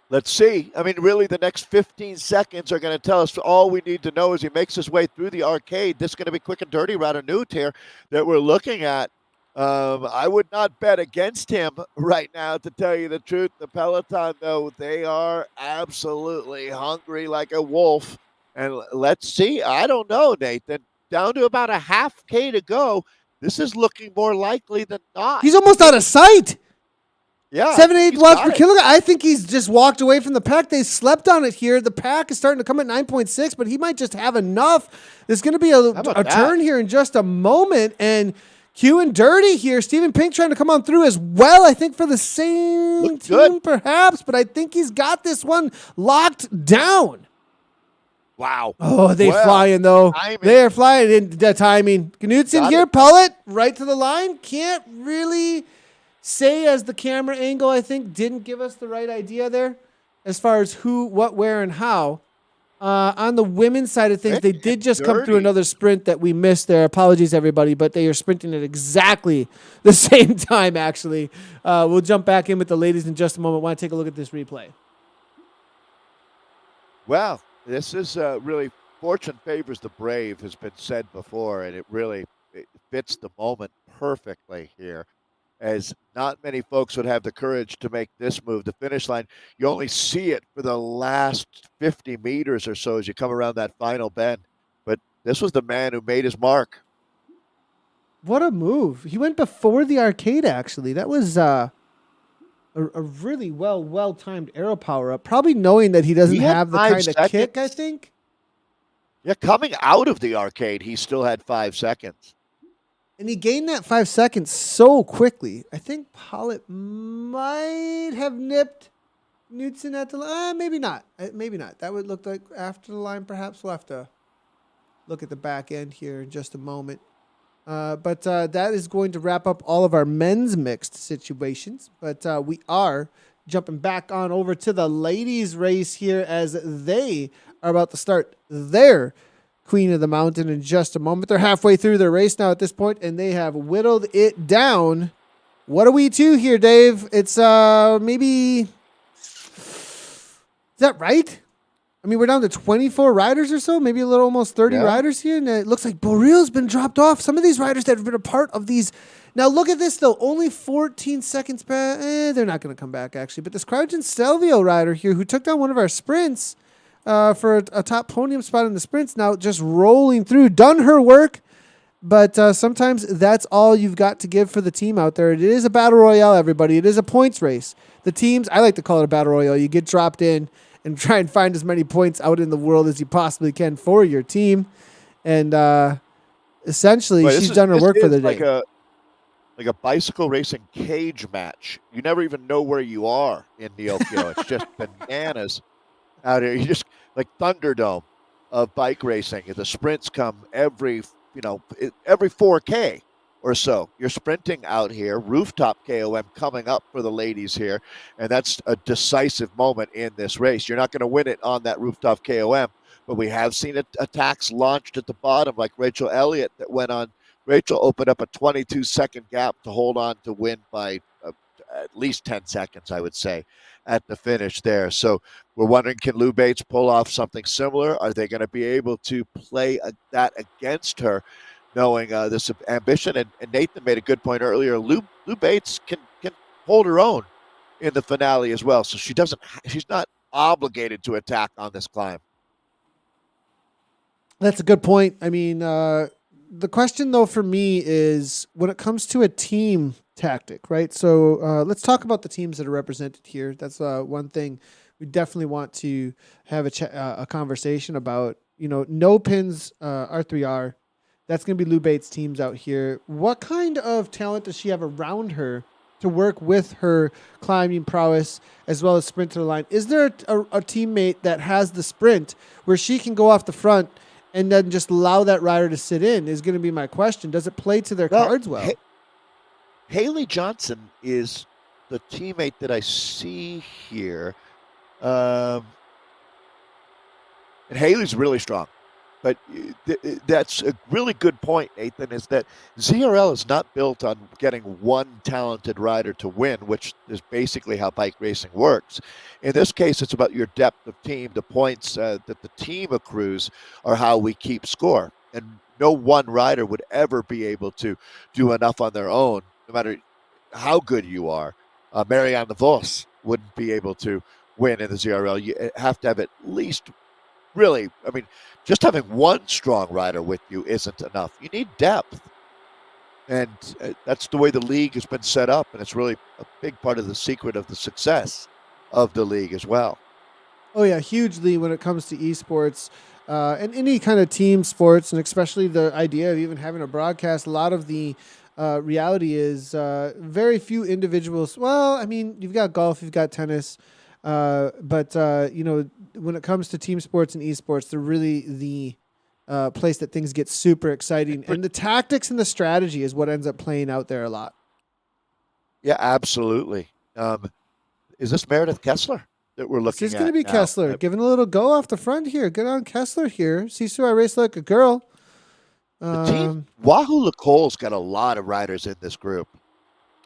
Let's see. I mean, really, the next 15 seconds are going to tell us all we need to know as he makes his way through the arcade. This is going to be quick and dirty Rider Newt here that we're looking at. I would not bet against him right now, to tell you the truth. The Peloton, though, they are absolutely hungry like a wolf. And let's see. I don't know, Nathan. Down to about a half K to go. This is looking more likely than not. He's almost out of sight. Yeah. 7-8 watts per kilogram. I think he's just walked away from the pack. They slept on it here. The pack is starting to come at 9.6, but he might just have enough. There's going to be a turn here in just a moment. And Q and Dirty here. Stephen Pink trying to come on through as well, I think, for the same team perhaps, but I think he's got this one locked down. Wow. Oh, they flying, though. They are flying in the timing. Knudsen here, Pellet, right to the line. Can't really say as the camera angle, I think, didn't give us the right idea there as far as who, what, where, and how. On the women's side of things, they did just come through another sprint that we missed there. Apologies, everybody, but they are sprinting at exactly the same time, actually. We'll jump back in with the ladies in just a moment. Want to take a look at this replay. Well, this is really fortune favors the brave, has been said before, and it fits the moment perfectly here, as not many folks would have the courage to make this move. The finish line, you only see it for the last 50 meters or so as you come around that final bend. But this was the man who made his mark. What a move. He went before the arcade, actually. That was a really well-timed arrow power-up, probably knowing that he doesn't have the kind of kick, I think. Yeah, coming out of the arcade, he still had 5 seconds. And he gained that 5 seconds so quickly. I think Pollitt might have nipped Knudsen at the line. Maybe not. Maybe not. That would look like after the line, perhaps. We'll have to look at the back end here in just a moment. But that is going to wrap up all of our men's mixed situations. But we are jumping back on over to the ladies' race here as they are about to start their Queen of the Mountain in just a moment. They're halfway through their race now at this point, and they have whittled it down. What are we to here, Dave? It's maybe... Is that right? I mean, we're down to 24 riders or so, maybe a little almost 30 riders here. And it looks like Boreal's been dropped off. Some of these riders that have been a part of these. Now, look at this, though. Only 14 seconds back. They're not going to come back, actually. But this Cryogen Stelvio rider here who took down one of our sprints for a top podium spot in the sprints, now just rolling through, done her work. But sometimes that's all you've got to give for the team out there. It is a battle royale, everybody. It is a points race. The teams, I like to call it a battle royale. You get dropped in and try and find as many points out in the world as you possibly can for your team. And essentially, she's done her work for the day. Like a bicycle racing cage match. You never even know where you are in Neokyo. It's just bananas out here. You just like Thunderdome of bike racing. The sprints come every 4K or so. You're sprinting out here, rooftop KOM coming up for the ladies here, and that's a decisive moment in this race. You're not going to win it on that rooftop KOM, but we have seen attacks launched at the bottom, like Rachel Elliott that went on. Rachel opened up a 22-second gap to hold on to win by at least 10 seconds, I would say, at the finish there. So we're wondering, can Lou Bates pull off something similar? Are they going to be able to play that against her, knowing this ambition? And Nathan made a good point earlier. Lou Bates can hold her own in the finale as well. So she's not obligated to attack on this climb. That's a good point. I mean, the question, though, for me is when it comes to a team tactic, right? So let's talk about the teams that are represented here. That's one thing we definitely want to have a conversation about. No pins, R3R. That's going to be Lou Bates' teams out here. What kind of talent does she have around her to work with her climbing prowess as well as sprint to the line? Is there a teammate that has the sprint where she can go off the front and then just allow that rider to sit in is going to be my question. Does it play to their cards well? Haley Johnson is the teammate that I see here. And Haley's really strong. But that's a really good point, Nathan, is that ZRL is not built on getting one talented rider to win, which is basically how bike racing works. In this case, it's about your depth of team. The points that the team accrues are how we keep score. And no one rider would ever be able to do enough on their own, no matter how good you are. Marianne Vos wouldn't be able to win in the ZRL. You have to have at least just having one strong rider with you isn't enough. You need depth. And that's the way the league has been set up, and it's really a big part of the secret of the success of the league as well. Oh, yeah, hugely when it comes to esports and any kind of team sports, and especially the idea of even having a broadcast. A lot of the reality is very few individuals. Well, I mean, you've got golf, you've got tennis, but when it comes to team sports and esports, they're really the place that things get super exciting. And the tactics and the strategy is what ends up playing out there a lot. Yeah, absolutely. Is this Meredith Kessler that we're looking at? This is going to be now? Kessler, giving a little go off the front here. Good on Kessler here. Sisu, I race like a girl. The team, Wahoo Lacole's got a lot of riders in this group.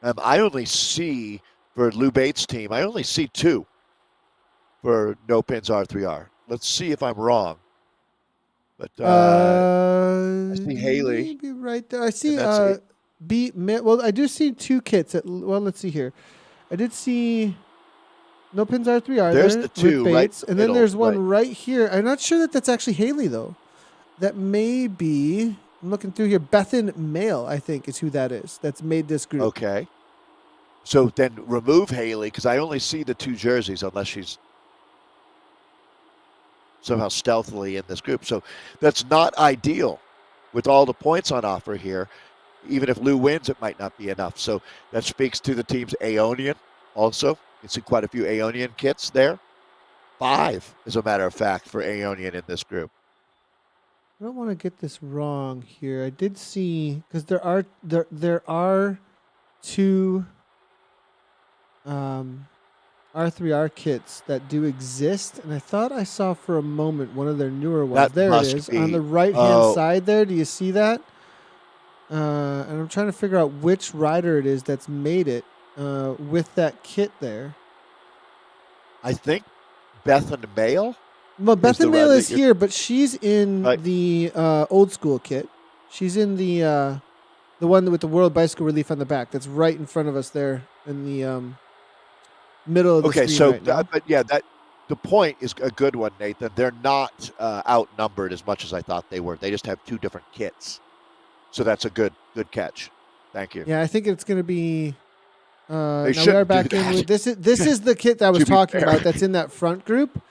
I only see, for Lou Bates' team, I only see two for No Pins R3R. Let's see if I'm wrong. But I see Haley. Maybe right there. I see well, I do see two kits. Let's see here. I did see No Pins R3R. There's the two, Bates, right? And then there's one right here. I'm not sure that that's actually Haley, though. That may be, I'm looking through here, Bethan Mail, I think, is who that is. That's made this group. Okay. So then remove Haley, because I only see the two jerseys unless she's somehow stealthily in this group. So that's not ideal with all the points on offer here. Even if Lou wins, it might not be enough. So that speaks to the team's Aeonian also. You can see quite a few Aeonian kits there. 5, as a matter of fact, for Aeonian in this group. I don't want to get this wrong here. I did see because there are two R3R kits that do exist, and I thought I saw for a moment one of their newer ones. That There it must is be. on the right-hand side there. Do you see that? And I'm trying to figure out which rider it is that's made it with that kit there. I think Bethan Mail. Well, Bethan Mail is here, but she's in Right. the old school kit. She's in the one with the World Bicycle Relief on the back. That's right in front of us there in the middle of the screen so right now. but yeah, the point is a good one, Nathan. They're not outnumbered as much as I thought they were. They just have two different kits, so that's a good catch. Thank you. Yeah, I think it's going to be. Now we are shouldn't do back in that. with this. This is the kit that I was To be talking fair. about. That's in that front group.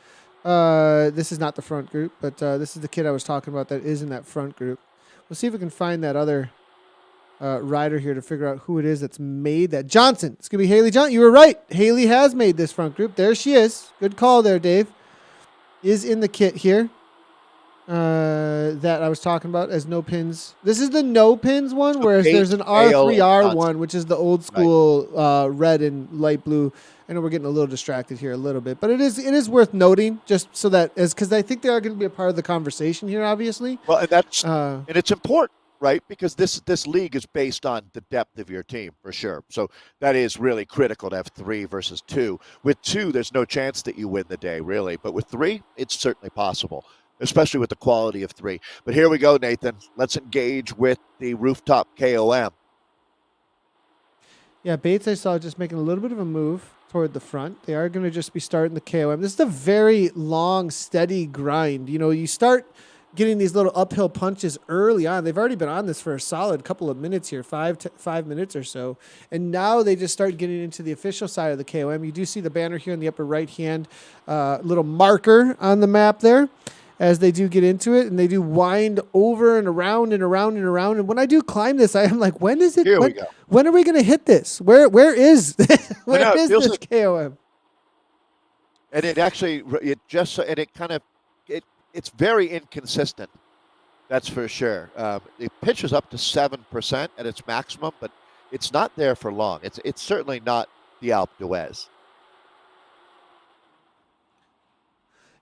This is not the front group, but this is the kit I was talking about that is in that front group. We'll see if we can find that other rider here to figure out who it is that's made that. Johnson. It's going to be Haley Johnson. You were right. Haley has made this front group. There she is. Good call there, Dave. Is in the kit here that I was talking about as no pins. This is the no pins one, whereas there's an R3R one, which is the old school red and light blue. I know we're getting a little distracted here a little bit, but it is worth noting just so that because I think they are going to be a part of the conversation here, obviously. Well, and that's and it's important, right? Because this league is based on the depth of your team for sure. So that is really critical to have 3 versus 2. With 2, there's no chance that you win the day, really. But with 3, it's certainly possible, especially with the quality of 3. But here we go, Nathan. Let's engage with the rooftop KOM. Yeah, Bates I saw just making a little bit of a move toward the front. They are going to just be starting the KOM. This is a very long, steady grind. You know, you start getting these little uphill punches early on. They've already been on this for a solid couple of minutes here, 5 minutes or so. And now they just start getting into the official side of the KOM. You do see the banner here in the upper right-hand little marker on the map there as they do get into it. And they do wind over and around and around and around. And when I do climb this, I am like, when is it? Here we go. When are we going to hit this? Where is this KOM? And it actually, it's very inconsistent. That's for sure. It pitches up to 7% at its maximum, but it's not there for long. It's certainly not the Alpe d'Huez.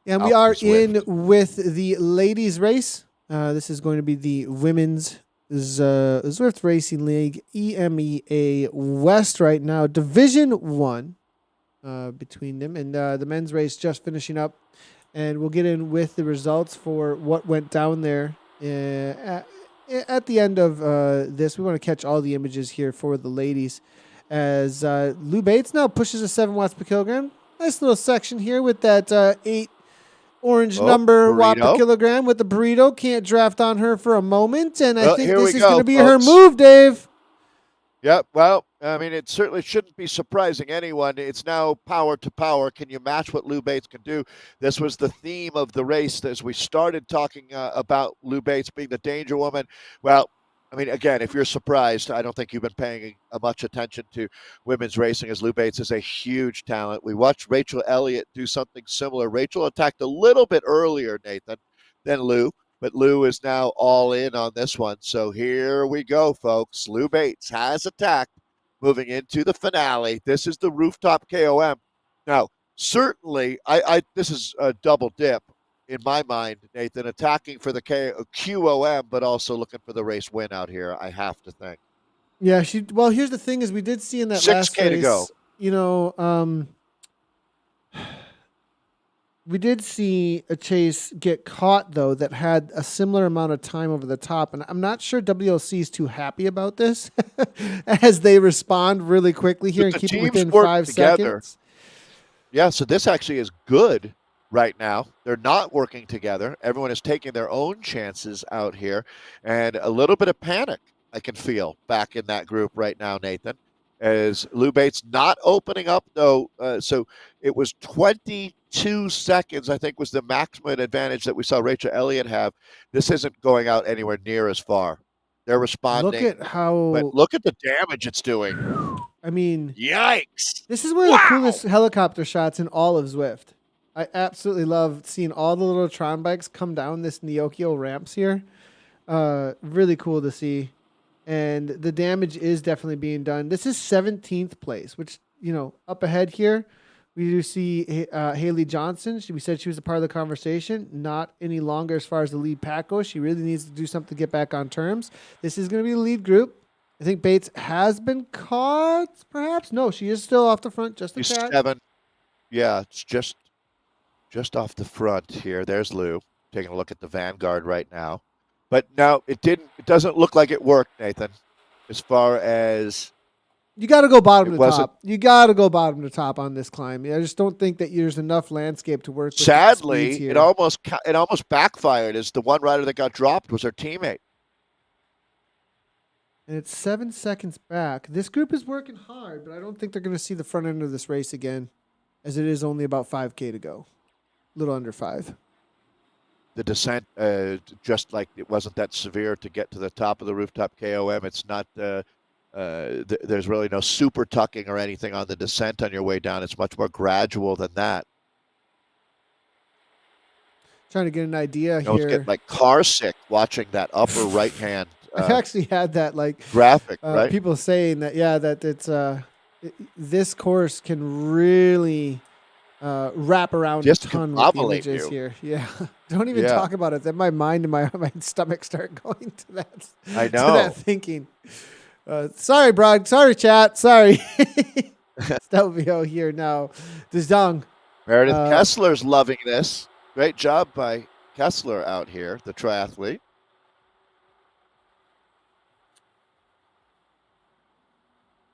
And we are in with the ladies race. This is going to be the women's Zwift Racing League EMEA West right now, Division 1 between them. And the men's race just finishing up. And we'll get in with the results for what went down there at the end of this. We want to catch all the images here for the ladies as Lou Bates now pushes a 7 watts per kilogram. Nice little section here with that 8 orange number watt per kilogram with the burrito. Can't draft on her for a moment. And I think this is going to be her move, Dave. Yeah, well, I mean, it certainly shouldn't be surprising anyone. It's now power to power. Can you match what Lou Bates can do? This was the theme of the race as we started talking about Lou Bates being the danger woman. Well, I mean, again, if you're surprised, I don't think you've been paying much attention to women's racing, as Lou Bates is a huge talent. We watched Rachel Elliott do something similar. Rachel attacked a little bit earlier, Nathan, than Lou, but Lou is now all in on this one. So here we go, folks. Lou Bates has attacked, moving into the finale. This is the rooftop KOM. Now, certainly, this is a double dip. In my mind, Nathan, attacking for the QOM, but also looking for the race win out here, I have to think. Yeah, well, here's the thing is we did see in that last race, to go. You know, we did see a chase get caught, though, that had a similar amount of time over the top. And I'm not sure WLC is too happy about this as they respond really quickly here and keep it within 5 seconds. Yeah, so this actually is good. Right now, they're not working together. Everyone is taking their own chances out here, and a little bit of panic I can feel back in that group right now, Nathan, as Lou Bates not opening up, though. So it was 22 seconds, I think, was the maximum advantage that we saw Rachel Elliott have. This isn't going out anywhere near as far. They're responding. Look at the damage it's doing. I mean, yikes. This is one of the coolest helicopter shots in all of Zwift. I absolutely love seeing all the little Tron bikes come down this Neokio ramps here. Really cool to see. And the damage is definitely being done. This is 17th place, which, up ahead here, we do see Haley Johnson. We said she was a part of the conversation. Not any longer as far as the lead pack goes. She really needs to do something to get back on terms. This is going to be the lead group. I think Bates has been caught, perhaps. No, she is still off the front, just a She's tad. 7. Yeah, it's just off the front here. There's Lou taking a look at the Vanguard right now. But no, it doesn't look like it worked, Nathan, as far as you got to go bottom it to wasn't. top. You got to go bottom to top on this climb. I just don't think that there's enough landscape to work with. Sadly, here. it almost backfired as the one rider that got dropped was her teammate. And it's 7 seconds back. This group is working hard, but I don't think they're going to see the front end of this race again, as it is only about 5K to go. A little under 5. The descent, just like it wasn't that severe to get to the top of the rooftop KOM. It's not, there's really no super tucking or anything on the descent on your way down. It's much more gradual than that. Trying to get an idea here. I was getting like car sick watching that upper right hand. I actually had that graphic, right? People saying that, that it's this course can really wrap around just a ton with the images you. Here. Yeah, don't even talk about it. Then my mind and my stomach start going to that. I know. To that thinking. Sorry, Brog. Sorry, chat. Sorry. Stelvio here now. Dzong. Meredith Kessler's loving this. Great job by Kessler out here, the triathlete.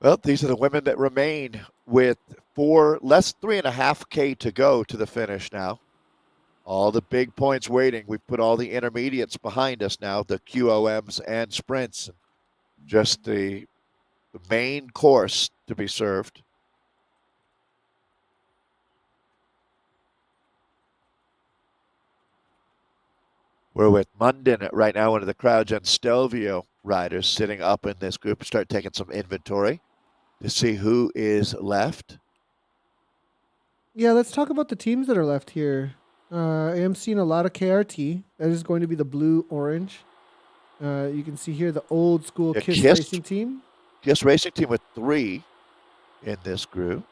Well, these are the women that remain with 3.5K to go to the finish now. All the big points waiting. We've put all the intermediates behind us now, the QOMs and sprints. Just the main course to be served. We're with Munden right now, one of the CrowdGen Stelvio riders sitting up in this group. Start taking some inventory to see who is left. Yeah, let's talk about the teams that are left here. I am seeing a lot of KRT. That is going to be the blue-orange. You can see here the old school KISS Racing team. KISS Racing team with 3 in this group.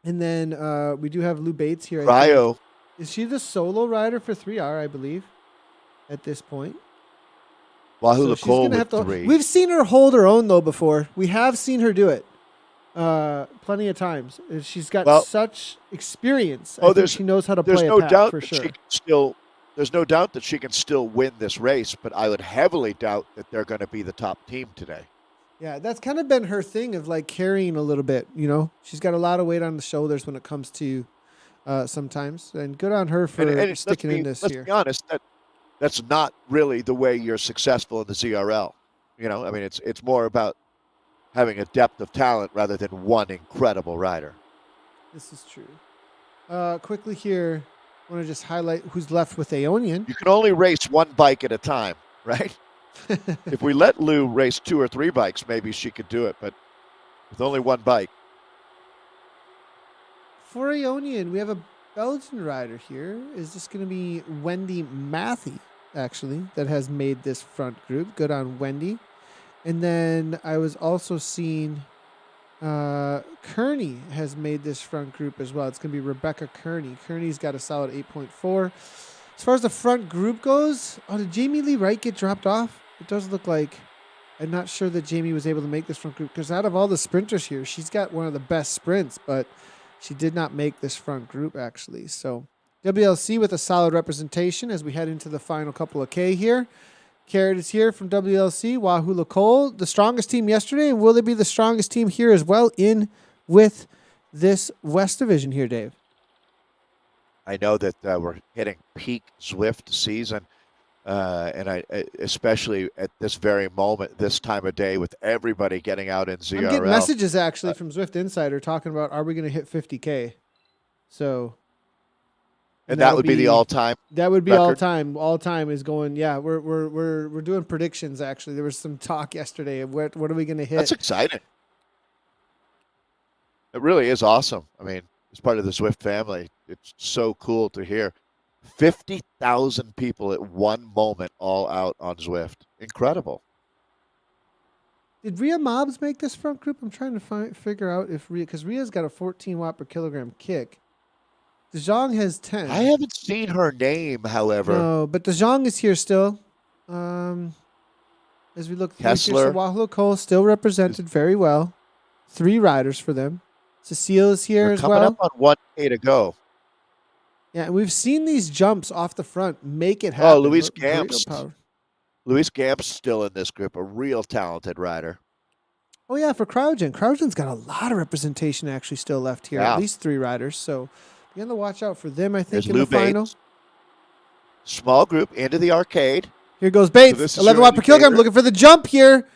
And then we do have Lou Bates here. Ryo. Is she the solo rider for 3R, I believe, at this point? Wahoo Nicole with 3. We've seen her hold her own, though, before. We have seen her do it plenty of times. She's got such experience. I think she knows how to play a pack, for sure. There's no doubt that she can still win this race, but I would heavily doubt that they're going to be the top team today. Yeah, that's kind of been her thing of carrying a little bit, She's got a lot of weight on the shoulders when it comes to sometimes. And good on her for sticking in this year. Let's be honest, that's not really the way you're successful in the ZRL. It's more about having a depth of talent rather than one incredible rider. This is true. Quickly here, I want to just highlight who's left with Aeonian. You can only race one bike at a time, right? If we let Lou race 2 or 3 bikes, maybe she could do it, but with only one bike. For Aeonian, we have a Belgian rider here. Is this going to be Wendy Matthey, actually, that has made this front group? Good on Wendy. And then I was also seeing Kearney has made this front group as well. It's going to be Rebecca Kearney. Kearney's got a solid 8.4. As far as the front group goes, did Jamie Lee Wright get dropped off? It does look like. I'm not sure that Jamie was able to make this front group because out of all the sprinters here, she's got one of the best sprints, but she did not make this front group, actually. So WLC with a solid representation as we head into the final couple of K here. Carrot is here from WLC. Wahoo Nicole, the strongest team yesterday. And will they be the strongest team here as well in with this West Division here, Dave? I know that we're hitting peak Zwift season. And I especially at this very moment, this time of day, with everybody getting out in ZRL. I'm getting messages actually from Zwift Insider talking about, are we going to hit 50K? So, and that would be the all-time. That would be record. all-time. All-time is going. Yeah, we're doing predictions. Actually, there was some talk yesterday of what are we going to hit. That's exciting. It really is awesome. I mean, as part of the Zwift family, it's so cool to hear. 50,000 people at one moment all out on Zwift. Incredible. Did Rhea Mobs make this front group? I'm trying to figure out if Rhea, because Rhea's got a 14 watt per kilogram kick. DeJong has 10. I haven't seen her name, however. No, but DeJong is here still. As we look through here, so Wahoo Cole still represented very well. 3 riders for them. Cecile is here as well. Coming up on 1K to go. Yeah, and we've seen these jumps off the front make it happen. Oh, Luis Gamps. Luis Gamps still in this group, a real talented rider. Oh, yeah, for Cryogen. Cryogen's got a lot of representation actually still left here. Yeah. At least 3 riders. So begin to watch out for them, I think, There's in the final. Small group into the arcade. Here goes Bates. So 11 watt per kilogram. Looking for the jump here.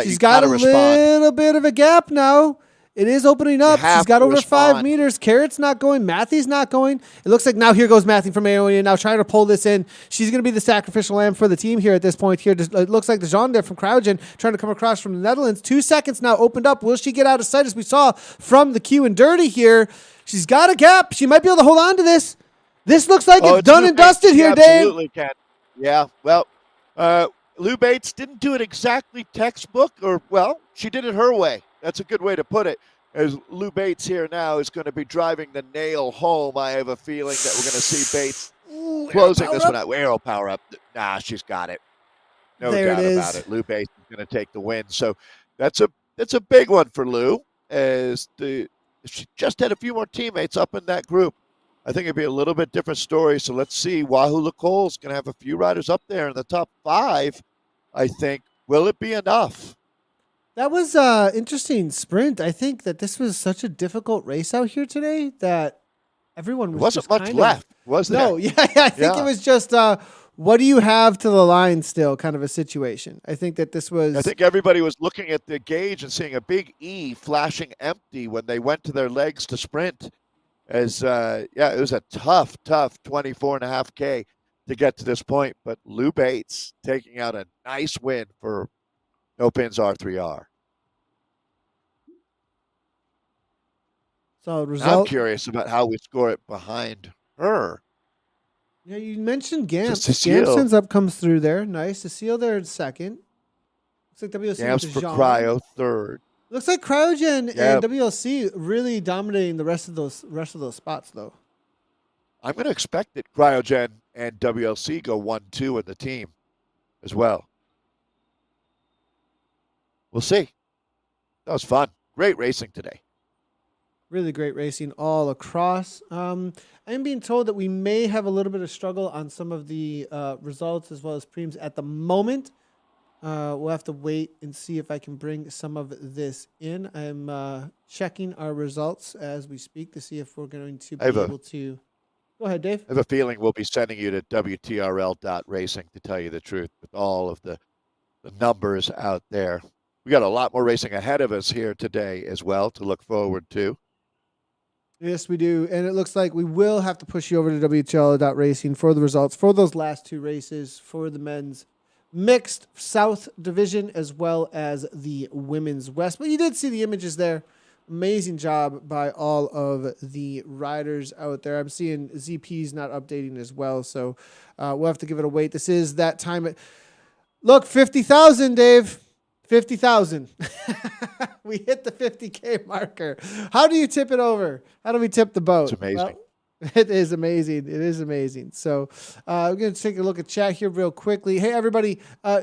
She's got a little bit of a gap now. It is opening up. She's got over 5 meters. Carrot's not going. Matthew's not going. It looks like now here goes Matthew from AOE now trying to pull this in. She's going to be the sacrificial lamb for the team here at this point here. It looks like DeJong there from Cryogen trying to come across from the Netherlands. 2 seconds now opened up. Will she get out of sight as we saw from the Q and Dirty here? She's got a gap. She might be able to hold on to this. This looks like it's done and dusted here, Dave. Absolutely can. Yeah, well, Lou Bates didn't do it exactly textbook, or, well, she did it her way. That's a good way to put it. As Lou Bates here now is going to be driving the nail home, I have a feeling that we're going to see Bates closing this one out. Arrow power up. Nah, she's got it. No doubt about it. Lou Bates is going to take the win. So that's a big one for Lou, as she just had a few more teammates up in that group. I think it'd be a little bit different story. So let's see. Wahoo Lacole's going to have a few riders up there in the top 5, I think. Will it be enough? That was an interesting sprint. I think that this was such a difficult race out here today that everyone was wasn't much left, was there? No, I think it was just what do you have to the line still kind of a situation. I think that this was... I think everybody was looking at the gauge and seeing a big E flashing empty when they went to their legs to sprint. As it was a tough 24.5K to get to this point. But Lou Bates taking out a nice win for No Pins R3R. Solid result. I'm curious about how we score it behind her. Yeah, you mentioned Gamps. Cecile. Gamps ends up comes through there. Nice. Cecile there in second. Looks like WLC Gamps for Cryo third. Looks like Cryogen and WLC really dominating the rest of those spots though. I'm going to expect that Cryogen and WLC go 1-2 in the team as well. We'll see. That was fun. Great racing today. Really great racing all across. I'm being told that we may have a little bit of struggle on some of the results as well as prems at the moment. We'll have to wait and see if I can bring some of this in. I'm checking our results as we speak to see if we're going to be able to... Go ahead, Dave. I have a feeling we'll be sending you to WTRL.racing to tell you the truth with all of the numbers out there. We got a lot more racing ahead of us here today as well to look forward to. Yes, we do. And it looks like we will have to push you over to WTRL.racing for the results for those last 2 races for the men's mixed South division as well as the women's West. But you did see the images there. Amazing job by all of the riders out there. I'm seeing ZP's not updating as well, so we'll have to give it a wait. This is that time. Look, 50,000, Dave. 50,000. We hit the 50K marker. How do you tip it over? How do we tip the boat? It's amazing. Well, it is amazing. It is amazing. So we're going to take a look at chat here real quickly. Hey, everybody,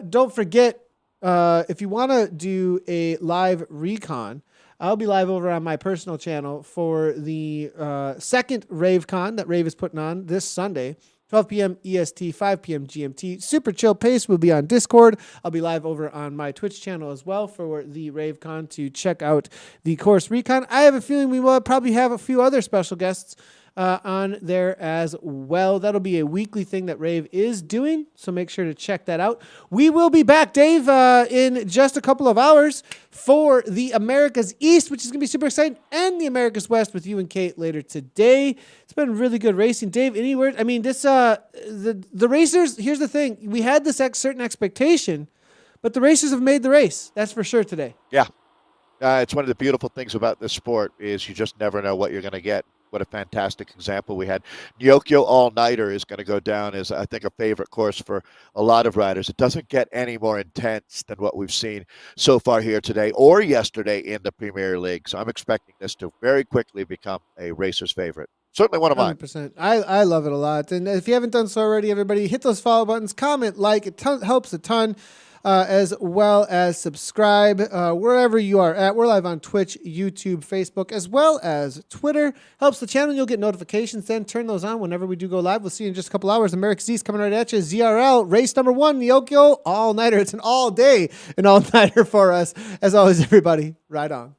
don't forget, if you want to do a live recon, I'll be live over on my personal channel for the second RaveCon that Rave is putting on this Sunday. 12 p.m. EST, 5 p.m. GMT. Super chill pace will be on Discord. I'll be live over on my Twitch channel as well for the RaveCon to check out the course recon. I have a feeling we will probably have a few other special guests on there as well. That'll be a weekly thing that Rave is doing, so make sure to check that out. We will be back, Dave, in just a couple of hours for the America's East, which is going to be super exciting, and the America's West with you and Kate later today. It's been really good racing. Dave, any words? I mean, this the racers, here's the thing. We had this certain expectation, but the racers have made the race. That's for sure today. Yeah. It's one of the beautiful things about this sport is you just never know what you're going to get what a fantastic example we had. Nyokyo All-Nighter is going to go down as, I think, a favorite course for a lot of riders. It doesn't get any more intense than what we've seen so far here today or yesterday in the Premier League. So I'm expecting this to very quickly become a racer's favorite. Certainly one of mine. 100%. I love it a lot. And if you haven't done so already, everybody, hit those follow buttons, comment, like. It helps a ton, as well as subscribe wherever you are at. We're live on Twitch, YouTube, Facebook, as well as Twitter. Helps the channel. You'll get notifications then. Turn those on whenever we do go live. We'll see you in just a couple hours. America's East coming right at you. ZRL, race number 1, Nyokyo All-Nighter. It's an all-day, an all-nighter for us. As always, everybody, ride on.